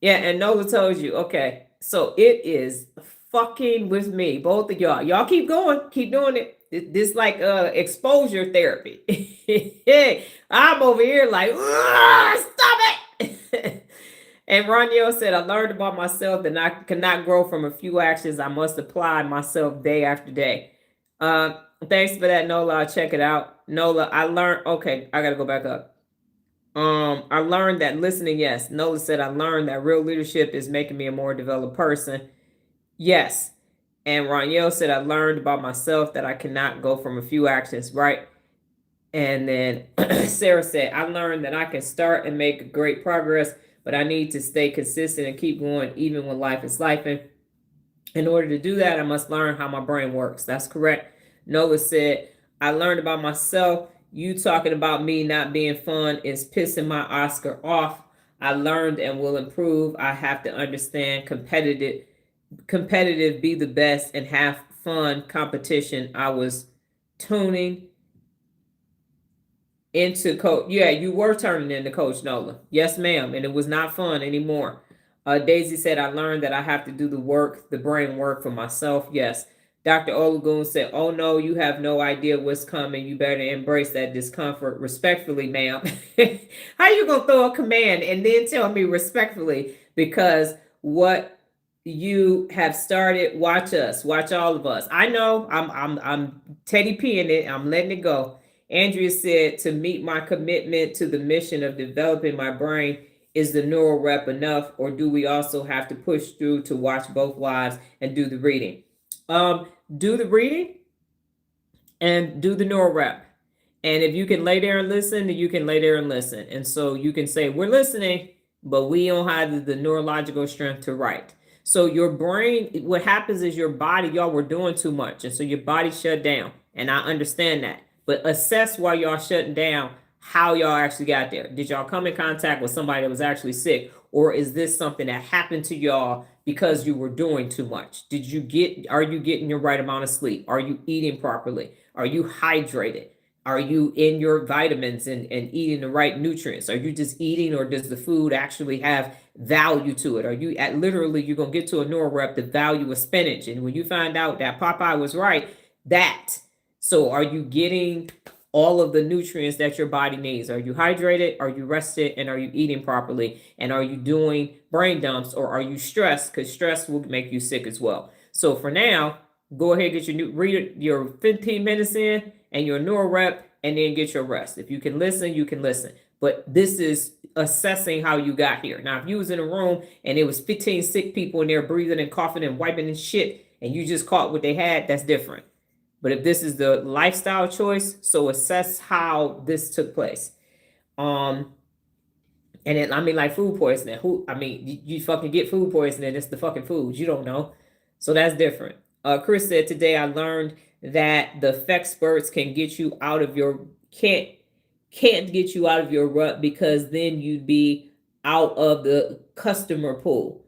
Yeah, and Nola told you. Okay, so it is fucking with me, both of y'all. Y'all keep going, keep doing it. This like exposure therapy. I'm over here like, stop it. And Raniel said, I learned about myself that I cannot grow from a few actions. I must apply myself day after day. Thanks for that, Nola. I'll check it out. Nola, I learned, okay, I gotta go back up. I learned that listening, yes. Nola said, I learned that real leadership is making me a more developed person. Yes. And Raniel said, I learned about myself that I cannot go from a few actions, right? And then Sarah said, I learned that I can start and make great progress, but I need to stay consistent and keep going even when life is life. And in order to do that, I must learn how my brain works. That's correct. Nola said, I learned about myself. You talking about me not being fun is pissing my Oscar off. I learned and will improve. I have to understand competitive, be the best, and have fun competition. I was tuning into coach. Yeah, you were turning into Coach Nola. Yes, ma'am. And it was not fun anymore. Daisy said, I learned that I have to do the work, the brain work for myself. Yes. Dr. Olagun said, oh no, you have no idea what's coming. You better embrace that discomfort respectfully, ma'am. How you going to throw a command and then tell me respectfully? Because what you have started, watch us, watch all of us. I know I'm Teddy P-ing it. I'm letting it go. Andrea said, to meet my commitment to the mission of developing my brain, is the Neuro Rep enough, or do we also have to push through to watch both lives and do the reading? Do the reading and do the Neuro Rep. And if you can lay there and listen, then you can lay there and listen. And so you can say, we're listening, but we don't have the neurological strength to write. So your brain, what happens is your body, y'all were doing too much. And so your body shut down. And I understand that. But assess while y'all shutting down how y'all actually got there. Did y'all come in contact with somebody that was actually sick? Or is this something that happened to y'all because you were doing too much? Are you getting your right amount of sleep? Are you eating properly? Are you hydrated? Are you in your vitamins and eating the right nutrients? Are you just eating, or does the food actually have value to it? Are you literally, you're going to get to a Neuro Rep, the value of spinach. And when you find out that Popeye was right, so are you getting all of the nutrients that your body needs? Are you hydrated? Are you rested? And are you eating properly? And are you doing brain dumps, or are you stressed? Because stress will make you sick as well. So for now, go ahead and get read your 15 minutes in and your Neuro Rep, and then get your rest. If you can listen, you can listen. But this is assessing how you got here. Now, if you was in a room and there was 15 sick people in there breathing and coughing and wiping and shit, and you just caught what they had, that's different. But if this is the lifestyle choice, so assess how this took place. And then, I mean, like food poisoning. You fucking get food poisoning. It's the fucking food. You don't know. So that's different. Chris said, today I learned that the effect spurts can get you out of your, can't get you out of your rut, because then you'd be out of the customer pool.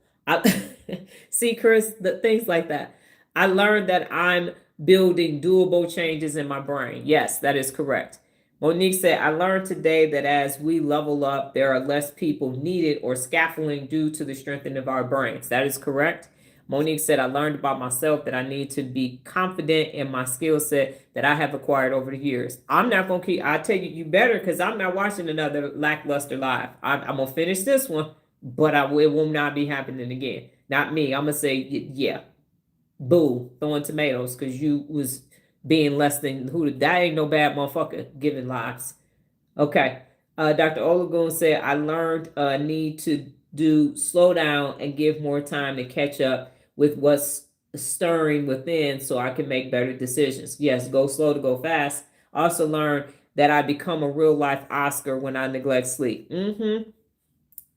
See, Chris, the things like that. I learned that I'm building doable changes in my brain. Yes, that is correct. Monique said, I learned today that as we level up, there are less people needed or scaffolding due to the strengthening of our brains. That is correct. Monique said, I learned about myself that I need to be confident in my skill set that I have acquired over the years. I'm not going to keep, I tell you, you better, because I'm not watching another lackluster live. I'm going to finish this one, but it will not be happening again. Not me. I'm going to say, yeah, boo, throwing tomatoes because you was being less than who. That ain't no bad motherfucker giving lives. Okay. Dr. Olagun said, I learned need to slow down and give more time to catch up with what's stirring within so I can make better decisions. Yes, go slow to go fast. Also learned that I become a real life Oscar when I neglect sleep.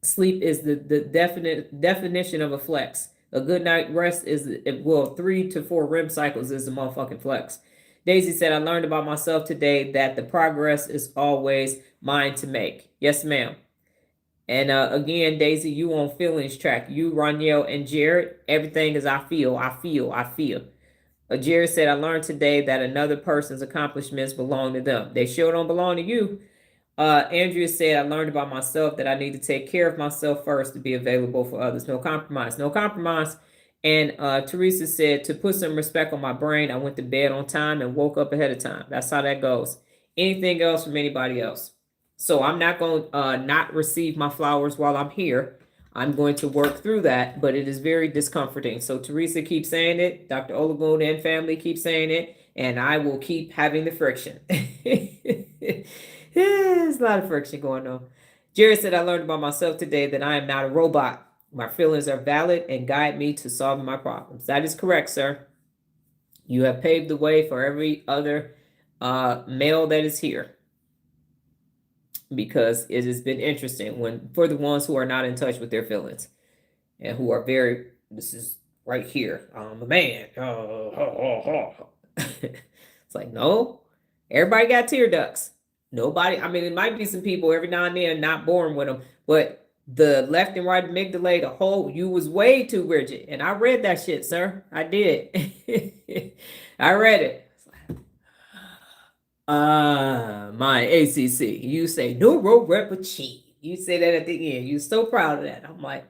Sleep is the definition of a flex. A good night rest is, 3 to 4 REM cycles is a motherfucking flex. Daisy said, I learned about myself today that the progress is always mine to make. Yes, ma'am. And again, Daisy, you on feelings track. You, Roniel, and Jared, everything is I feel. Jared said, I learned today that another person's accomplishments belong to them. They sure don't belong to you. Andrea said, I learned about myself that I need to take care of myself first to be available for others. No compromise. No compromise. And Teresa said, to put some respect on my brain, I went to bed on time and woke up ahead of time. That's how that goes. Anything else from anybody else? So I'm not going to not receive my flowers while I'm here. I'm going to work through that, but it is very discomforting. So Teresa keeps saying it. Dr. Olagun and family keep saying it. And I will keep having the friction. There's a lot of friction going on. Jared said, I learned about myself today that I am not a robot. My feelings are valid and guide me to solving my problems. That is correct, sir. You have paved the way for every other male that is here, because it has been interesting for the ones who are not in touch with their feelings and who are this is right here. I'm a man. It's like, no, everybody got tear ducts. Nobody, I mean, it might be some people every now and then not born with them, but the left and right amygdala, you was way too rigid. And I read that shit, sir. I did. I read it. My ACC. You say Neuro Rep achieve. You say that at the end. You're so proud of that. I'm like,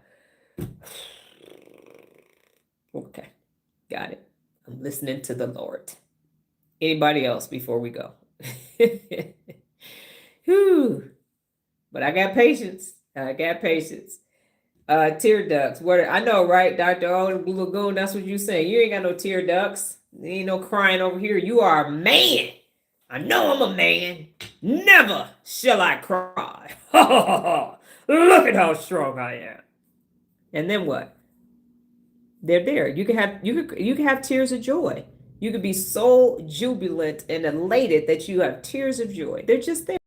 okay, got it. I'm listening to the Lord. Anybody else before we go? Whew. But I got patience. Tear ducts. What I know, right, Dr. Lagoon? That's what you saying. You ain't got no tear ducts. There ain't no crying over here. You are a man. I know I'm a man. Never shall I cry. Look at how strong I am. And then what? They're there. You can have tears of joy. You could be so jubilant and elated that you have tears of joy. They're just there.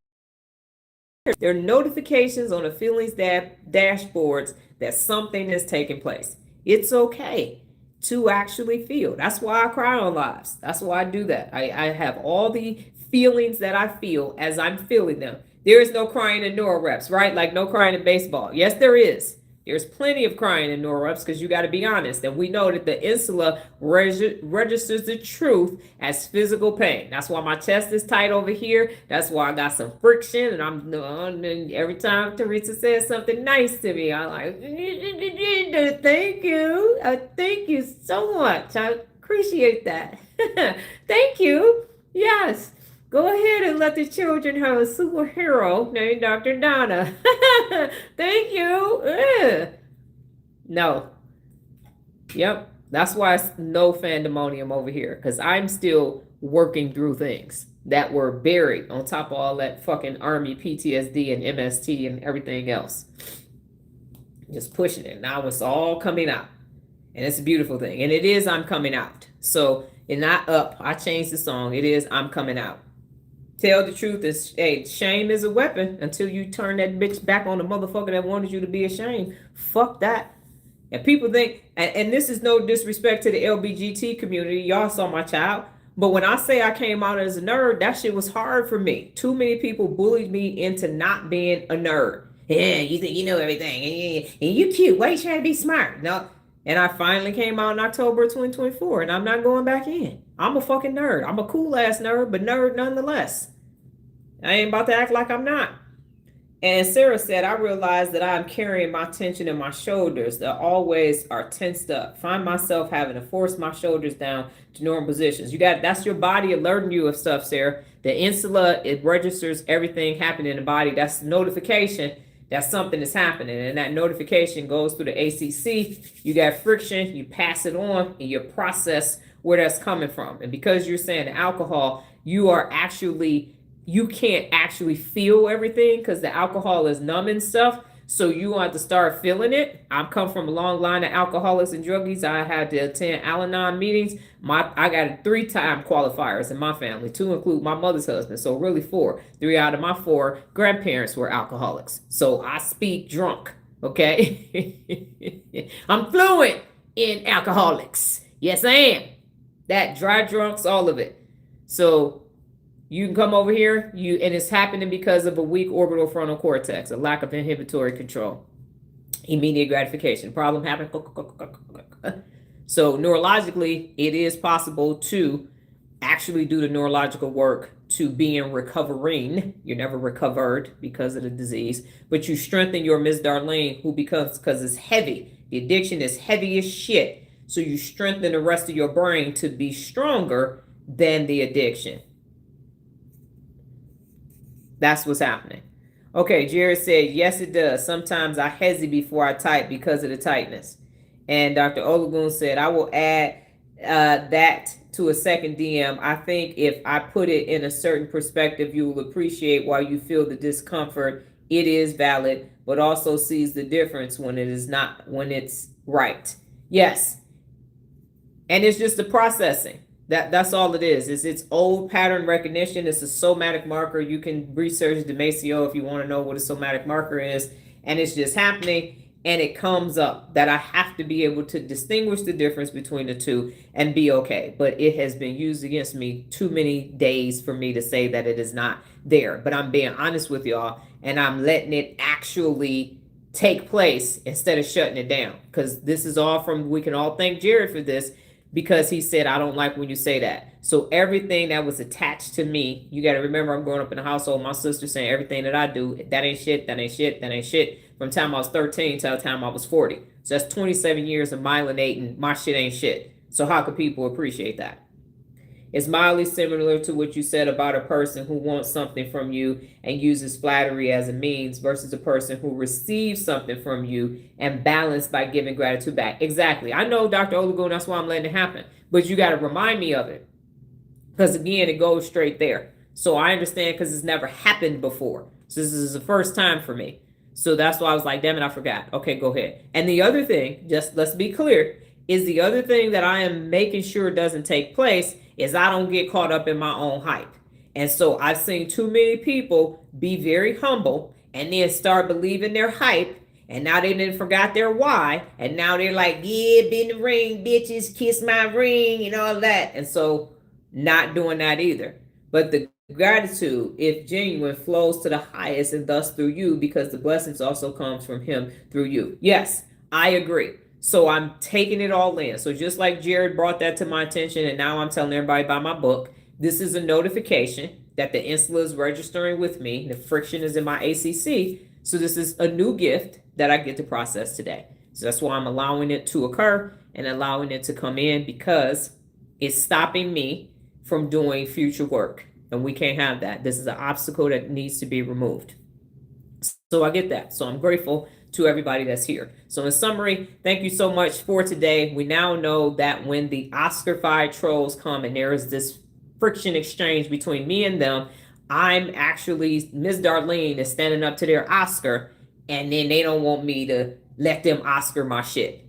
There are notifications on the feelings dashboards that something is taking place. It's okay to actually feel. That's why I cry on lives. That's why I do that. I have all the feelings that I feel as I'm feeling them. There is no crying in Neuro Reps, right? Like no crying in baseball. Yes, there is. There's plenty of crying in Neuro Reps because you got to be honest. And we know that the Insula registers the truth as physical pain. That's why my chest is tight over here. That's why I got some friction. And every time Teresa says something nice to me, I'm like, thank you. Thank you so much. I appreciate that. Thank you. Yes. Go ahead and let the children have a superhero named Dr. Donna. Thank you. Ugh. No. Yep. That's why it's no pandemonium over here. Because I'm still working through things that were buried on top of all that fucking Army PTSD and MST and everything else. Just pushing it. Now it's all coming out. And it's a beautiful thing. And it is I'm coming out. So it's not up. I changed the song. It is I'm coming out. Tell the truth is, hey, shame is a weapon until you turn that bitch back on the motherfucker that wanted you to be ashamed. Fuck that. And people think, and this is no disrespect to the LBGT community. Y'all saw my child. But when I say I came out as a nerd, that shit was hard for me. Too many people bullied me into not being a nerd. Yeah, you think you know everything. And you cute. Why you trying to be smart? No, And I finally came out in October 2024, and I'm not going back in. I'm a fucking nerd. I'm a cool ass nerd, but nerd nonetheless. I ain't about to act like I'm not. And Sarah said, I realized that I'm carrying my tension in my shoulders that always are tensed up. Find myself having to force my shoulders down to normal positions. That's your body alerting you of stuff, Sarah. The insula, it registers everything happening in the body. That's the notification that something is happening. And that notification goes through the ACC. You got friction, you pass it on, and you process where that's coming from. And because you're saying alcohol, you can't actually feel everything because the alcohol is numbing stuff. So you want to start feeling it. I've come from a long line of alcoholics and druggies. I had to attend Al-Anon meetings. I got 3-time qualifiers in my family, 2 include my mother's husband. So really 4. 3 out of my 4 grandparents were alcoholics. So I speak drunk, okay? I'm fluent in alcoholics. Yes, I am. That dry drunks, all of it. So you can come over here, and it's happening because of a weak orbital frontal cortex, a lack of inhibitory control, immediate gratification. Problem happened. So neurologically, it is possible to actually do the neurological work to being recovering. You're never recovered because of the disease, but you strengthen your Miss Darlene, because it's heavy. The addiction is heavy as shit. So you strengthen the rest of your brain to be stronger than the addiction. That's what's happening. Okay, Jared said, yes, it does. Sometimes I hesitate before I type because of the tightness. And Dr. Olagun said, I will add that to a second DM. I think if I put it in a certain perspective, you will appreciate why you feel the discomfort. It is valid, but also sees the difference when it's right. Yes. And it's just the processing. That's all it is. It's old pattern recognition. It's a somatic marker. You can research Damasio if you want to know what a somatic marker is. And it's just happening. And it comes up that I have to be able to distinguish the difference between the two and be okay. But it has been used against me too many days for me to say that it is not there. But I'm being honest with y'all. And I'm letting it actually take place instead of shutting it down. Because this is all we can all thank Jared for this. Because he said, I don't like when you say that. So everything that was attached to me, you got to remember, I'm growing up in a household, my sister saying everything that I do, that ain't shit, that ain't shit, that ain't shit, from the time I was 13 till the time I was 40. So that's 27 years of myelinating, my shit ain't shit. So how could people appreciate that? It's mildly similar to what you said about a person who wants something from you and uses flattery as a means versus a person who receives something from you and balanced by giving gratitude back. Exactly. I know, Dr. Olagun, that's why I'm letting it happen. But you got to remind me of it. Because again, it goes straight there. So I understand because it's never happened before. So this is the first time for me. So that's why I was like, damn it, I forgot. Okay, go ahead. And the other thing, just let's be clear, is the other thing that I am making sure doesn't take place is I don't get caught up in my own hype. And so I've seen too many people be very humble and then start believing their hype. And now they didn't forgot their why. And now they're like, yeah, been the ring, bitches, kiss my ring and all that. And so not doing that either. But the gratitude, if genuine, flows to the highest and thus through you because the blessings also comes from him through you. Yes, I agree. So I'm taking it all in. So just like Jared brought that to my attention, and now I'm telling everybody about my book, this is a notification that the insula is registering with me. The friction is in my ACC. So this is a new gift that I get to process today. So that's why I'm allowing it to occur and allowing it to come in because it's stopping me from doing future work. And we can't have that. This is an obstacle that needs to be removed. So I get that. So I'm grateful to everybody that's here. So in summary, thank you so much for today. We now know that when the Oscar-fied trolls come and there is this friction exchange between me and them, I'm actually, Miss Darlene is standing up to their Oscar, and then they don't want me to let them Oscar my shit.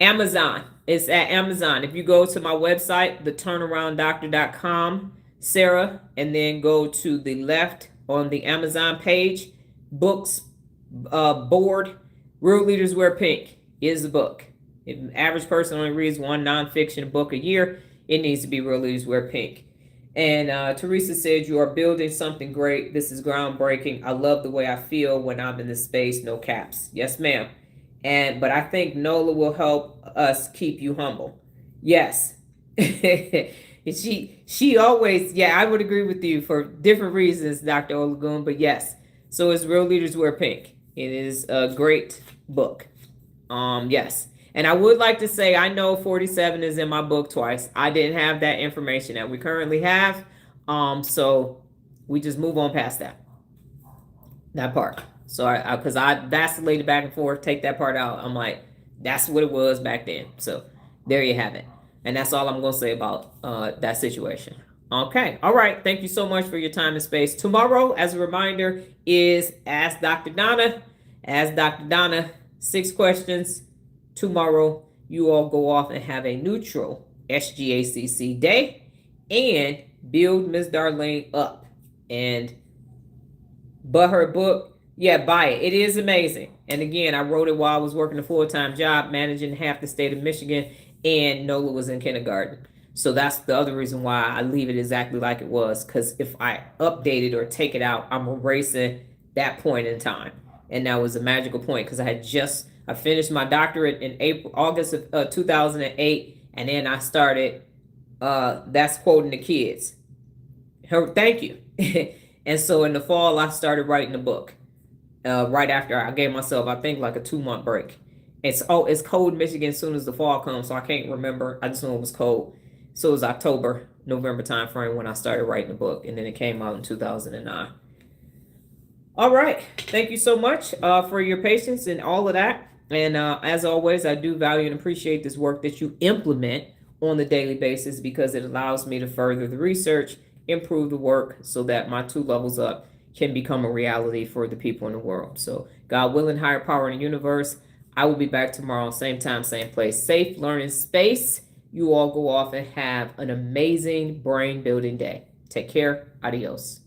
Amazon. It's at Amazon. If you go to my website, theturnarounddoctor.com, Sarah, and then go to the left on the Amazon page, books, board, Real Leaders Wear Pink is the book. If an average person only reads one nonfiction book a year, it needs to be Real Leaders Wear Pink. And Teresa said, you are building something great. This is groundbreaking. I love the way I feel when I'm in this space. No caps. Yes, ma'am. But I think NOLA will help us keep you humble. Yes. she always, yeah, I would agree with you for different reasons, Dr. Olagun, but yes. So it's Real Leaders Wear Pink. It is a great book. Yes. And I would like to say, I know 47 is in my book twice. I didn't have that information that we currently have. So we just move on past that part. So because I vacillated back and forth, take that part out. I'm like, that's what it was back then. So there you have it. And that's all I'm going to say about that situation. Okay. All right. Thank you so much for your time and space. Tomorrow, as a reminder, is Ask Dr. Donna. Ask Dr. Donna 6 questions. Tomorrow, you all go off and have a neutral SGACC day and build Miss Darlene up. But her book, yeah, buy it. It is amazing. And again, I wrote it while I was working a full-time job, managing half the state of Michigan, and Nola was in kindergarten. So that's the other reason why I leave it exactly like it was, because if I update it or take it out, I'm erasing that point in time. And that was a magical point, because I finished my doctorate in August of 2008, and then I started, that's quoting the kids. Thank you. And so in the fall, I started writing the book. Right after I gave myself, I think, like a 2-month break. It's cold in Michigan as soon as the fall comes, so I can't remember. I just know it was cold. So it was October, November time frame when I started writing the book, and then it came out in 2009. All right. Thank you so much for your patience and all of that. And as always, I do value and appreciate this work that you implement on the daily basis, because it allows me to further the research, improve the work, so that my 2 levels up can become a reality for the people in the world. So God willing, higher power in the universe, I will be back tomorrow, same time, same place. Safe learning space. You all go off and have an amazing brain building day. Take care. Adios.